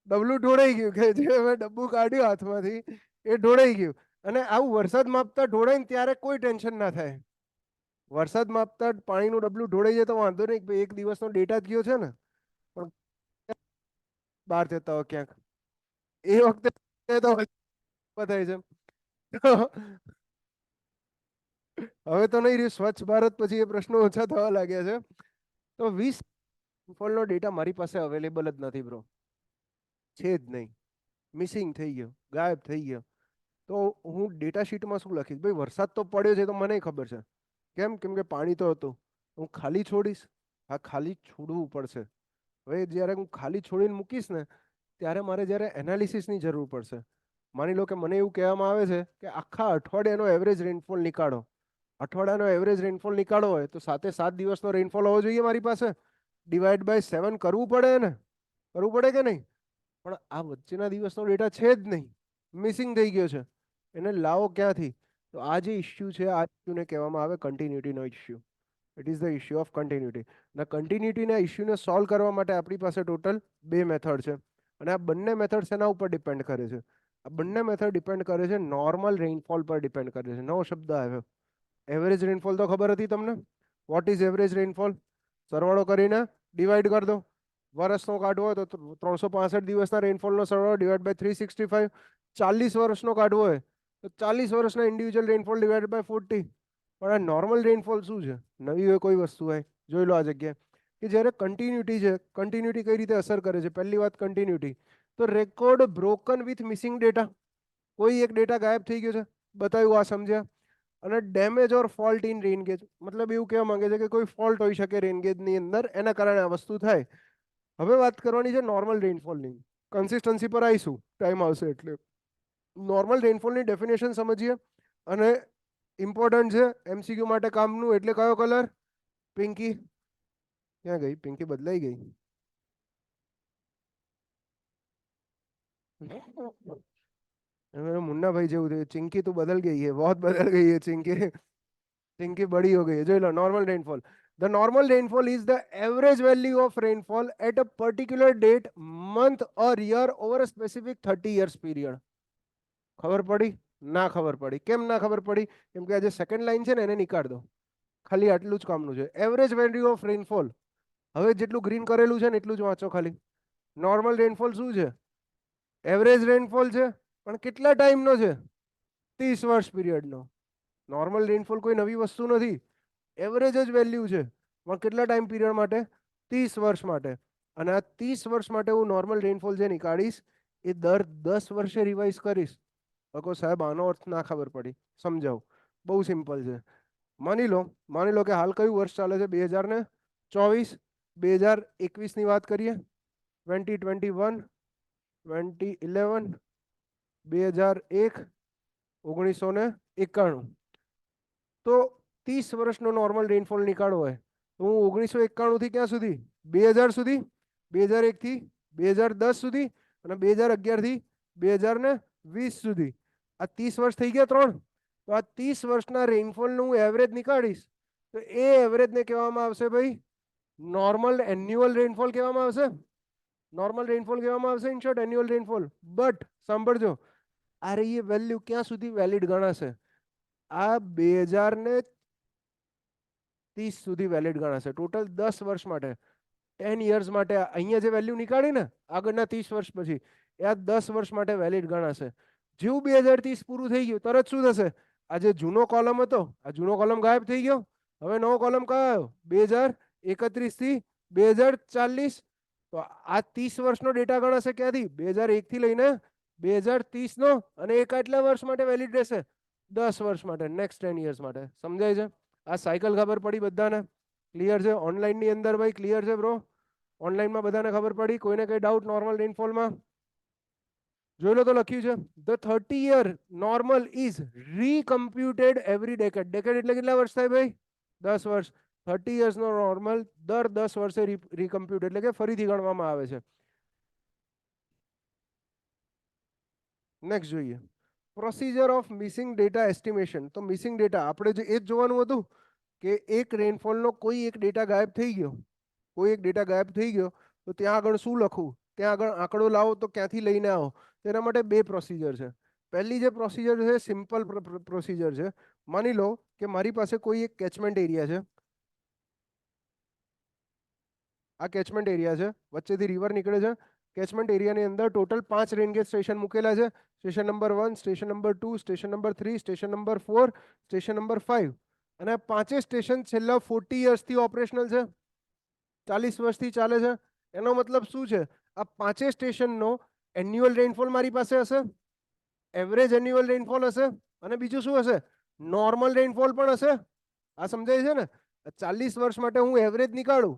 [SPEAKER 4] ડબલું ઢોળાઈ ગયું કે જે મેં ડબ્બુ કાઢ્યું હાથમાંથી એ ઢોળાઈ ગયું. અને આવું વરસાદ માપતા ઢોળાય ને ત્યારે કોઈ ટેન્શન ના થાય. વરસાદ માપતા પાણીનું ડબલું ઢોળાઈ જાય તો વાંધો નહીં, એક દિવસનો ડેટા જ ગયો છે ને. પણ બહાર જતા હોય ક્યાંક એ વખતે તો થાય છે. હવે તો નહીં રહ્યું સ્વચ્છ ભારત પછી એ પ્રશ્નો ઓછા થવા લાગ્યા છે. તો 20 ફોલનો ડેટા મારી પાસે અવેલેબલ જ નથી બ્રો, છે જ નહીં. મિસિંગ થઈ ગયો, ગાયબ થઈ ગયો. તો હું ડેટા શીટમાં શું લખીશ? ભાઈ વરસાદ તો પડ્યો છે તો મને ખબર છે. કેમ? કેમ કે પાણી તો હતું. હું ખાલી છોડીશ? હા, ખાલી છોડવું પડશે. હવે જ્યારે હું ખાલી છોડીને મૂકીશ ને ત્યારે મારે જ્યારે એનાલિસિસની જરૂર પડશે. માની લો કે મને એવું કહેવામાં આવે છે કે આખા અઠવાડિયાનો એવરેજ રેનફોલ નીકાળો. અઠવાડિયાનો એવરેજ રેનફોલ નીકાળવો હોય તો 7 દિવસનો રેનફોલ હોવો જોઈએ મારી પાસે. ડિવાઈડ બાય 7 કરવું પડે ને, કરવું પડે કે નહીં? પણ આ વચ્ચેના દિવસનો ડેટા છે જ નહીં, મિસિંગ થઈ ગયો છે. એને લાવો ક્યાંથી? તો આ જે ઇસ્યુ છે આ ઇસ્યુને કહેવામાં આવે કન્ટિન્યુટીનો issue. It is the issue of continuity. અને કન્ટિન્યુટીના ઇસ્યુને સોલ્વ કરવા માટે આપણી પાસે ટોટલ 2 મેથડ છે. અને આ બંને મેથડ શેના ઉપર ડિપેન્ડ કરે છે? આ બંને મેથડ ડિપેન્ડ કરે છે નોર્મલ રેનફોલ પર ડિપેન્ડ કરે છે. નવો શબ્દ આવ્યો, એવરેજ રેનફોલ. તો ખબર હતી તમને? What is average rainfall? સરવાળો કરીને ડિવાઈડ કરી દો. વર્ષનો કાઢવો હોય તો 365 દિવસના રેનફોલનો સરવાળો ડિવાઈડ બાય 365. 40 વર્ષનો કાઢવો હોય તો 40 વર્ષના ઇન્ડિવિજ્યુઅલ રેનફોલ ડિવાઈડ બાય 40. પણ આ નોર્મલ રેનફોલ શું છે? નવી હોય કોઈ વસ્તુ હોય? જોઈ લો આ જગ્યાએ કે જ્યારે કન્ટિન્યુટી છે, કન્ટિન્યુટી કઈ રીતે અસર કરે છે. પહેલી વાત કન્ટિન્યુટી, તો record broken with missing data, કોઈ એક ડેટા ગાયબ થઈ ગયો છે, બતાવ્યું, આ સમજ્યા. અને damage or fault in rain gauge, મતલબ એવું કહેવા માંગે છે કે કોઈ ફોલ્ટ હોઈ શકે રેઇન ગેજની અંદર, એના કારણે આ વસ્તુ થાય. હવે વાત કરવાની છે નોર્મલ રેઇનફોલની. કન્સિસ્ટન્સી પર આવીશું, ટાઈમ આવશે એટલે. નોર્મલ રેઇનફોલની ડેફિનેશન સમજીએ, અને ઇમ્પોર્ટન્ટ છે એમસીક્યુ માટે કામનું. એટલે કયો કલર? પિંકી. ક્યાં ગઈ પિંકી? બદલાઈ ગઈ. मुन्ना भाई જેવું છે. चिंकी तो बदल गई है, बहुत बदल गई है चिंकी. चिंकी बड़ी हो गई है. जो लो normal rainfall, the normal rainfall is the average value of rainfall at a particular date, month or year over a specific 30 years period. ખબર પડી? ના ખબર પડી. કેમ ના ખબર પડી? કેમ કે આ જે સેકન્ડ લાઈન છે ને એને નીકાળ દો. ખાલી આટલું જ કામનું છે. Average value of rainfall. હવે જેટલું ગ્રીન કરેલું છે ને એટલું જ વાંચો ખાલી. નોર્મલ રેનફોલ શું છે? એવરેજ રેનફોલ છે, પણ કેટલા ટાઈમનો છે? 30 વર્ષ પીરિયડનો. નોર્મલ રેનફોલ કોઈ નવી વસ્તુ નથી, એવરેજ જ વેલ્યુ છે, પણ કેટલા ટાઈમ પીરિયડ માટે? 30 વર્ષ માટે. અને આ 30 વર્ષ માટે હું નોર્મલ રેનફોલ જે નીકાળીશ એ દર 10 વર્ષે રિવાઇઝ કરીશ. કહો સાહેબ આનો અર્થ ના ખબર પડી, સમજાવું. બહુ સિમ્પલ છે. માની લો કે હાલ કયું વર્ષ ચાલે છે? 2024. 2021 ની વાત કરીએ. 2021, 2011, 2001, 1991. તો 30 વર્ષનો નોર્મલ રેનફોલ નીકાળવો હોય તો હું 1991 થી ક્યાં સુધી? 2000 સુધી, 2001 થી 2010 સુધી, અને 2011 થી 2020 સુધી. આ 30 વર્ષ થઈ ગયા 3. તો આ 30 વર્ષના રેનફોલનું હું એવરેજ નીકાળીશ તો એ એવરેજને કહેવામાં આવશે ભાઈ નોર્મલ એન્યુઅલ રેનફોલ કહેવામાં આવશે. નોર્મલ રેનફોલ કહેવામાં આવશે, in short annual rainfall. But સાંભળજો, આ રહી એ વેલ્યુ ક્યાં સુધી વેલિડ ગણાશે? આ 2030 સુધી વેલિડ ગણાશે. ટોટલ 10 વર્ષ માટે, 10 યર્સ માટે. અહીંયા જે વેલ્યુ નીકાળી ને આગળના 30 વર્ષ પછી, એ આ 10 વર્ષ માટે વેલિડ ગણાશે. જેવું 2030 પૂરું થઈ ગયું તરત શું થશે? આ જે જૂનો કોલમ હતો, આ જૂનો કોલમ ગાયબ થઈ ગયો. હવે નવો કોલમ કયો આવ્યો? 2031 થી 2040. તો આ 30 વર્ષનો ડેટા ગણાશે ક્યાંથી? 2001 થી લઈને 2030 નો. અને એક આટલા વર્ષ માટે વેલિડ રહેશે? 10 વર્ષ માટે, નેક્સ્ટ 10 યર્સ માટે. સમજાય છે? આ સાયકલ ખબર પડી બધાને? ક્લિયર છે? ઓનલાઈન ની અંદર ભાઈ ક્લિયર છે બ્રો? ઓનલાઈનમાં બધાને ખબર પડી? કોઈને કઈ ડાઉટ નોર્મલ રેનફોલમાં? જોઈ લો તો લખ્યું છે the 30-year normal is recomputed every decade. Decade એટલે કેટલા વર્ષ થાય ભાઈ? 10 વર્ષ. 30 years નો નોર્મલ દર 10 વર્ષે રીકમ્પ્યુટ એટલે કે ફરીથી ગણવામાં આવે છે. નેક્સ્ટ જોઈએ procedure of missing data estimation. તો મિસિંગ ડેટા આપણે જે એ જ જોવાનું હતું કે એક રેનફોલનો કોઈ એક ડેટા ગાયબ થઈ ગયો, કોઈ એક ડેટા ગાયબ થઈ ગયો તો ત્યાં આગળ શું લખવું? ત્યાં આગળ આંકડો લાવો તો ક્યાંથી લઈને આવો? તેના માટે 2 પ્રોસિજર છે. પહેલી જે પ્રોસિજર છે સિમ્પલ પ્રોસિજર છે. માની લો કે મારી પાસે કોઈ એક કેચમેન્ટ એરિયા છે. આ કેચમેન્ટ એરિયા છે, વચ્ચેથી રિવર નીકળે છે. કેચમેન્ટ એરિયાની અંદર ટોટલ 5 રેનગેજ સ્ટેશન મૂકેલા છે. Station number 1, station number 2, station number 3, station number 4, station number 5. અને આ 5 સ્ટેશન છેલ્લા 40 યર્સથી ઓપરેશનલ છે, 40 વર્ષથી ચાલે છે. એનો મતલબ શું છે? આ 5 સ્ટેશનનો એન્યુઅલ રેનફોલ મારી પાસે હશે, એવરેજ એન્યુઅલ રેનફોલ હશે, અને બીજું શું હશે? નોર્મલ રેનફોલ પણ હશે. આ સમજાય છે ને? 40 વર્ષ માટે હું એવરેજ નીકાળું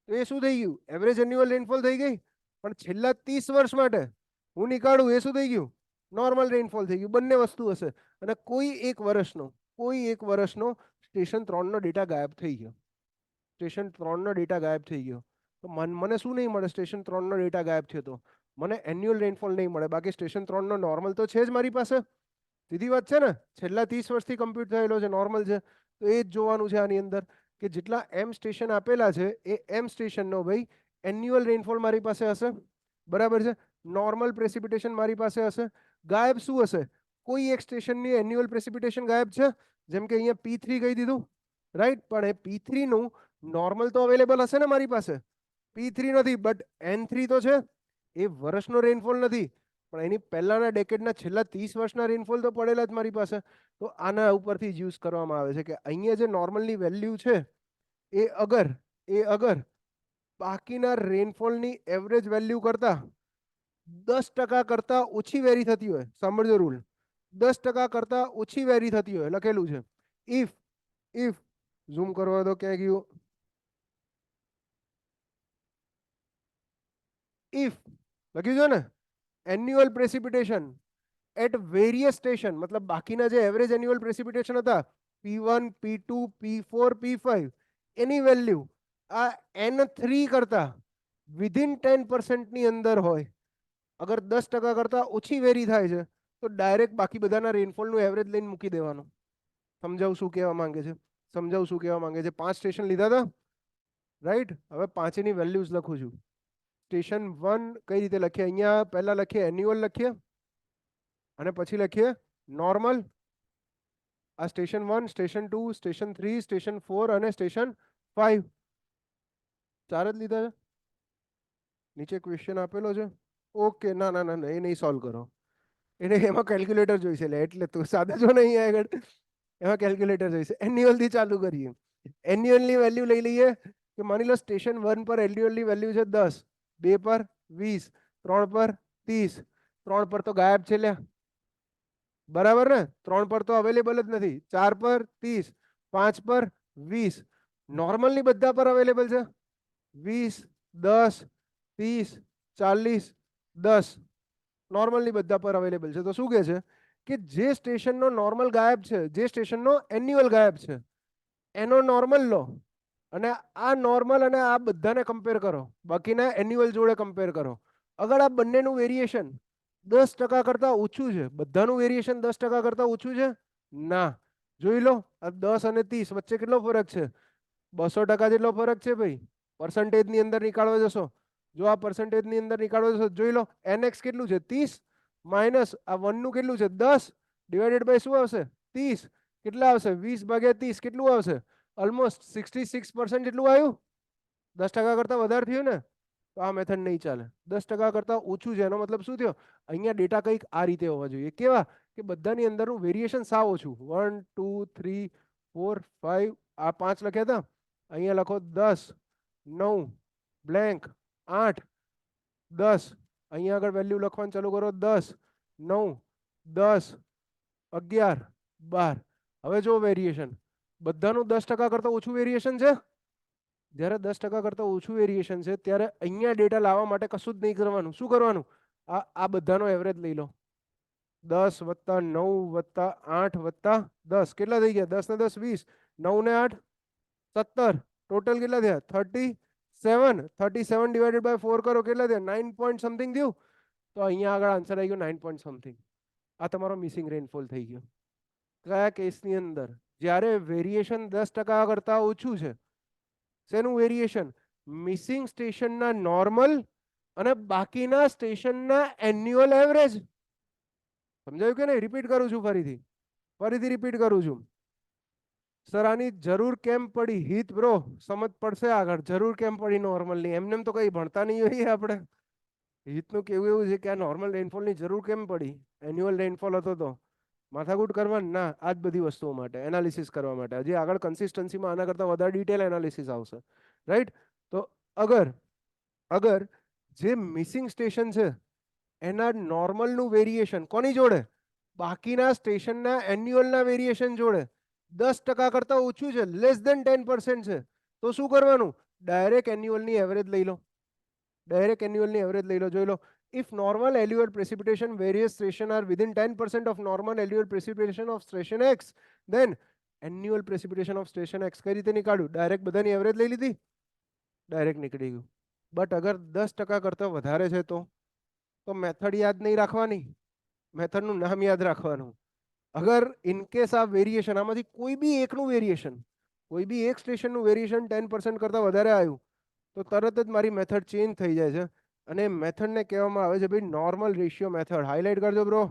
[SPEAKER 4] તો એ શું થઈ ગયું? એવરેજ એન્યુઅલ રેનફોલ થઈ ગઈ. પણ છેલ્લા 30 વર્ષ માટે હું નીકાળું એ શું થઈ ગયું? નોર્મલ રેનફોલ થઈ ગયું. બંને વસ્તુ હશે. અને કોઈ એક વર્ષનો સ્ટેશન 3 નો ડેટા ગાયબ થઈ ગયો. સ્ટેશન 3 નો ડેટા ગાયબ થઈ ગયો તો મને શું નહીં મળે? સ્ટેશન 3 નો ડેટા ગાયબ થયો તો મને એન્યુઅલ રેનફોલ નહીં મળે. બાકી સ્ટેશન 3 નો નોર્મલ તો છે જ મારી પાસે. સીધી વાત છે ને? છેલ્લા 30 વર્ષથી કમ્પ્યુટ થયેલો છે, નોર્મલ છે. તો એ જ જોવાનું છે આની અંદર કે જેટલા એમ સ્ટેશન આપેલા છે એ એમ સ્ટેશનનો ભાઈ એન્યુઅલ રેનફોલ મારી પાસે હશે. બરાબર છે? નોર્મલ પ્રેસિપિટેશન મારી પાસે હશે. ગાયબ શું હશે? કોઈ એક સ્ટેશનની એન્યુઅલ પ્રેસિપિટેશન ગાયબ છે, જેમ કે અહીંયા P3 કહી દીધું, રાઈટ? પણ એ P3 નું નોર્મલ તો અવેલેબલ હશે ને મારી પાસે? P3 નથી, બટ N3 તો છે. એ વર્ષનો રેનફોલ નથી, પણ એની પહેલાના ડેકેડના છેલ્લા 30 વર્ષના રેનફોલ તો પડેલા જ મારી પાસે. તો આના ઉપરથી જ યુઝ કરવામાં આવે છે કે અહીંયા જે નોર્મલની વેલ્યુ છે એ અગર બાકીના રેનફોલની એવરેજ વેલ્યુ કરતા 10% કરતા ઓછી વેરી થતી હોય, સાંભળજો રૂલ, 10% કરતા ઓછી વેરી થતી હોય, લખેલું છે. ઇફ ઝૂમ કરવા દો, ક્યાં ગયું? ઇફ લખ્યું છે ને, annual precipitation at various station, મતલબ બાકીના જે એવરેજ એન્યુઅલ પ્રેસિપિટેશન હતા P1 P2 P4 P5 એની વેલ્યુ આ N3 કરતા વિધિન 10% ની અંદર હોય, અગર 10% કરતા ઓછી વેરી થાય છે તો ડાયરેક્ટ બાકી બધાના રેનફોલનું એવરેજ લઈને મૂકી દેવાનું. સમજાવું શું કહેવા માંગે છે? સમજાવું શું કહેવા માંગે છે? 5 સ્ટેશન લીધા હતા, રાઈટ? હવે પાંચની વેલ્યુઝ લખું છું. સ્ટેશન 1 કઈ રીતે લખીએ? અહીંયા પહેલા લખીએ એન્યુઅલ લખીએ અને પછી લખીએ નોર્મલ. આ સ્ટેશન 1, સ્ટેશન 2, સ્ટેશન 3, સ્ટેશન 4 અને સ્ટેશન 5. 4 જ લીધા છે. નીચે ક્વેશ્ચન આપેલો છે. ઓકે, ના ના ના ના, એ નહીં સોલ્વ કરો, એને એમાં કેલ્ક્યુલેટર જોઈશે, એટલે તું સાદા જો નહીં આગળ, એમાં કેલ્ક્યુલેટર જોઈશે. એન્યુઅલ થી ચાલુ કરીએ. એન્યુઅલ ની વેલ્યુ લઈ લઈએ કે માની લો સ્ટેશન 1 પર એન્યુઅલ ની વેલ્યુ છે 10, 2 પર 20, 3 પર 30. 3 પર તો ગાયબ છે લ્યા, બરાબર ને? 3 પર તો અવેલેબલ જ નથી. 4 પર 30, 5 પર 20. નોર્મલ ની બધા પર અવેલેબલ છે. 20, 10, 30, 40, 10 નોર્મલ ની બધા પર અવેલેબલ છે. તો શું કહે છે કે જે સ્ટેશનનો નોર્મલ ગાયબ છે, જે સ્ટેશનનો એન્યુઅલ ગાયબ છે, એનો નોર્મલ લો અને આ નોર્મલ અને આ બધાને કમ્પેર કરો, બાકીના એન્યુઅલ જોડે કમ્પેર કરો. અગર આ બંનેનું વેરિએશન 10% કરતા ઓછું છે, બધાનું વેરિએશન 10% કરતા ઓછું છે, ના, જોઈ લો આ 10 અને 30 વચ્ચે કેટલો ફરક છે? 200% જેટલો ફરક છે ભાઈ. પર્સન્ટેજ ની અંદર નીકાળવા જશો, જો આ પર્સન્ટેજ ની અંદર નીકાળવા જશો, જોઈ લો nx કેટલું છે? 30 માઇનસ આ 1 નું કેટલું છે? 10 ડિવાઇડેડ બાય શું આવશે? 30. કેટલા આવશે? 20 ભાગ્યા 30 કેટલું આવશે? ઓલમોસ્ટ 66% જેટલું આવ્યું. 10% કરતા વધારે થયું ને? તો આ મેથડ નહીં ચાલે. 10% કરતા ઓછું છે એનો મતલબ શું થયો? અહીંયા ડેટા કંઈક આ રીતે હોવા જોઈએ. કેવા? કે બધાની અંદરનું વેરિએશન સાવ ઓછું. 1 2 3 4 5 આ 5 લખ્યા હતા, અહીંયા લખો 10 9 બ્લેન્ક 8 10. અહીંયા આગળ વેલ્યુ લખવાનું ચાલુ કરો, 10 9 10 11 12. હવે જો વેરિએશન બધાનું 10% કરતા ઓછું વેરિએશન છે. જ્યારે 10% કરતા ઓછું વેરિએશન છે ત્યારે અહીંયા ડેટા લાવવા માટે કશું જ નહીં કરવાનું. શું કરવાનું? આ બધાનો એવરેજ લઈ લો. 10 + 9 + 8 + 10 કેટલા થઈ ગયા? 10 ને 10 20, 9 ને 8 17. ટોટલ કેટલા થયા? 37. 37 ડિવાઇડેડ બાય 4 કરો, કેટલા થયા? 9 પોઈન્ટ સમથિંગ થયું. તો અહીંયા આગળ આન્સર આવી ગયો 9 પોઈન્ટ સમથિંગ. આ તમારો મિસિંગ રેનફોલ થઈ ગયો. કયા કેસની અંદર? જ્યારે વેરિએશન 10% કરતા ઓછું છે. શેનું વેરિએશન? મિસિંગ સ્ટેશનના નોર્મલ અને બાકીના સ્ટેશનના એન્યુઅલ એવરેજ. સમજાયું કે નહીં? રિપીટ કરું છું, ફરીથી રિપીટ કરું છું. સર આની જરૂર કેમ પડી? હિત બ્રો સમજ પડશે આગળ. જરૂર કેમ પડી નોર્મલની? એમને તો કઈ ભણતા નહીં હોઈએ આપણે. હિતનું કેવું એવું છે કે આ નોર્મલ રેનફોલની જરૂર કેમ પડી? એન્યુઅલ રેનફોલ હતો તો માથાકૂટ કરવાની ના, આ જ બધી વસ્તુઓ માટે એનાલિસિસ કરવા માટે. હજી આગળ કન્સિસ્ટન્સીમાં આના કરતાં વધારે ડિટેલ એનાલિસિસ આવશે, રાઈટ? તો અગર જે મિસિંગ સ્ટેશન છે એના નોર્મલનું વેરિએશન કોની જોડે? બાકીના સ્ટેશનના એન્યુઅલના વેરિએશન જોડે 10% કરતા ઓછું છે, લેસ ધેન 10% છે, તો શું કરવાનું? ડાયરેક્ટ એન્યુઅલની એવરેજ લઈ લો. ડાયરેક્ટ એન્યુઅલની એવરેજ લઈ લો. જોઈ લો, if normal annual precipitation various station are within 10% of normal annual precipitation of station x, then annual precipitation of station x. કઈ રીતે નીકાળ્યું? ડાયરેક્ટ બધાની એવરેજ લઈ લીધી, ડાયરેક્ટ નીકળી ગયું. બટ અગર 10% કરતા વધારે છે તો મેથડ યાદ નહીં રાખવાની, મેથડનું નામ યાદ રાખવાનું. અગર ઇનકેસ આ વેરિએશન આમાંથી કોઈ બી એકનું વેરિએશન, કોઈ બી એક સ્ટેશનનું વેરિએશન 10% કરતા વધારે આવ્યું તો તરત જ મારી મેથડ ચેન્જ થઈ જાય છે અને મેથડને કહેવામાં આવે છે ભાઈ નોર્મલ રેશિયો મેથડ. હાઇલાઇટ કરજો બ્રો,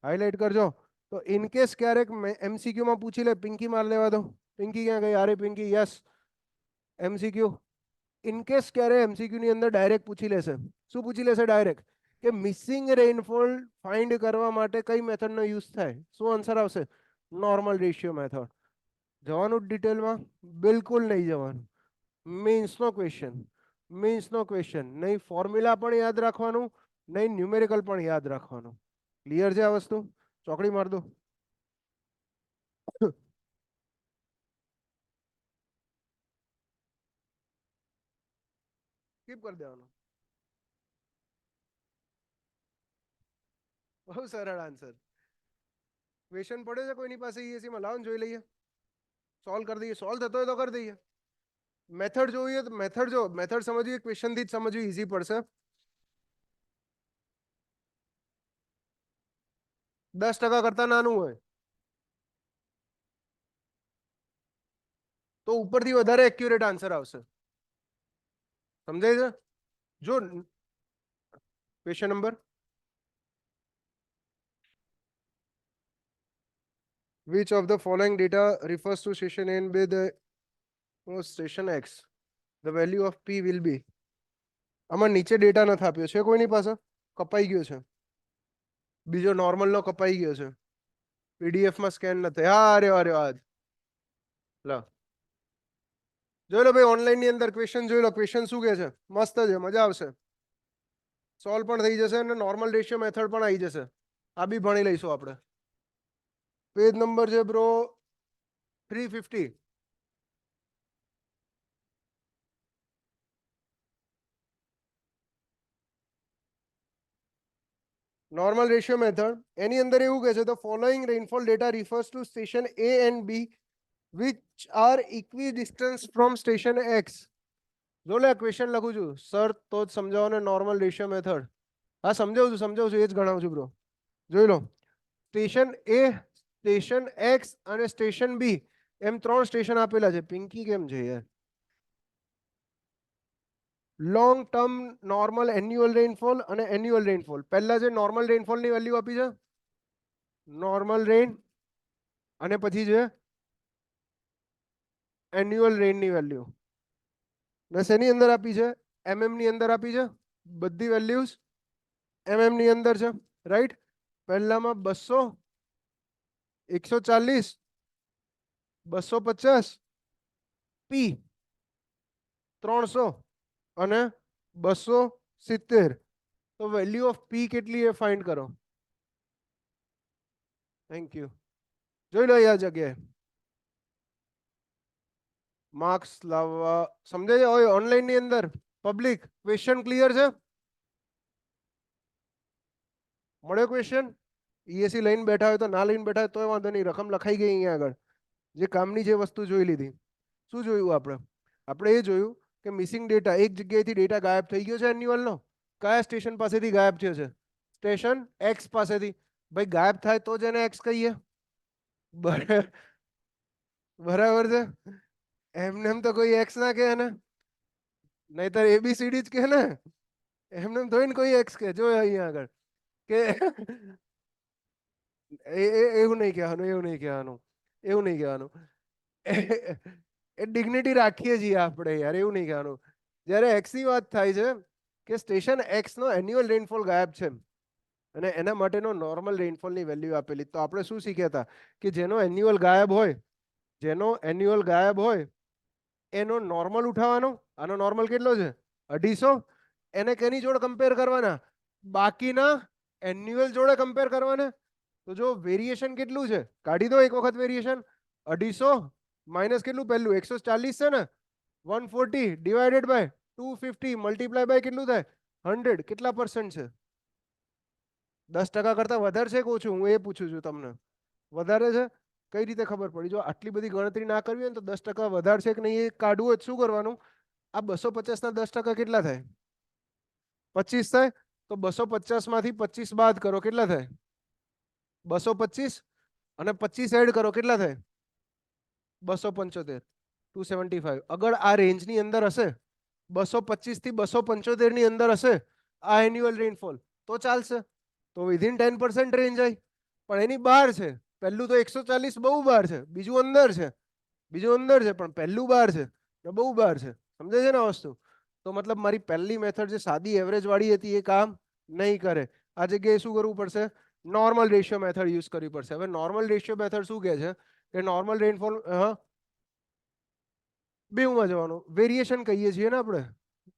[SPEAKER 4] હાઇલાઇટ કરજો. તો ઇનકેસ ક્યારેક એમસીક્યુમાં પૂછી લે, પિંકી માર લેવા દો. પિંકી ક્યાં ગઈ? અરે પિંકી, યસ એમસીક્યુ. ઇનકેસ ક્યારે એમસીક્યુ ની અંદર ડાયરેક્ટ પૂછી લેશે, શું પૂછી લેશે ડાયરેક્ટ? કે મિસિંગ રેનફોલ ફાઇન્ડ કરવા માટે કઈ મેથડનો યુઝ થાય? શું આન્સર આવશે? Normal ratio method. જવાનું ડિટેલમાં? બિલકુલ નહીં જવાનું. મેન્સનો ક્વેશ્ચન. મીન્સ નો ક્વેશ્ચન. નહીં ફોર્મ્યુલા પણ યાદ રાખવાનું, નહીં ન્યુમેરિકલ પણ યાદ રાખવાનું. ક્લિયર છે આ વસ્તુ? ચોકડી માર દો. સ્કીપ કરી દેવાનું. બહુ સરળ આન્સર. ક્વેશ્ચન પડે છે કોઈની પાસે ESE માં? લાવો ને જોઈ લઈએ. સોલ્વ કરી દઈએ. સોલ્વ થતો હોય તો કરી દઈએ. મેથડ જોઈએ તો મેથડ જો મેથડ સમજવી ક્વેશ્ચન થી જ સમજવી ઈઝી પડશે. 10% કરતા નાનું હોય તો ઉપરથી વધારે એક્યુરેટ આન્સર આવશે. સમજાય છે? જો question number which of the following data refers to station A and B the station X the value of P will be. આમાં નીચે ડેટા નથી આપ્યો છે કોઈની પાસે? કપાઈ ગયો છે. બીજો નોર્મલ નો કપાઈ ગયો છે. PDF માં સ્કેન નથી. હા અરે અરે આજ લો જોઈ લો ભાઈ. ઓનલાઈન ની અંદર ક્વેશ્ચન જોઈ લો. ક્વેશ્ચન શું કહે છે? મસ્ત છે, મજા આવશે. સોલ્વ પણ થઈ જશે અને નોર્મલ રેશિયો મેથડ પણ આવી જશે. આ બી ભણી લઈશું આપણે. પેજ નંબર છે બ્રો 350. નોર્મલ રેશિયો મેથડ એની અંદર એવું કહે છે the following rainfall data refers two station A and B which are equidistant from station X. જો લે ક્વેશ્ચન લખું છું સર તો જ સમજાવો ને નોર્મલ રેશિયો મેથડ. હા સમજાવું છું એ જ ગણાવું છું બ્રો. જોઈ લો સ્ટેશન A, સ્ટેશન X અને સ્ટેશન B એમ 3 સ્ટેશન આપેલા છે. પિંકી કેમ છે યાર? Long term normal annual rainfall અને એન્યુઅલ રેનફોલ. પહેલા જે નોર્મલ રેનફોલ ની વેલ્યુ આપી છે નોર્મલ રેન, અને પછી છે એન્યુઅલ રેન ની વેલ્યુ. ને શેની અંદર આપી છે? MM ની અંદર આપી છે. બધી વેલ્યુઝ MM ની અંદર છે. રાઈટ. પહેલામાં 200, 140, 250, P 300 અને 270. તો વેલ્યુ ઓફ P કેટલી એ ફાઇન્ડ કરો. Thank you. જોઈ લો આ જગ્યાએ માર્ક્સ લાવવા સમજે છે? હોય ઓનલાઈન ની અંદર પબ્લિક ક્વેશ્ચન ક્લિયર છે? મળ્યો ક્વેશ્ચન? ESE લઈને બેઠા હોય તો ના લઈને બેઠા હોય તોય વાંધો નહીં. રકમ લખાઈ ગઈ અહીંયા આગળ. જે કામની જે વસ્તુ જોઈ લીધી. શું જોયું આપણે? આપણે એ જોયું કે મિસિંગ ડેટા, એક જગ્યાએથી ડેટા ગાયબ થઈ ગયો છે એન્યુઅલ નો. કયા સ્ટેશન પાસેથી ગાયબ થયો છે? સ્ટેશન X પાસેથી. ભાઈ ગાયબ થાય તો જ એને X કહીએ. બરાબર છે. એમને એમ તો કોઈ X ના કહે ને, નહીતર ABCD જ કહે ને. એમને એમ થોડી કોઈ X કહે. જો અહીંયા આગળ કે એવું નહીં કહેવાનું, એવું નહીં કહેવાનું, એવું નહીં કહેવાનું. એ ડિગ્નિટી રાખીએ છીએ આપણે યાર, એવું નહીં કહેવાનું. જ્યારે X ની વાત થાય છે કે સ્ટેશન X નો એન્યુઅલ રેનફોલ ગાયબ છે અને એના માટેનો નોર્મલ રેનફોલની વેલ્યુ આપેલી. તો આપણે શું શીખ્યા હતા કે જેનો એન્યુઅલ ગાયબ હોય, જેનો એન્યુઅલ ગાયબ હોય એનો નોર્મલ ઉઠાવવાનો. આનો નોર્મલ કેટલો છે? 250. એને કેની જોડે કમ્પેર કરવાના? બાકીના એન્યુઅલ જોડે કમ્પેર કરવાના. તો જો વેરિએશન કેટલું છે કાઢી દો એક વખત. વેરિએશન 250 માઇનસ કેટલું? પહેલું 140 છે ને, 140 ડિવાઇડેડ બાય 250 મલ્ટીપ્લાય બાય કેટલું થાય? 100. કેટલા % છે? 10% કરતા વધારે છે કે ઓછું? હું એ પૂછું છું તમને. વધારે છે. કઈ રીતે ખબર પડી? જો આટલી બધી ગણતરી ના કરવી હોય ને તો 10% વધારે છે કે નહીં એ કાઢવું હોય શું કરવાનું? આ 250 ના 10% કેટલા થાય? 25 થાય. તો 250 માંથી 25 બાદ કરો, કેટલા થાય? 225 અને 25 એડ કરો, કેટલા થાય? 275. 275. અગર આ રેન્જ ની અંદર હશે, 225 થી 275 ની અંદર હશે આ એન્યુઅલ રેનફોલ, તો ચાલશે. તો વિધિન 10% રેન્જ આવી. પણ એની બહાર છે. પહેલું તો 140 બહુ બહાર છે, બીજું અંદર છે, બીજું અંદર છે, પણ પહેલું બહાર છે ને બહુ બહાર છે. સમજે છે ને આ વસ્તુ? તો મતલબ મારી પહેલી મેથડ જે સાદી એવરેજ વાળી હતી એ કામ નહીં કરે. આ જગ્યાએ શું કરવું પડશે? નોર્મલ રેશિયો મેથડ યુઝ કરવી પડશે. હવે નોર્મલ રેશિયો મેથડ શું કહે છે કે નોર્મલ રેનફોલ બેઉમાં જવાનું. વેરિએશન કહીએ છીએ ને આપણે,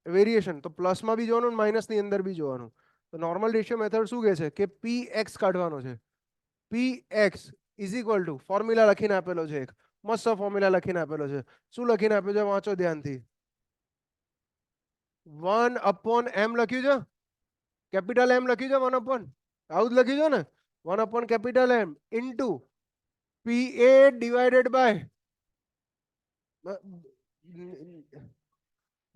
[SPEAKER 4] વેરિએશન તો પ્લસમાં બી જોવાનું માઇનસ ની અંદર બી જોવાનું. તો નોર્મલ રેશિયો મેથડ શું કહે છે કે પી એક્સ કાઢવાનો છે. P X is equal to formula લખીને આપેલો છે, એક મસ્ત ફોર્મ્યુલા લખીને આપેલો છે. શું લખીને આપ્યો છે વાંચો ધ્યાનથી. 1/m લખ્યું છે, કેપિટલ એમ લખ્યું છે 1/, આવું જ લખ્યું છે ને. 1/, capital M into P A divided by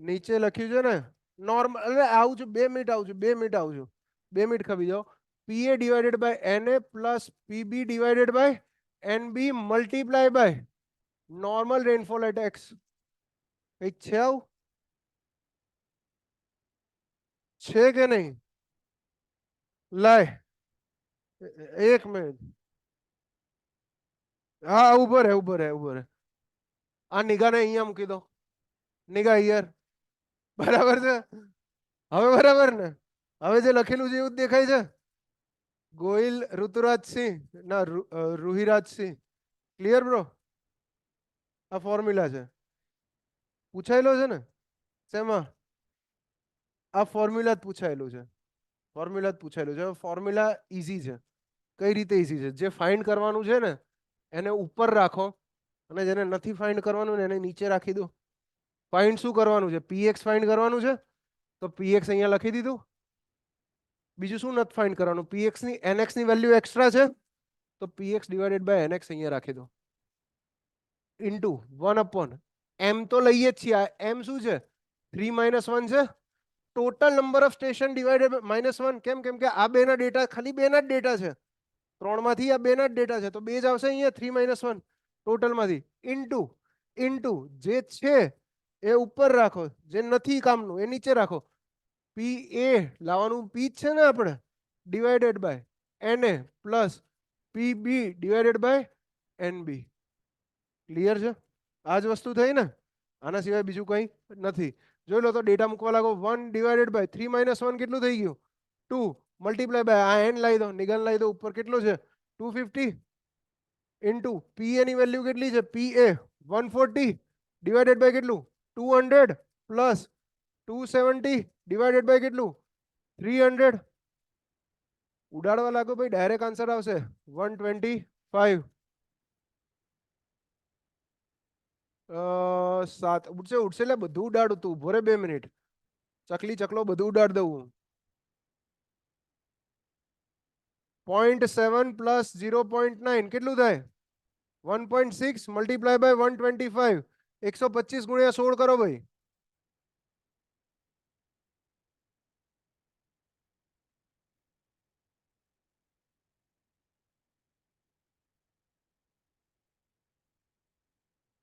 [SPEAKER 4] નીચે લખ્યું છે ને નોર્મલ. અરે આવું છું, 2 મિનિટ આવું છું, 2 મિનિટ આવું છું, 2 મિનિટ ખબી જાઓ. PA divided by Na plus PB divided by NB multiply by normal rainfall at X. કઈક છે આવું? છે કે નહીં? લાય એક મિનિટ. હા ઉભો રહે, ઉભો રહે, ઉભો રહે. આ નિગાને અહીંયા મૂકી દો. નિગા હિયર. બરાબર છે? હવે બરાબર ને? હવે જે લખેલું છે એવું જ દેખાય છે. ગોહિલ ઋતુરાજસિંહ ના રૂહિરાજસિંહ. Clear bro? આ ફોર્મ્યુલા છે, પૂછાયેલો છે ને શેમાં? આ ફોર્મ્યુલા જ પૂછાયેલું છે, ફોર્મ્યુલા જ પૂછાયેલું છે. ફોર્મ્યુલા ઈઝી છે. કઈ રીતે ઈઝી છે? જે ફાઇન્ડ કરવાનું છે ને એને ઉપર રાખો, અને જેને નથી ફાઇન્ડ કરવાનું ને એને નીચે રાખી દો. ફાઇન્ડ શું કરવાનું છે? પીએક્સ ફાઇન્ડ કરવાનું છે, તો પીએક્સ અહીંયા લખી દીધું. બીજું શું નથી ફાઇન્ડ કરવાનું? પીએક્સ ની એનએક્સ ની વેલ્યુ એક્સ્ટ્રા છે, તો પીએક્સ ડિવાઇડેડ બાય એનએક્સ અહીંયા રાખી દો. ઇન્ટુ 1/, એમ તો લઈએ જ છીએ. આ એમ શું છે? 3 - 1 છે. Total number of station divided -1. કેમ? કેમ કે આ બેના ડેટા ખાલી બેના જ ડેટા છે. 3 માંથી આ બેના જ ડેટા છે, તો 2 જ આવશે અહીંયા 3 - 1 ટોટલ માંથી. ઇન્ટુ જે છે એ ઉપર રાખો, જે નથી કામનું એ નીચે રાખો. પી એ લાવવાનું પી જ છે ને આપણે, divided by Na plus PB divided by NB. Clear છે? આ જ વસ્તુ થઈ ને, આના સિવાય બીજું કંઈ નથી. જોઈ લો તો ડેટા મૂકવા લાગો. 1 ડિવાઇડેડ બાય 3 - 1 કેટલું થઈ ગયું? 2 મલ્ટીપ્લાય બાય આ એન લાવી દો, નિગલ લાવી દો. ઉપર કેટલો છે? 250 ઇન્ટુ પીએ ની વેલ્યુ કેટલી છે? પીએ 140 ડિવાઇડેડ બાય કેટલું? 200 પ્લસ 270 ડિવાઇડેડ બાય કેટલું? 300. ઉડાડવા લાગો ભાઈ, ડાયરેક્ટ આન્સર આવશે 125. 7 ઉડશે એટલે બધું ઉડાડું. તું ઉભો રે 2 મિનિટ. ચકલી ચકલો બધું ઉડાડ દઉં. 0.7 પ્લસ 0.9 કેટલું થાય? 1.6 મલ્ટીપ્લાય બાય 125. 125 ગુણ્યા 16 કરો ભાઈ.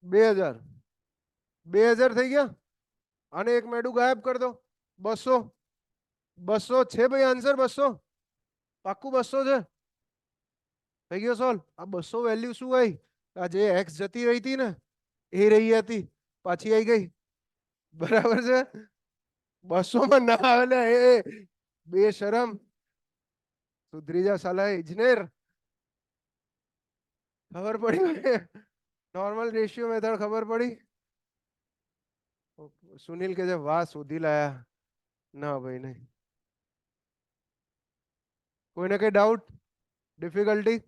[SPEAKER 4] બે હજાર થઈ ગયા. અને એક મેડું ગાયબ કરી દો. 200 છે ભાઈ આન્સર. 200 પાક્કું 200 છે. થઈ ગયો સોલ્વ. આ 200 વેલ્યુ શું આવી? આ જે એક્સ જતી રહી હતી ને એ રહી હતી, પાછી આવી ગઈ. બરાબર છે? 200 માં ના આવે ને એ બે શરમ. સુધરી જા સાલા ઇજનેર. ખબર પડી? નોર્મલ રેશિયો મેથડ ખબર પડી? સુનિલ કે છે વાહ શોધી લાયા. ના ભાઈ નહીં. કોઈને કઈ ડાઉટ, ડિફિકલ્ટી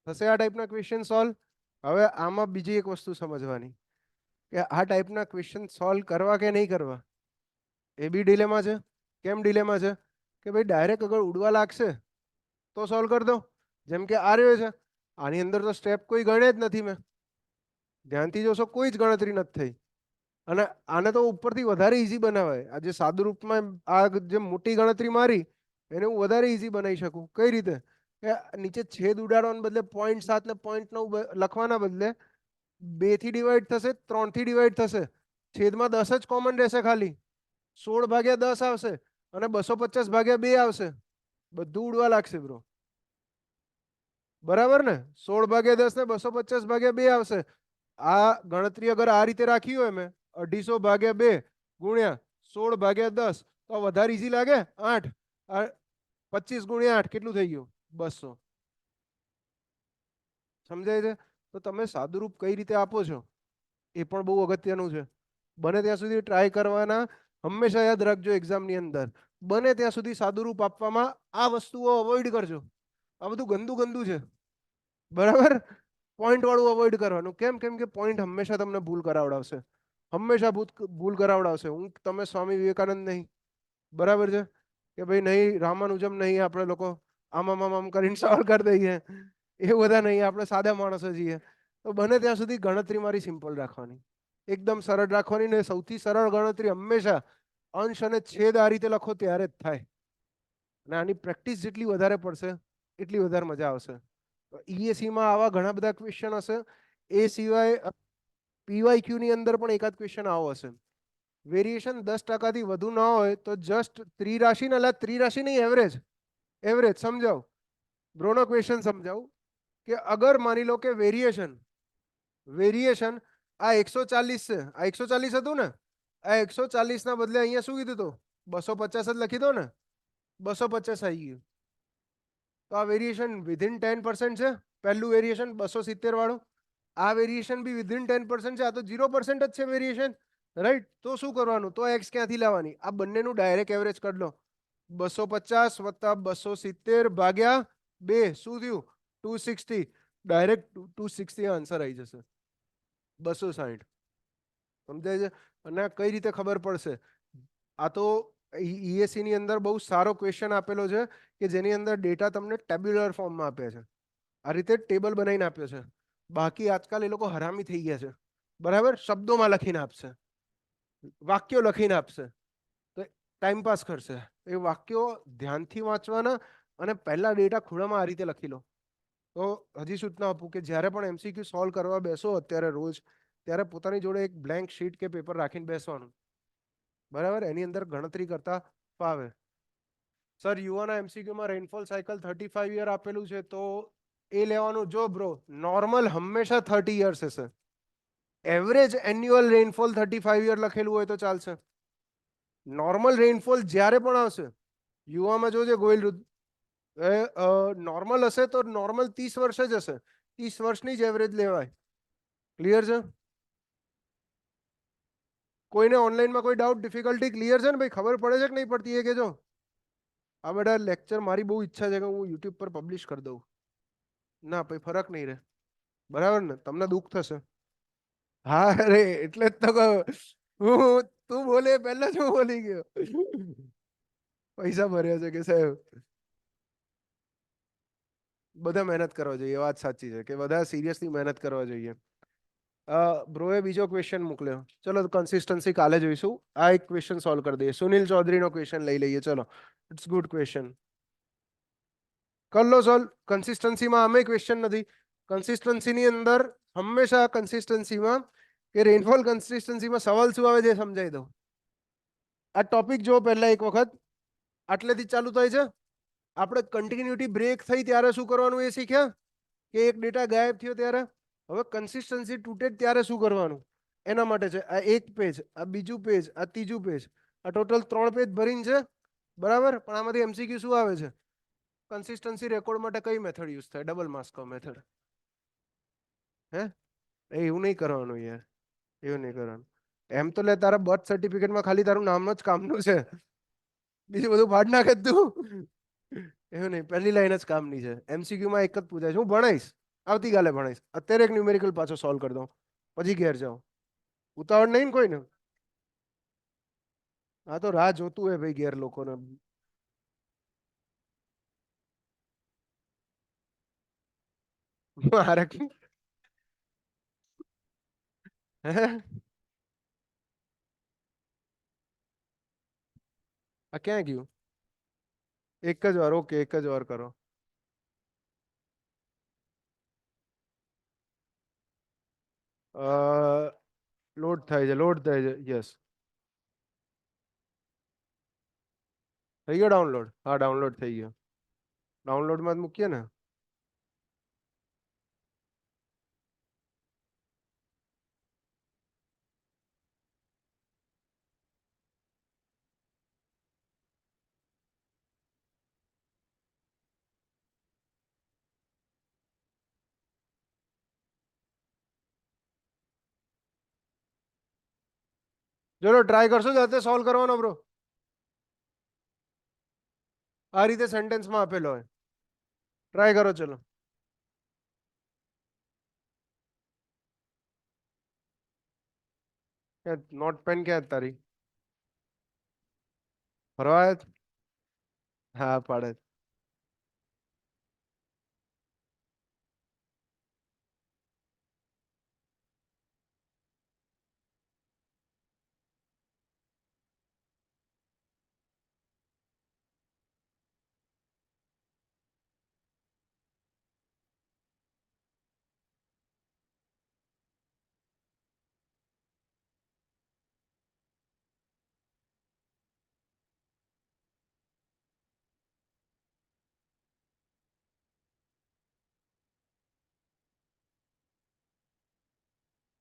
[SPEAKER 4] થશે આ ટાઈપના ક્વેશ્ચન સોલ્વ? હવે આમાં બીજી એક વસ્તુ સમજવાની કે આ ટાઈપના ક્વેશ્ચન સોલ્વ કરવા કે નહીં કરવા એ બી ડિલેમા છે. કેમ ડિલેમા છે? કે ભાઈ ડાયરેક્ટ અગર ઉડવા લાગશે તો સોલ્વ કરી દો, જેમ કે આ રહ્યો છે. આની અંદર તો સ્ટેપ કોઈ ગણે જ નથી. મેં ધ્યાનથી જોશો કોઈ જ ગણતરી નથી થઈ. અને આને તો ઉપરથી વધારે ઈઝી બનાવાય. આ જે સાદું રૂપમાં આ જે મોટી ગણતરી મારી એને હું વધારે ઈઝી બનાવી શકું. કઈ રીતે? કે નીચે છેદ ઉડાડવાને બદલે 0.7 ને 0.9 લખવાના બદલે 2 થી ડિવાઈડ થશે, 3 થી ડિવાઈડ થશે. છેદમાં 10 જ કોમન રહેશે ખાલી. 16/10 આવશે અને 250/2 આવશે. બધું ઉડવા લાગશે બ્રો. બરાબર ને? 16/10 ને 250/2 આવશે. આ ગણતરી અગર આ રીતે રાખી હોય મેં 250/2 ગુણ્યા 16/10 તો વધારે ઈઝી લાગે? 8 25 ગુણ્યા 8 કેટલું થઈ ગયું? 200. સમજાય છે? તો તમે સાદુરૂપ કઈ રીતે આપો છો એ પણ બહુ અગત્યનું છે. બને ત્યાં સુધી ટ્રાય કરવાના હંમેશા યાદ રાખજો એક્ઝામની અંદર બને ત્યાં સુધી સાદું રૂપ આપવામાં આ વસ્તુઓ અવોઇડ કરજો. આ બધું ગંદુ ગંદુ છે, બરાબર. પોઈન્ટ વાળું અવોઇડ કરવાનું. કેમ કે પોઈન્ટ હંમેશા તમને ભૂલ કરાવડાવશે, હંમેશા ભૂલ કરાવડાવશે. તમે સ્વામી વિવેકાનંદ નહીં, બરાબર છે, કે ભાઈ નહીં રામાનુજમ નહીં, આપણે લોકો આમ કરીને સોલ્વ કરી દઈએ, એ બધા નહીં, આપણે સાદા માણસો છીએ. તો બને ત્યાં સુધી ગણતરી મારી સિમ્પલ રાખવાની, એકદમ સરળ રાખવાની. ને સૌથી સરળ ગણતરી હંમેશા અંશ અને છેદ આ રીતે લખો ત્યારે જ થાય. અને આની પ્રેક્ટિસ જેટલી વધારે પડશે એટલી વધારે મજા આવશે. EAC માં આવા ઘણા બધા ક્વેશ્ચન હશે. એ સિવાય PYQ ની અંદર પણ એકાદ ક્વેશ્ચન આવો હશે. વેરિએશન 10% થી વધુ ન હોય તો જસ્ટ ત્રિરાશિ ને ત્રિરાશિ નહીં, એવરેજ એવરેજ સમજાવ. બ્રોનો ક્વેશ્ચન સમજાવું કે અગર માની લો કે વેરિએશન વેરિએશન આ 140 છે, આ 140 હતું ને, આ 140 ના બદલે અહીંયા શું કીધું હતું, 250 જ લખી દો ને, 250 આવી ગયું. તો આ વેરિએશન વિધિન 10% છે. પહેલું વેરિએશન 270 વાળું, આ વેરિએશન બી વિધિન 10% છે. આ તો 0% જ છે વેરિએશન, રાઈટ. તો શું કરવાનું, તો એક્સ ક્યાંથી લાવવાની, આ બંનેનું ડાયરેક્ટ એવરેજ કરી લો. 250 વત્તા 270 ભાગ્યા 2 શું થયું, 260. ડાયરેક્ટ 260 આન્સર આવી જશે, 260. સમજાય છે. અને કઈ રીતે ખબર પડશે, આ તો EAC ની અંદર બહુ સારો ક્વેશ્ચન આપેલો છે કે જેની અંદર ડેટા તમને ટેબ્યુલર ફોર્મમાં આપે છે, આ રીતે ટેબલ બનાવીને આપ્યો છે. બાકી આજકાલ એ લોકો હરામી થઈ ગયા છે, બરાબર. શબ્દોમાં લખીને આપશે, વાક્યો લખીને આપશે, તો ટાઈમ પાસ કરશે. એ વાક્યો ધ્યાનથી વાંચવાના અને પહેલા ડેટા ખૂણામાં આ રીતે લખી લો. તો હજી સૂચના આપું કે જ્યારે પણ MCQ સોલ્વ કરવા બેસો અત્યારે રોજ, ત્યારે પોતાની જોડે એક બ્લેન્ક શીટ કે પેપર રાખીને બેસવાનું, બરાબર. એની અંદર ગણતરી કરતા ફાવે. સર યુવાના MCQ માં રેનફોલ સાયકલ 35 યર આપેલું છે, તો એ લેવાનું. જો બ્રો, નોર્મલ હંમેશા 30 યર્સ હશે, એવરેજ એન્યુઅલ રેનફોલ 35 યર લખેલું હોય તો ચાલશે. નોર્મલ રેનફોલ જ્યારે પણ આવશે યુવામાં જોજે ગોયલ નોર્મલ હશે તો નોર્મલ 30 વર્ષ જ હશે, 30 વર્ષની જ એવરેજ લેવાય. ક્લિયર છે. કોઈને ઓનલાઈનમાં કોઈ ડાઉટ ડિફિકલ્ટી ક્લિયર છે ને ભાઈ, ખબર પડે છે કે નહીં પડતી એ કેજો. આ બધા લેક્ચર મારી બહુ ઈચ્છા છે કે હું યુટ્યુબ પર પબ્લિશ કરી દઉં. ના ભાઈ ફરક નહીં રહે, બરાબર ને, તમને દુઃખ થશે. હા અરે એટલે જ તો કહું હું, તું બોલે પહેલા જ હું બોલી ગયો. પૈસા ભર્યા છે કે સાહેબ, બધા મહેનત કરવા જોઈએ, વાત સાચી છે કે બધા સિરિયસલી મહેનત કરવા જોઈએ. બ્રોએ બીજો ક્વેશ્ચન મોકલ્યો, ચલો કન્સિસ્ટન્સી કાલે જોઈશું. આ એક ક્વેશ્ચન સોલ્વ કરી દઈએ. સુનિલ ચૌધરીનો ક્વેશ્ચન લઈ લઈએ. ચલો, ઇટ્સ ગુડ ક્વેશ્ચન, કર લો સોલ્વ. કન્સિસ્ટન્સીમાં આમે ક્વેશ્ચન નથી. કન્સિસ્ટન્સીની અંદર હંમેશા કન્સિસ્ટન્સીમાં કે રેનફોલ કન્સિસ્ટન્સીમાં સવાલ શું આવે છે સમજાવી દઉં. આ ટોપિક જો પહેલા એક વખત આટલેથી ચાલુ થાય છે. આપણે કન્ટિન્યુટી બ્રેક થઈ ત્યારે શું કરવાનું એ શીખ્યા કે એક ડેટા ગાયબ થયો ત્યારે. હવે કન્સિસ્ટન્સી તૂટે ત્યારે શું કરવાનું એના માટે છે. આ એક પેજ, આ બીજું પેજ, આ ત્રીજું પેજ, આ ટોટલ 3 પેજ ભરીને છે, બરાબર. પણ આમાંથી MCQ શું આવે છે, કન્સિસ્ટન્સી રેકોર્ડ માટે કઈ મેથડ યુઝ થાય, ડબલ માસ્કવ મેથડ. હે એવું નહીં કરવાનું યાર, એવું નહીં કરવાનું. એમ તો લે તારા બર્થ સર્ટિફિકેટમાં ખાલી તારું નામ જ કામનું છે, બીજું બધું ફાડ નાખે તું. એવું નહીં, પહેલી લાઈન જ કામની છે. MCQ માં એક જ પૂછાય છે. હું ભણાઈશ, આવતીકાલે ભણાઈશ. અત્યારે એક ન્યુમેરિકલ પાછો સોલ્વ કરી દઉં, પછી ઘેર જાઓ. ઉતાવળ નહીં ને કોઈને. આ તો રાહ જોતું હોય ભાઈ ઘેર લોકોને. મારે હે આ ક્યાં ગયું? એક જ વાર, ઓકે, એક જ વાર કરો. લોડ થાય છે, લોડ થાય છે. યસ, થઈ ગયો ડાઉનલોડ. હા ડાઉનલોડ થઈ ગયો. ડાઉનલોડમાં જ મૂકીએ ને. ચલો ટ્રાય કરશો જાતે સોલ્વ કરવાનો બ્રો? આ રીતે સેન્ટેન્સમાં આપેલો હોય, ટ્રાય કરો. ચલો નોટ પેન ક્યાં તારી? ફરવા? હા પાડે.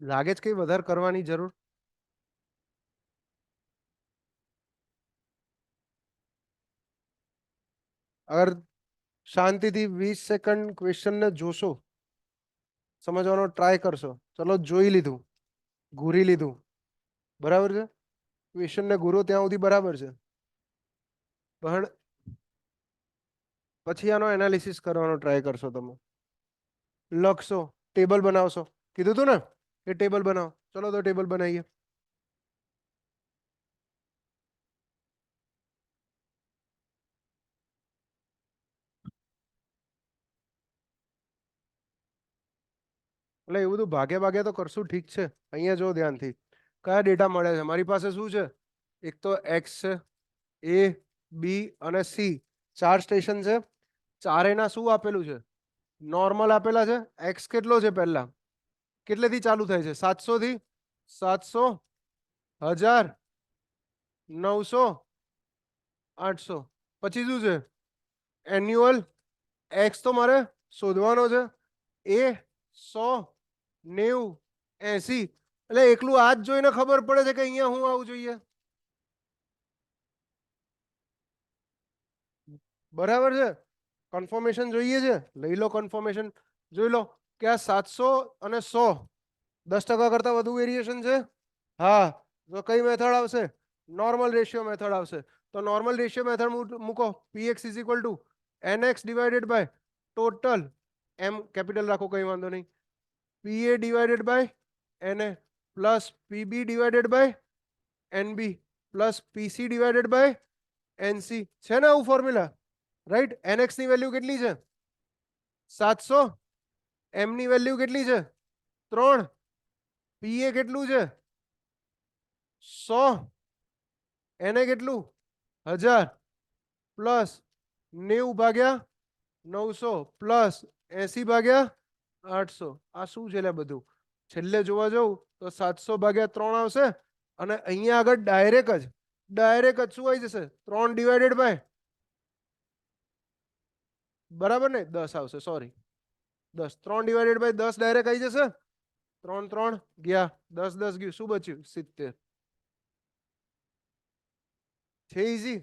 [SPEAKER 4] લાગે છે કઈ વધારે કરવાની જરૂર? અગર શાંતિથી 20 સેકન્ડ ક્વેશ્ચન ને જોશો, સમજવાનો ટ્રાય કરશો. ચલો જોઈ લીધું, ઘૂરી લીધું, બરાબર છે. ક્વેશ્ચન ને ઘૂરો ત્યાં સુધી બરાબર છે, પણ પછી આનો એનાલિસિસ કરવાનો ટ્રાય કરશો. તમે લખશો, ટેબલ બનાવશો. કીધું તું ને એ ટેબલ બનાવો. ચલો તો ટેબલ બનાવીએ. એટલે એવું બધું ભાગે ભાગે તો કરશું, ઠીક છે. અહીંયા જો ધ્યાનથી કયા ડેટા મળે છે મારી પાસે. શું છે? એક તો એક્સ છે, એ, બી અને સી. 4 સ્ટેશન છે. ચારેયના શું આપેલું છે? નોર્મલ આપેલા છે. એક્સ કેટલો છે? પહેલા કેટલેથી ચાલુ થાય છે? 700 થી. 700, 1000, 900, 800. પછી શું છે? એન્યુઅલ. એક્સ તો મારે શોધવાનો છે. એ 100, 90, 80. એટલે એકલું આ જ જોઈને ખબર પડે છે કે અહીંયા હું આવું જોઈએ. બરાબર છે. કન્ફર્મેશન જોઈએ છે, લઈ લો કન્ફર્મેશન. જોઈ લો કે આ 700 અને 100 10% કરતા વધુ વેરિએશન છે. હા, તો કઈ મેથડ આવશે? નોર્મલ રેશિયો મેથડ આવશે. તો નોર્મલ રેશિયો મેથડ મૂકો. px is equal to nx divided by total. M capital રાખો, કઈ વાંધો નહીં. pa divided by na plus pb divided by nb plus pc divided by nc. છે ને આવું ફોર્મ્યુલા? રાઈટ. nx ની વેલ્યુ કેટલી છે? 700. m ની વેલ્યુ કેટલી છે? 3. pa કેટલું છે? 100. એને કેટલું? 1000 પ્લસ 90 ભાગ્યા 900 પ્લસ 80 ભાગ્યા 800. આ શું છે લે બધું? છેલ્લે જોવા જવું તો 700 ભાગ્યા 3 આવશે અને અહીંયા આગળ ડાયરેક્ટ જ શું આવી જશે? 3 ડિવાઇડેડ બાય, બરાબર ને, 10 આવશે. સોરી, 10. 3 ડિવાઇડેડ બાય 10 ડાયરેક્ટ આવી જશે. 3 3 ગયા, 10 10 ગયું, શું બચ્યું? 70. છે ઈઝી.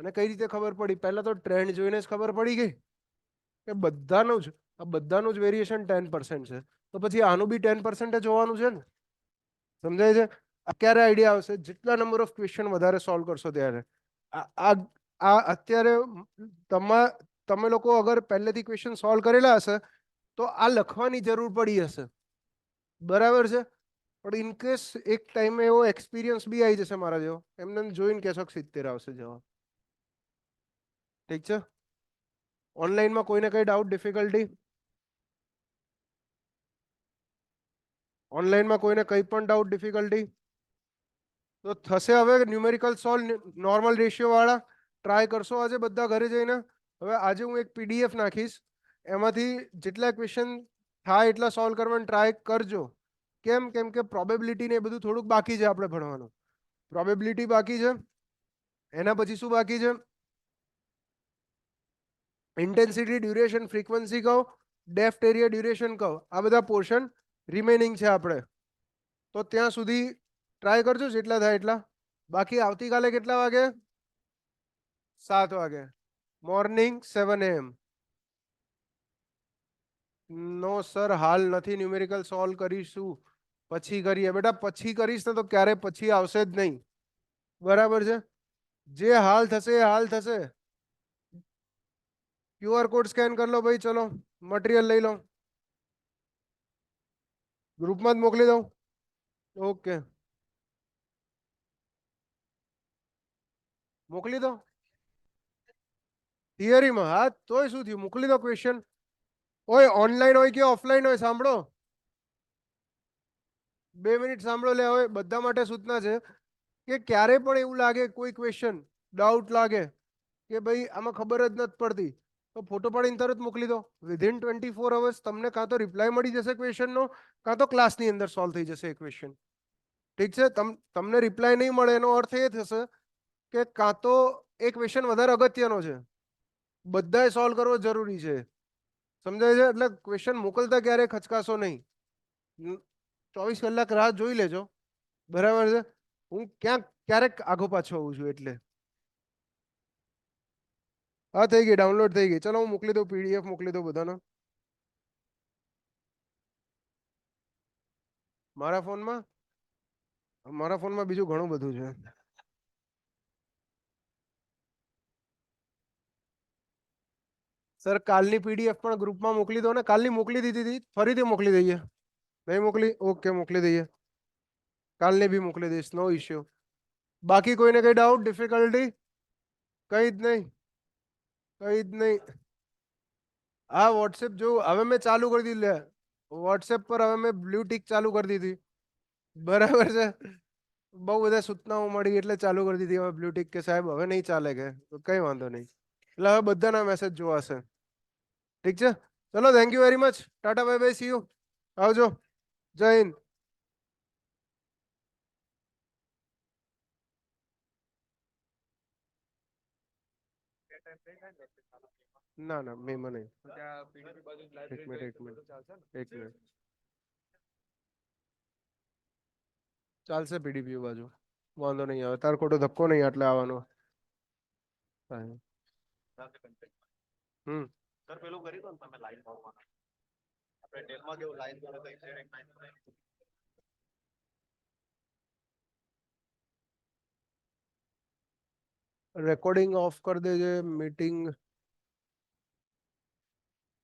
[SPEAKER 4] અને કઈ રીતે ખબર પડી? પહેલા તો ટ્રેન્ડ જોઈને જ ખબર પડી ગઈ કે બધાનું જ વેરિએશન 10% છે. તો પછી આનું બી 10% જોવાનું છે ને. સમજાય છે? ક્યારે આઈડિયા આવશે? જેટલા નંબર ઓફ ક્વેશ્ચન વધારે સોલ્વ કરશો ત્યારે. આ અત્યારે તમે લોકો અગર પહેલેથી ક્વેશ્ચન સોલ્વ કરેલા હશે તો આ લખવાની જરૂર પડી હશે, બરાબર છે. પણ ઇન કેસ એક ટાઈમે એવો એક્સપિરિયન્સ બી આવી જશે મારા જેવો, એમને જોઈને કહેશો 70 આવશે જવાબ. ઠીક છે. ઓનલાઈનમાં કોઈને કઈ ડાઉટ, ડિફિકલ્ટી? ઓનલાઈનમાં કોઈને કઈ પણ ડાઉટ, ડિફિકલ્ટી? તો થશે હવે ન્યુમેરિકલ સોલ્વ નોર્મલ રેશિયો વાળા. ટ્રાય કરશો આજે બધા ઘરે જઈને. હવે આજે હું એક પીડીએફ નાખીશ, એમાંથી જેટલા ક્વેશ્ચન થાય એટલા સોલ્વ કરવાની ટ્રાય કરજો. કેમ? કેમ કે પ્રોબેબિલિટી ને એ બધું થોડુંક બાકી છે આપણે ભણવાનું. પ્રોબેબિલિટી બાકી છે. એના પછી શું બાકી છે? ઇન્ટેન્સિટી, ડ્યુરેશન, ફ્રીક્વન્સી કહો, ડેપ્થ, એરિયા, ડ્યુરેશન કહો. આ બધા પોર્શન રિમેનિંગ છે આપણે. તો ત્યાં સુધી ટ્રાય કરજો જેટલા થાય એટલા. બાકી આવતીકાલે કેટલા વાગે? 7 વાગે. Morning 7 AM. નો સર, હાલ નથી ન્યુમેરિકલ સોલ્વ કરીશું. પછી કરીએ બેટા, પછી કરીશ ને તો ક્યારે પછી આવશે જ નહીં. બરાબર છે, જે હાલ થશે એ હાલ થશે. QR કોડ સ્કેન કરી લો ભાઈ, ચલો મટીરિયલ લઈ લો, ગ્રુપમાં જ મોકલી દઉં. ઓકે, મોકલી દો થિયરીમાં. હા તોય શું થયું, મોકલી દો ક્વેશ્ચન. ઓય ઓનલાઈન હોય કે ઓફલાઈન હોય, સાંભળો 2 મિનિટ સાંભળો. લે હવે બધા માટે સૂચના છે કે ક્યારે પણ એવું લાગે કોઈ ક્વેશ્ચન ડાઉટ લાગે કે ભાઈ આમાં ખબર જ નથી પડતી, તો ફોટો પાડીને તરત મોકલી દો. વિધિન 24 અવર્સ તમને કાં તો રિપ્લાય મળી જશે ક્વેશ્ચનનો, કાં તો ક્લાસની અંદર સોલ્વ થઈ જશે એ ક્વેશ્ચન. ઠીક છે, તમને રિપ્લાય નહીં મળે એનો અર્થ એ થશે કે કાં તો એ ક્વેશ્ચન વધારે અગત્યનો છે, બધાએ સોલ્વ કરવો જરૂરી છે. સમજાય છે? એટલે ક્વેશ્ચન મોકલતા ક્યારે ખચકાશો નહીં. 24 કલાક રાહ જોઈ લેજો. બરાબર છે, હું ક્યારેક આગો પાછો આવું છું એટલે. હા થઈ ગઈ, ડાઉનલોડ થઈ ગઈ. ચલો હું મોકલી દઉં, PDF મોકલી દઉં બધાને. મારા ફોનમાં બીજું ઘણું બધું છે. સર કાલની PDF પણ ગ્રુપમાં મોકલી દો ને. કાલની મોકલી દીધી હતી, ફરીથી મોકલી દઈએ. નહીં મોકલી? ઓકે, મોકલી દઈએ. કાલની બી મોકલી દઈશ, નો ઇશ્યુ. બાકી કોઈને કઈ ડાઉટ, ડિફિકલ્ટી? કઈ જ નહીં, કઈ જ નહીં. હા વોટ્સએપ જોઉં, હવે મેં ચાલુ કરી દીધી. લે વોટ્સએપ પર હવે મેં બ્લુ ટિક ચાલુ કરી દીધી. બરાબર છે, બહુ બધા સૂચનાઓ મળી એટલે ચાલુ કરી દીધી હવે બ્લુ ટિક, કે સાહેબ હવે નહીં ચાલે, કે તો કઈ વાંધો નહીં. એટલે હવે બધાના મેસેજ જોવાશે. ઠીક છે, ચલો thank you very much. Tata bye bye, C you. આવજો, જય હિન્દ. ના ના મેં મને એક મિનિટ ચાલશે. PDP બાજુ વાંધો નહીં આવે, તાર ખોટો ધક્કો નહીં એટલે આવવાનો. હમ
[SPEAKER 5] સર પેલું કરી દો ને તમે લાઈન પાડવાનું. આપણે ટેલમાં કેવું લાઈન પાડે તો એક લાઈન
[SPEAKER 4] રેકોર્ડિંગ ઓફ કરી દેજે, મીટિંગ